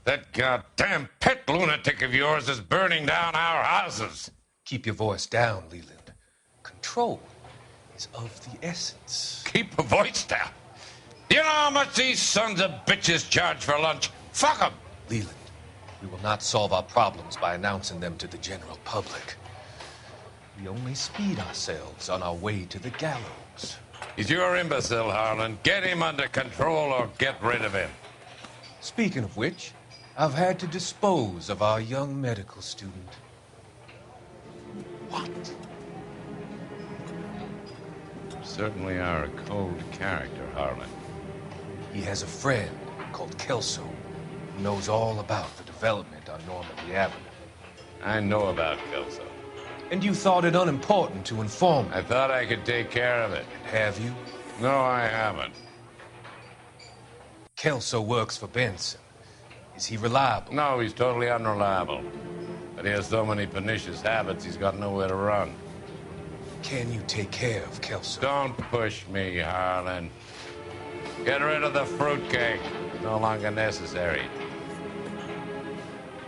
That goddamn pet lunatic of yours is burning down our houses. Keep your voice down, Leland. Control is of the essence. Keep your voice down? Do you know how much these sons of bitches charge for lunch? Fuck them! Leland, we will not solve our problems by announcing them to the general public. We only speed ourselves on our way to the gallows. He's your imbecile, Harlan. Get him under control or get rid of him. Speaking of which, I've had to dispose of our young medical student. What? You certainly are a cold character, Harlan. He has a friend called Kelso who knows all about the development on Normandy Avenue. I know about Kelso. And you thought it unimportant to inform me. I thought I could take care of it. Have you? No, I haven't. Kelso works for Benson. Is he reliable? No, he's totally unreliable. But he has so many pernicious habits, he's got nowhere to run. Can you take care of Kelso? Don't push me, Harlan. Get rid of the fruitcake. It's no longer necessary.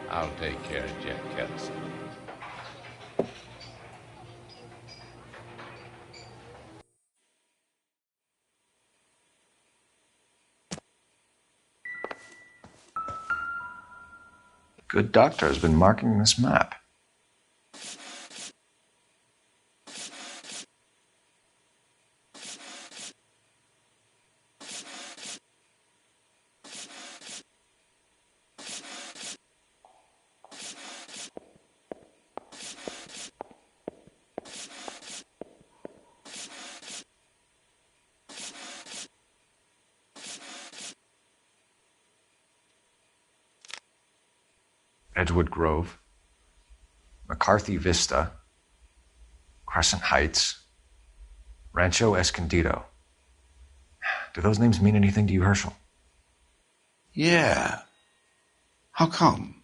I'll take care of Jack Kelso. Good doctor has been marking this map. Edgewood Grove, McCarthy Vista, Crescent Heights, Rancho Escondido. Do those names mean anything to you, Herschel? Yeah. How come?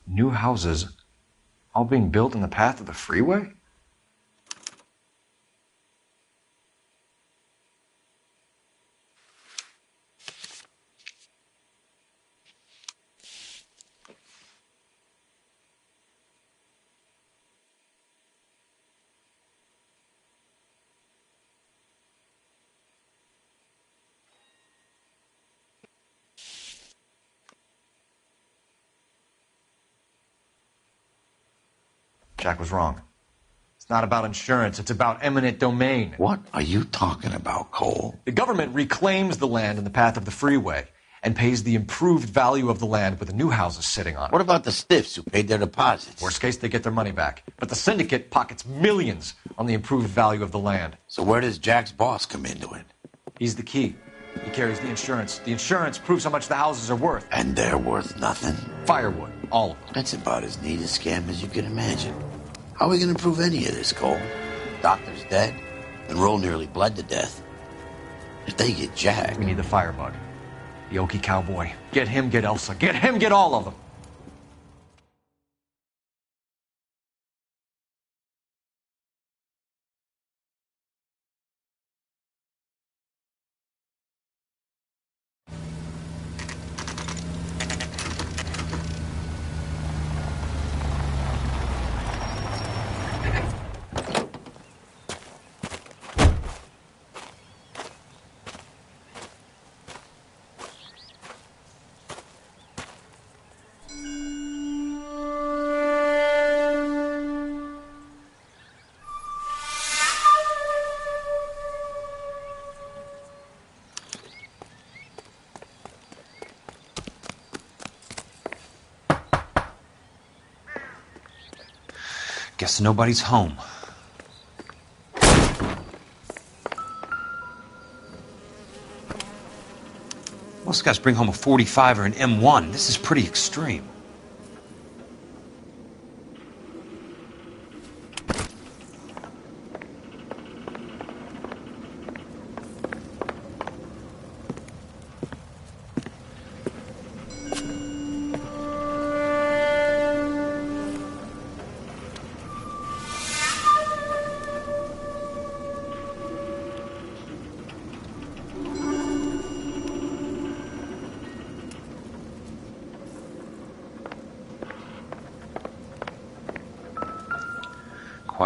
New houses all being built in the path of the freeway? Jack was wrong. It's not about insurance, it's about eminent domain. What are you talking about, Cole? The government reclaims the land in the path of the freeway and pays the improved value of the land with the new houses sitting on it. What about the stiffs who paid their deposits? Worst case, they get their money back. But the syndicate pockets millions on the improved value of the land. So where does Jack's boss come into it? He's the key. He carries the insurance. The insurance proves how much the houses are worth. And they're worth nothing? Firewood, all of them. That's about as neat a scam as you can imagine. How are we going to prove any of this, Cole? Doctor's dead, and Roll nearly bled to death. If they get Jack... We need the firebug. The Okie cowboy. Get him, get Elsa. Get him, get all of them. Guess nobody's home. Most guys bring home a 45 or an M1. This is pretty extreme.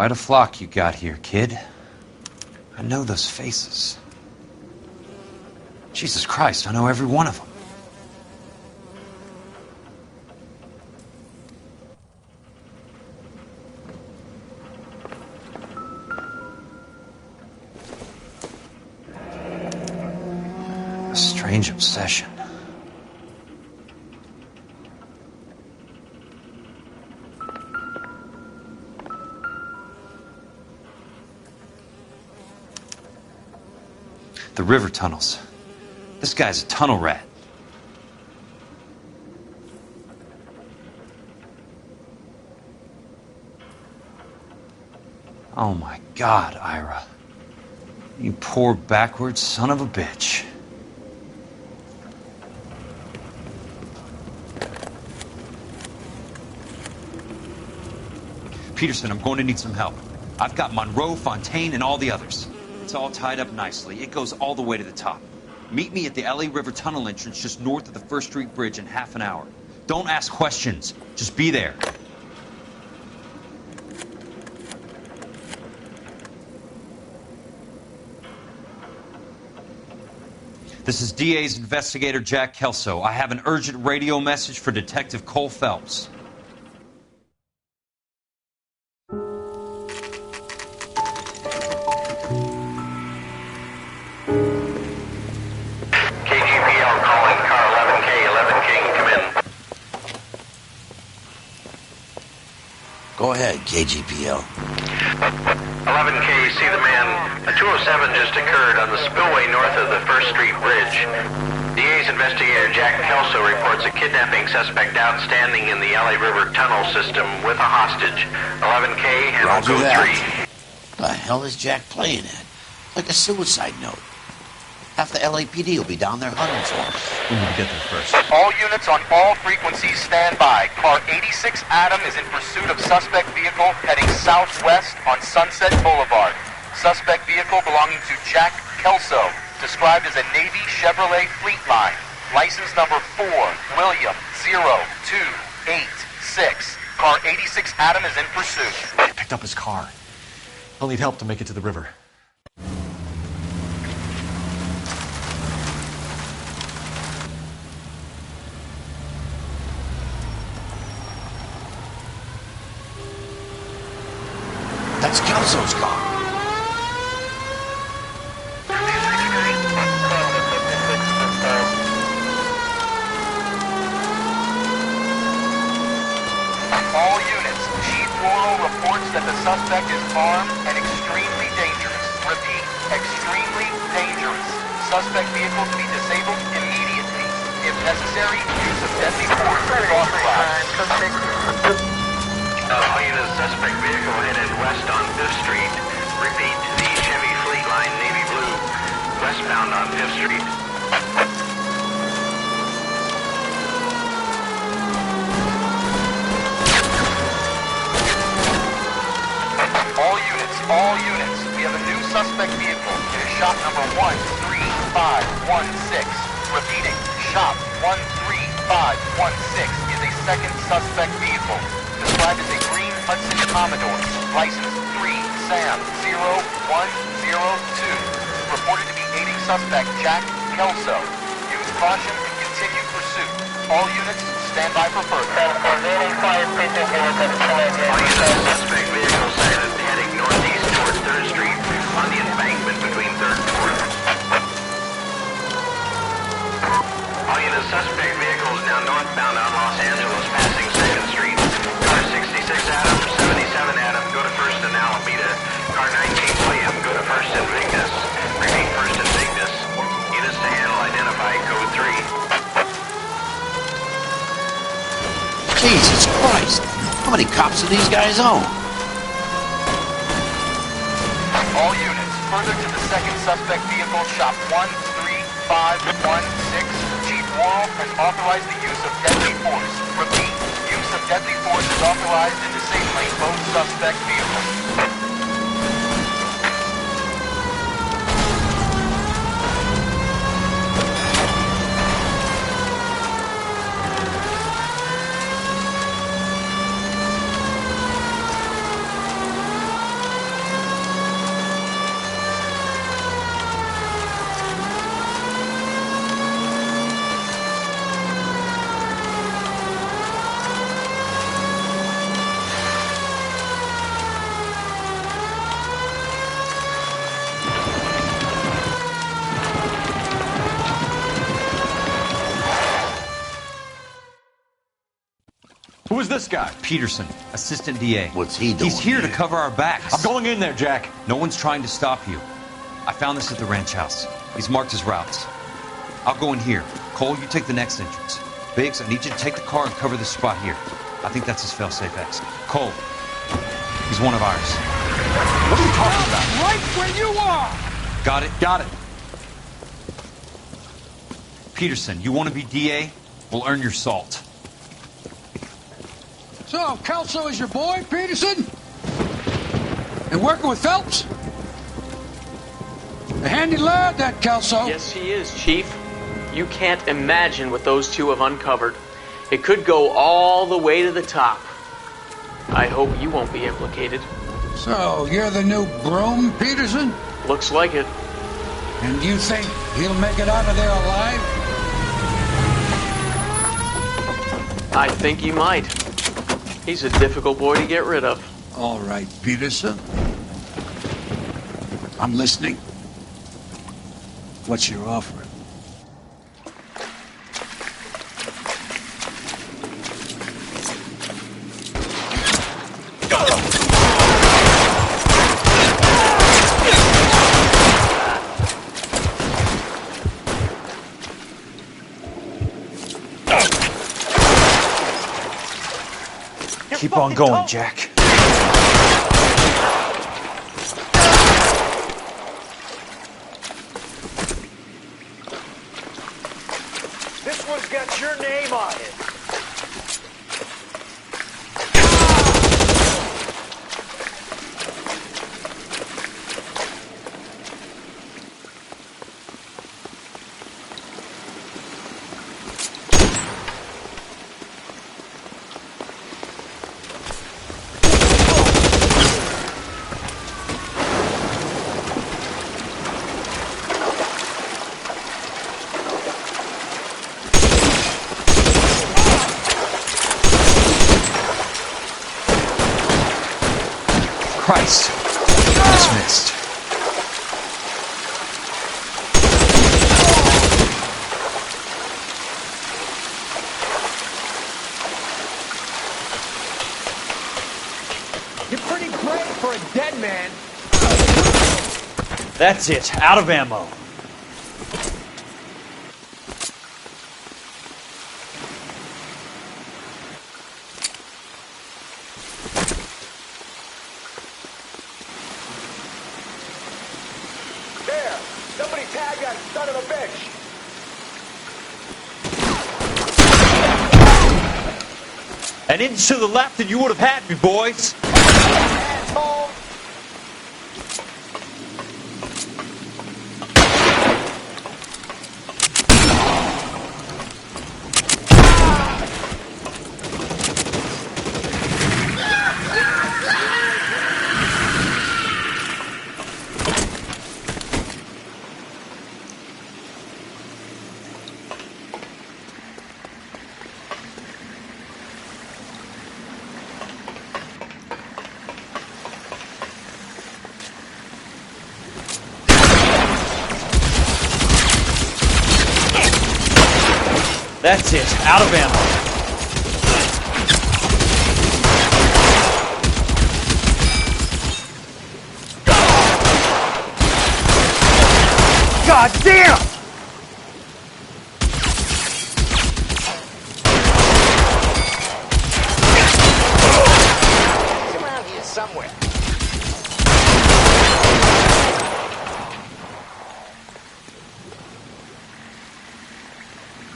Quite a flock you got here, kid. I know those faces. Jesus Christ, I know every one of them. A strange obsession. The river tunnels. This guy's a tunnel rat. Oh my God, Ira. You poor backwards son of a bitch. Peterson, I'm going to need some help. I've got Monroe, Fontaine, and all the others. It's all tied up nicely. It goes all the way to the top. Meet me at the L.A. River Tunnel entrance just north of the First Street Bridge in half an hour. Don't ask questions. Just be there. This is DA's investigator Jack Kelso. I have an urgent radio message for Detective Cole Phelps. Go ahead, KGPL. 11K, see the man. A 207 just occurred on the spillway north of the First Street Bridge. DA's investigator Jack Kelso reports a kidnapping suspect outstanding in the LA River tunnel system with a hostage. 11K, handle Roger code that. 3. The hell is Jack playing at? Like a suicide note. Half the LAPD will be down there hunting for him. We need to get there first. All units on all frequencies stand by. Car 86 Adam is in pursuit of suspect vehicle heading southwest on Sunset Boulevard. Suspect vehicle belonging to Jack Kelso, described as a Navy Chevrolet Fleetline. License number 4, William 0286. Car 86 Adam is in pursuit. Picked up his car. He'll need help to make it to the river. That's Kelso's car. All units, Chief Laurel reports that the suspect is armed and extremely dangerous. Repeat, extremely dangerous. Suspect vehicle to be disabled immediately. If necessary, use of deadly force is authorized. The suspect vehicle headed west on 5th Street. Repeat, the Chevy Fleetline navy blue, westbound on 5th Street. All units, we have a new suspect vehicle. It is shop number 13516. Repeating, shop 13516 is a second suspect vehicle, described as a green Hudson Commodore, license 3 Sam 0102, reported to be aiding suspect Jack Kelso. Use caution and continue pursuit. All units stand by for further. All units, suspect vehicle sighted heading northeast toward 3rd Street on the embankment between 3rd and 4th. All units, suspect vehicle is now northbound on Los Angeles, passing 2nd Street. Car 66 Adam, 77 Adam, go to 1st and Alameda. Car 19 William, go to 1st and Vignes. Repeat, 1st and Vignes. Units to handle, identify code 3. Jesus Christ! How many cops do these guys own? All units, further to the second suspect vehicle, shop 13516. Chief Laurel has authorized the use of deadly force. Repeat, use of deadly force is authorized in disabling both suspect vehicles. Who is this guy? Peterson, assistant DA. What's he doing? He's here to cover our backs. I'm going in there, Jack. No one's trying to stop you. I found this at the ranch house. He's marked his routes. I'll go in here. Cole, you take the next entrance. Biggs, I need you to take the car and cover this spot here. I think that's his fail-safe exit. Cole, he's one of ours. What are you talking about? Right where you are! Got it? Got it. Peterson, you want to be DA? We'll earn your salt. So, Kelso is your boy, Peterson? And working with Phelps? A handy lad, that Kelso. Yes, he is, Chief. You can't imagine what those two have uncovered. It could go all the way to the top. I hope you won't be implicated. So, you're the new broom, Peterson? Looks like it. And you think he'll make it out of there alive? I think he might. He's a difficult boy to get rid of. All right, Peterson. I'm listening. What's your offer? Keep on going, Jack. This one's got your name on it. Christ. Dismissed. You're pretty brave for a dead man. That's it. Out of ammo. There! Somebody tag that son of a bitch! An inch to the left and you would have had me, boys. Asshole! That's it. Out of ammo. God damn! He's around here somewhere.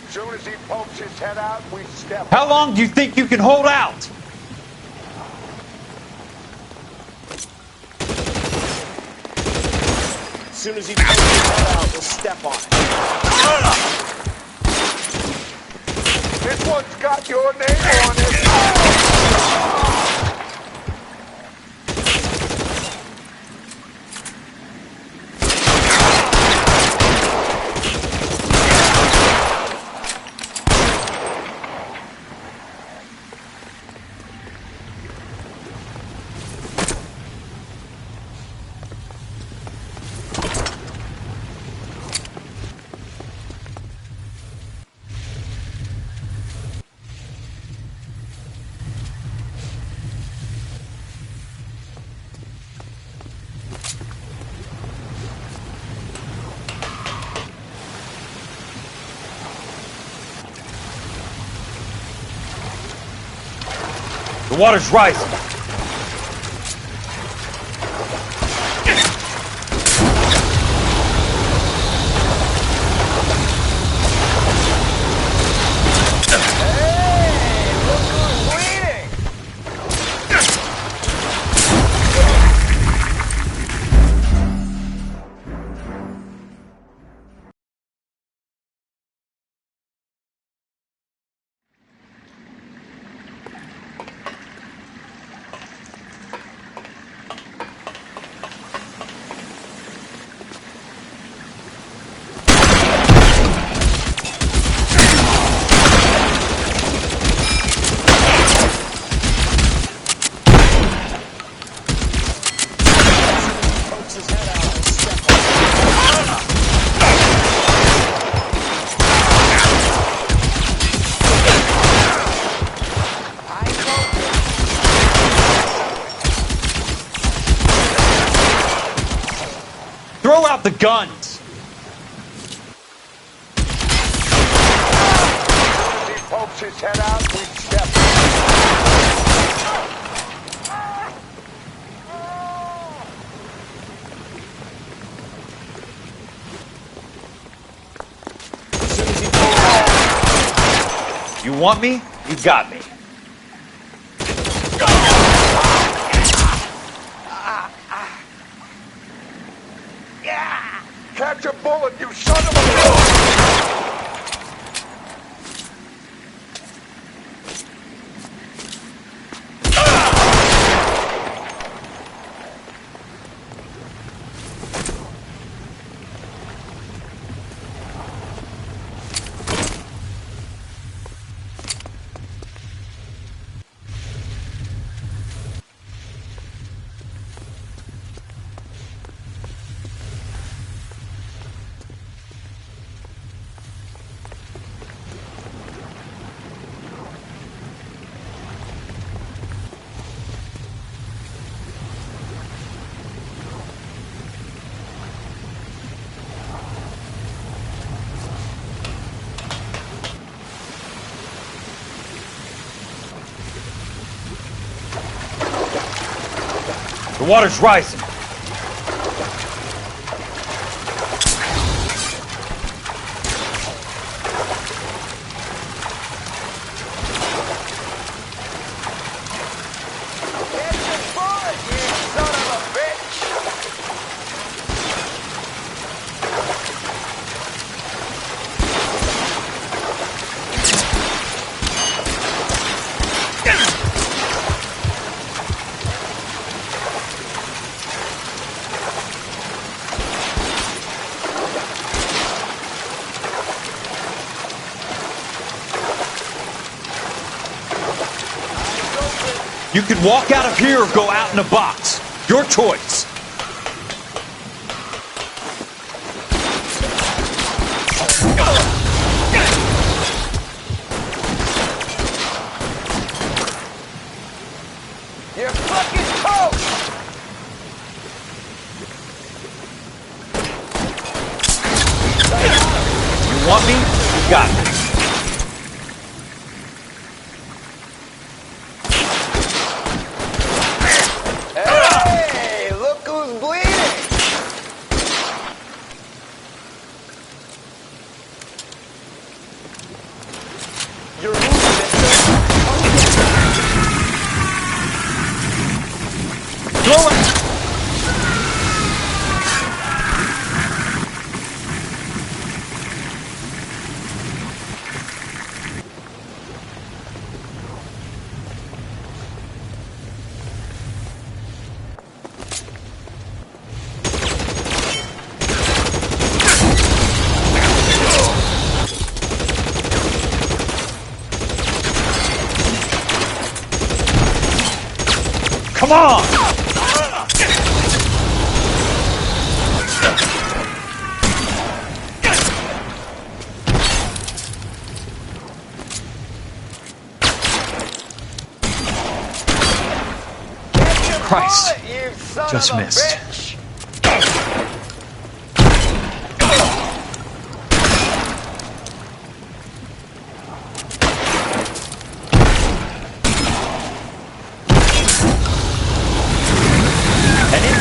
As soon as he pokes his head out, we step. How long do you think you can hold out? As soon as he pokes his head out, we'll step on it. This one's got your name on it. The water's rising. Throw out the guns! He pokes his head out, we step. You want me? You got me. Catch a bullet, you son of a... The water's rising. You can walk out of here or go out in a box. Your choice. You're fucking toast! You want me? You got me. Hey, look who's bleeding! You're losing it. Throw it! Come on! Christ, just missed.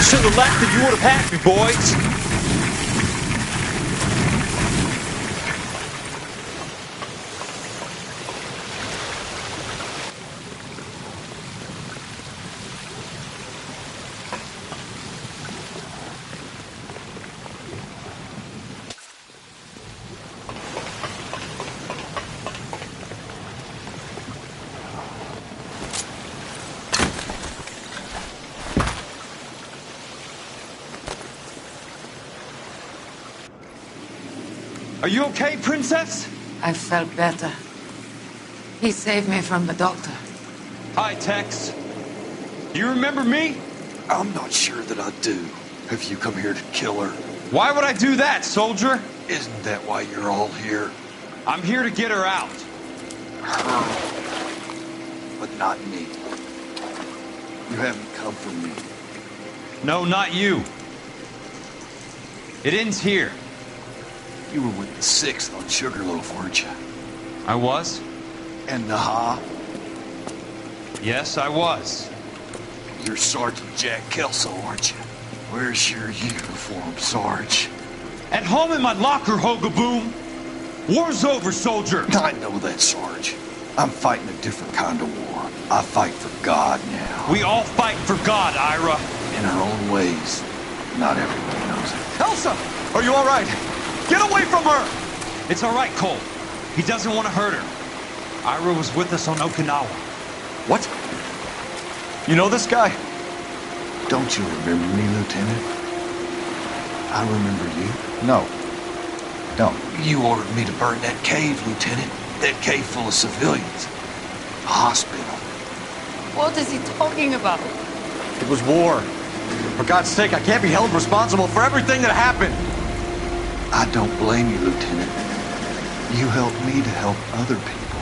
should have left and you would have had me, boys. Are you okay, Princess? I felt better. He saved me from the doctor. Hi, Tex. You remember me? I'm not sure that I do. Have you come here to kill her? Why would I do that, soldier? Isn't that why you're all here? I'm here to get her out. Her. But not me. You haven't come for me. No, not you. It ends here. You were with the 6th on Sugarloaf, weren't you? I was? And Naha? Yes, I was. You're Sergeant Jack Kelso, aren't you? Where's your uniform, Sarge? At home in my locker, Hogaboom. War's over, soldier. I know that, Sarge. I'm fighting a different kind of war. I fight for God now. We all fight for God, Ira. In our own ways. Not everyone knows it. Elsa! Are you all right? Get away from her! It's all right, Cole. He doesn't want to hurt her. Ira was with us on Okinawa. What? You know this guy? Don't you remember me, Lieutenant? I remember you. No. Don't. You ordered me to burn that cave, Lieutenant. That cave full of civilians. A hospital. What is he talking about? It was war. For God's sake, I can't be held responsible for everything that happened. I don't blame you, Lieutenant. You helped me to help other people.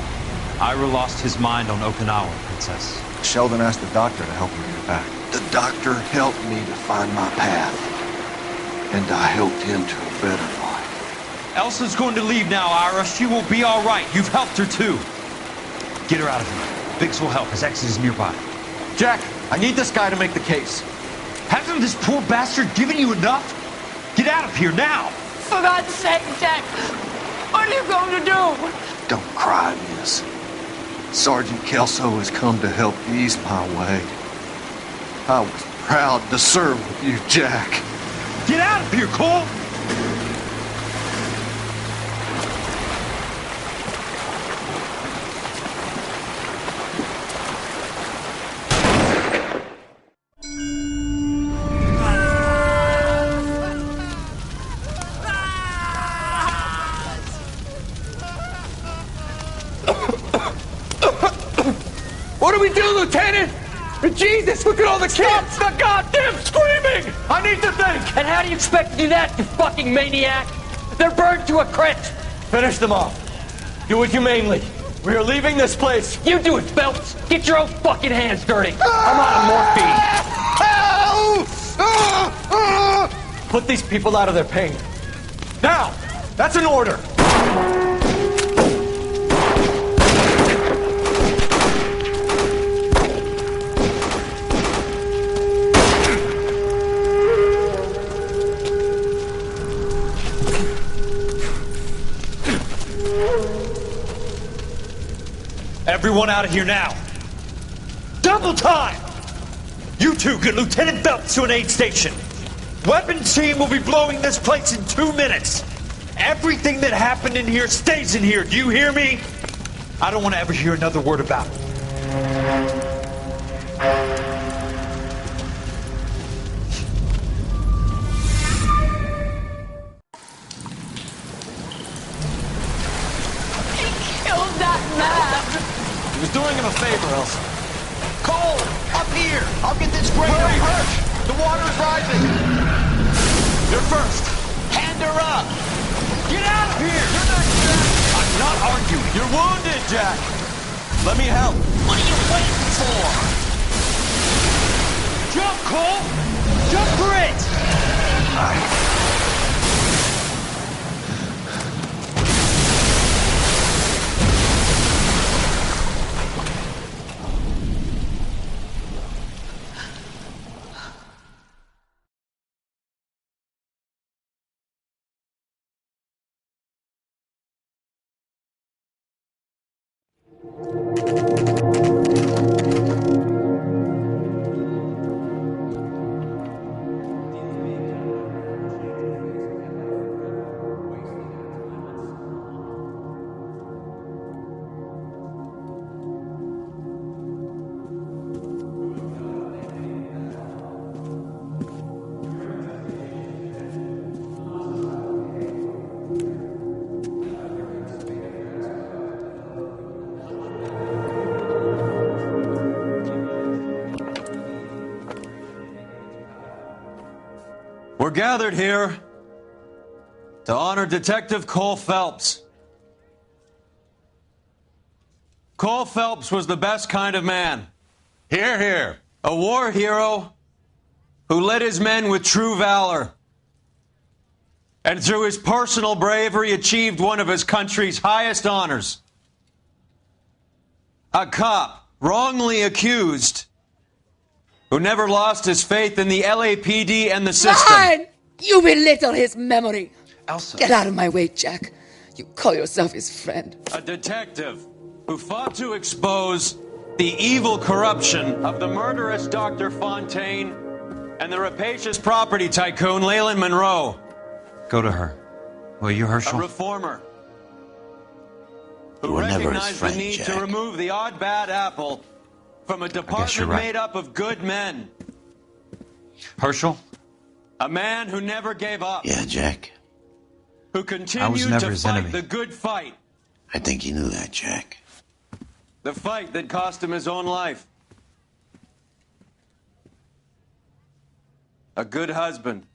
Ira lost his mind on Okinawa, Princess. Sheldon asked the doctor to help him get back. The doctor helped me to find my path. And I helped him to a better life. Elsa's going to leave now, Ira. She will be all right. You've helped her, too. Get her out of here. Biggs will help. His exit is nearby. Jack, I need this guy to make the case. Hasn't this poor bastard given you enough? Get out of here now! For God's sake, Jack! What are you going to do? Don't cry, miss. Sergeant Kelso has come to help ease my way. I was proud to serve with you, Jack. Get out of here, Cole! What do we do, Lieutenant? Jesus, look at all the kids! Stop the goddamn screaming! I need to think! And how do you expect to do that, you fucking maniac? They're burned to a crisp! Finish them off. Do it humanely. We are leaving this place. You do it, Phelps! Get your own fucking hands dirty! I'm out of morphine! Put these people out of their pain. Now! That's an order! Everyone out of here now. Double time! You two get Lieutenant Phelps to an aid station. Weapons team will be blowing this place in 2 minutes. Everything that happened in here stays in here. Do you hear me? I don't want to ever hear another word about it. Killed that man! He was doing him a favor, Elsa. Cole, up here! I'll get this grader. Hurry! The water's rising! You're first. Hand her up! Get out of here! You're not Jack! I'm not arguing. You're wounded, Jack. Let me help. What are you waiting for? Jump, Cole! Jump for it! We're gathered here to honor Detective Cole Phelps. Cole Phelps was the best kind of man. Hear, hear. A war hero who led his men with true valor. And through his personal bravery achieved one of his country's highest honors. A cop wrongly accused who never lost his faith in the LAPD and the system. Fine! You belittle his memory. Elsa. Get out of my way, Jack. You call yourself his friend. A detective who fought to expose the evil corruption of the murderous Dr. Fontaine and the rapacious property tycoon Leyland Monroe. Go to her. Will you, Herschel? A reformer You who were never his recognized friend, the need Jack. to remove the odd bad apple from a department right. made up of good men. Herschel? A man who never gave up. Yeah, Jack. Who continued never to his fight enemy. the good fight. I think you knew that, Jack. The fight that cost him his own life. A good husband.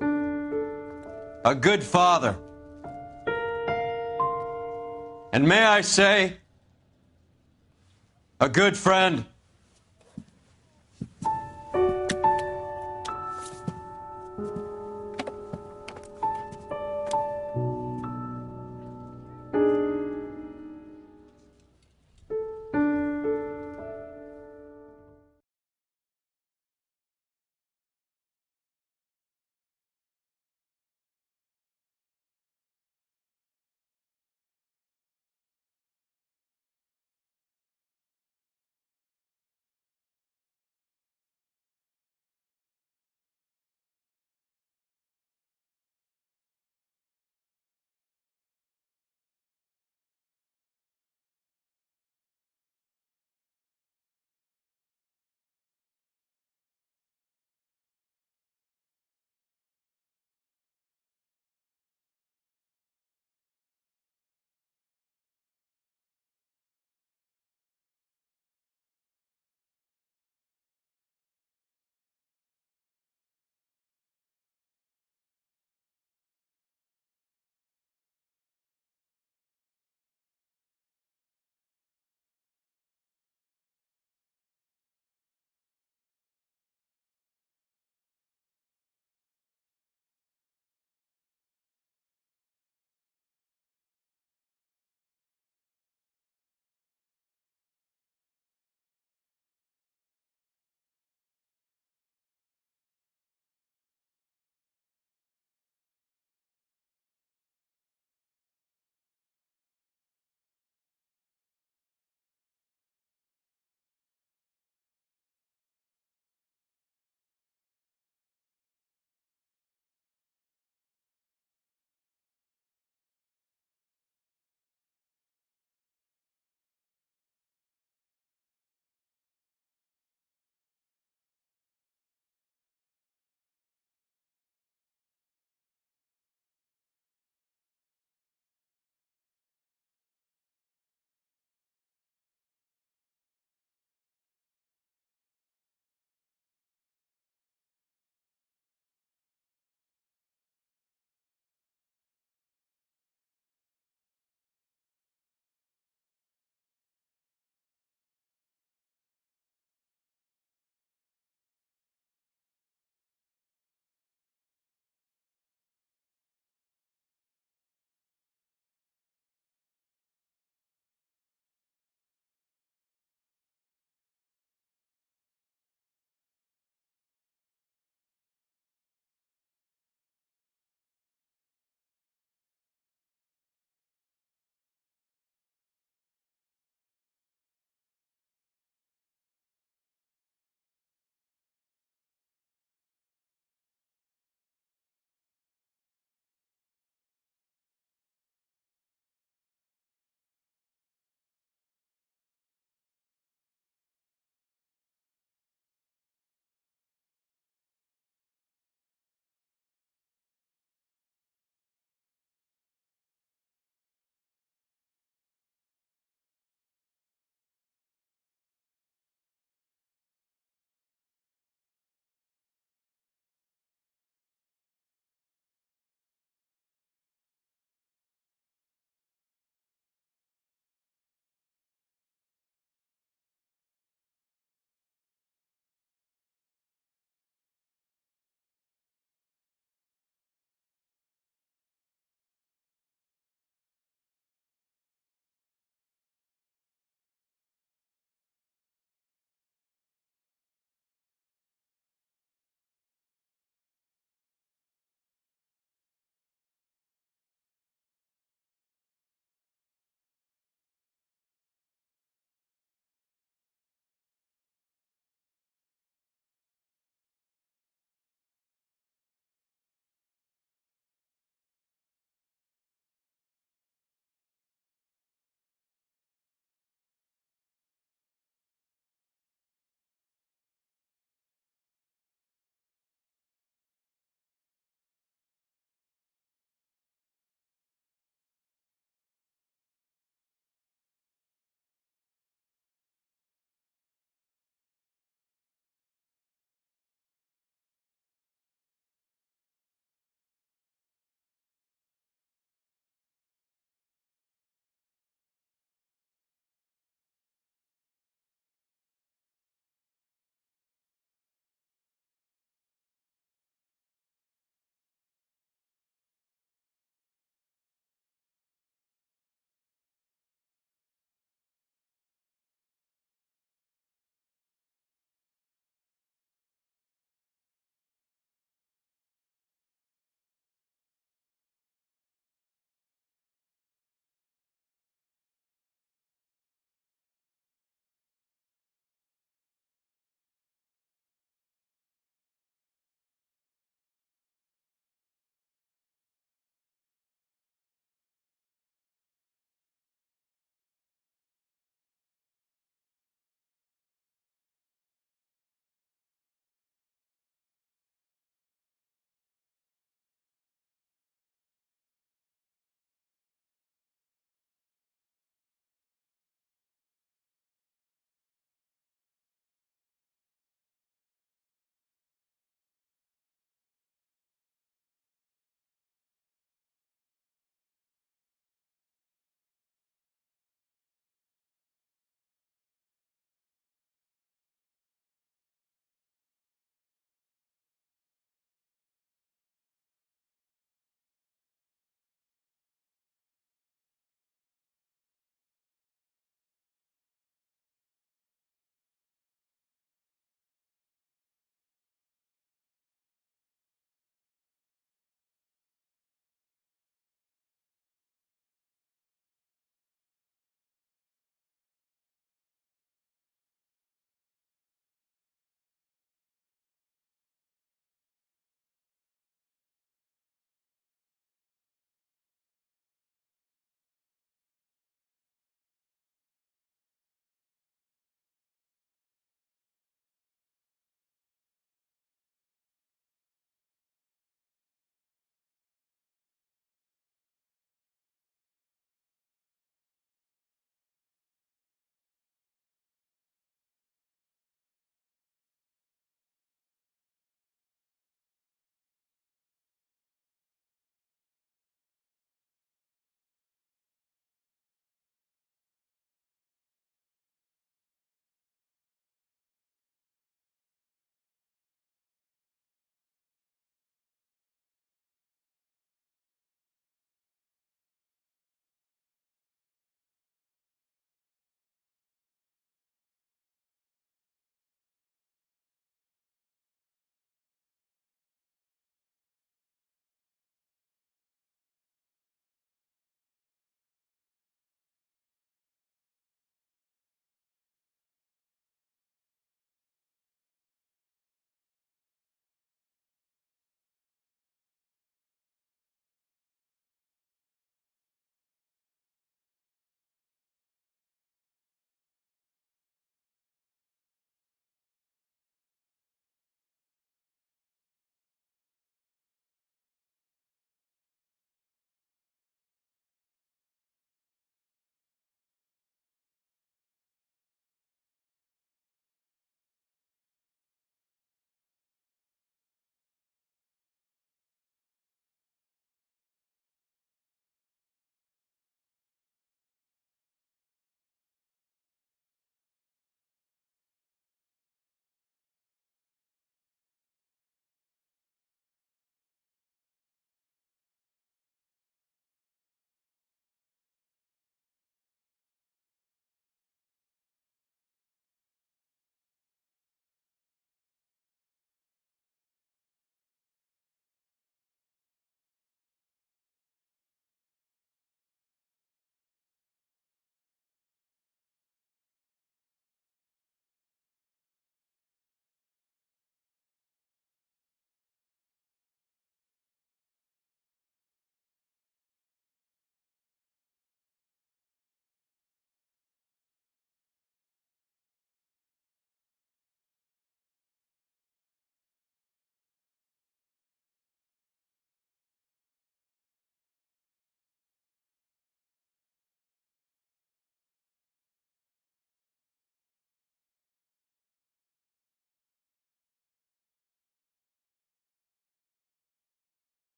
A good father. And may I say, a good friend.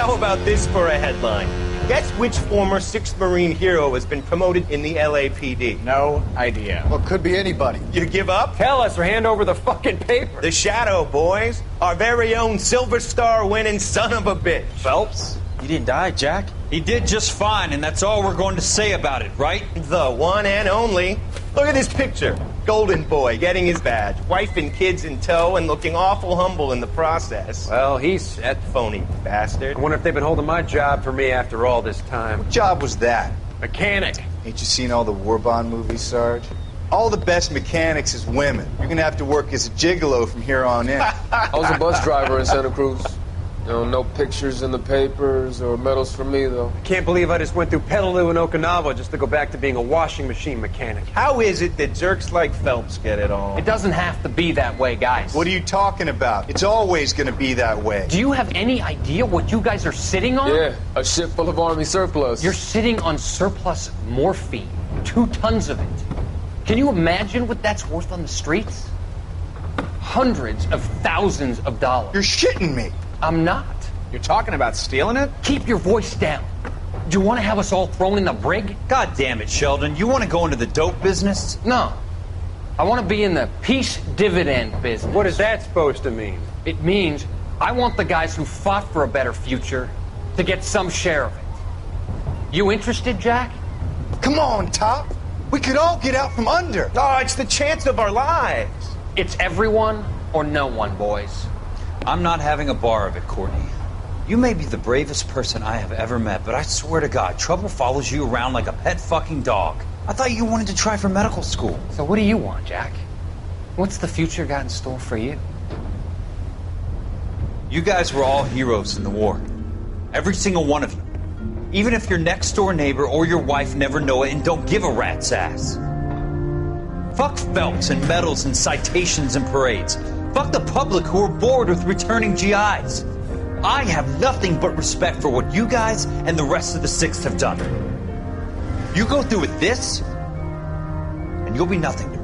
How about this for a headline? Guess which former 6th Marine hero has been promoted in the LAPD? No idea. Well, could be anybody. You give up? Tell us or hand over the fucking paper. The Shadow, boys. Our very own Silver Star winning son of a bitch. Phelps? He didn't die, Jack. He did just fine, and that's all we're going to say about it, right? The one and only. Look at this picture. Golden boy getting his badge, wife and kids in tow, and looking awful humble in the process. Well, he's That phony bastard. I wonder if they've been holding my job for me after all this time. What job was that? Mechanic. Ain't you seen all the war bond movies, Sarge? All the best mechanics is women. You're gonna have to work as a gigolo from here on in. I was a bus driver in Santa Cruz. You know, no pictures in the papers or medals for me, though. I can't believe I just went through Petaloo and Okinawa just to go back to being a washing machine mechanic. How is it that jerks like Phelps get it all? It doesn't have to be that way, guys. What are you talking about? It's always gonna be that way. Do you have any idea what you guys are sitting on? Yeah, a ship full of Army surplus. You're sitting on surplus morphine. 2 tons of it. Can you imagine what that's worth on the streets? Hundreds of thousands of dollars. You're shitting me. I'm not. You're talking about stealing it? Keep your voice down. Do you want to have us all thrown in the brig? God damn it, Sheldon. You want to go into the dope business? No. I want to be in the peace dividend business. What is that supposed to mean? It means I want the guys who fought for a better future to get some share of it. You interested, Jack? Come on, Top. We could all get out from under. Oh, it's the chance of our lives. It's everyone or no one, boys. I'm not having a bar of it, Courtney. You may be the bravest person I have ever met, but I swear to God, trouble follows you around like a pet fucking dog. I thought you wanted to try for medical school. So what do you want, Jack? What's the future got in store for you? You guys were all heroes in the war. Every single one of you. Even if your next door neighbor or your wife never know it and don't give a rat's ass. Fuck Phelps and medals and citations and parades. Fuck the public who are bored with returning GIs. I have nothing but respect for what you guys and the rest of the 6th have done. You go through with this, and you'll be nothing to me.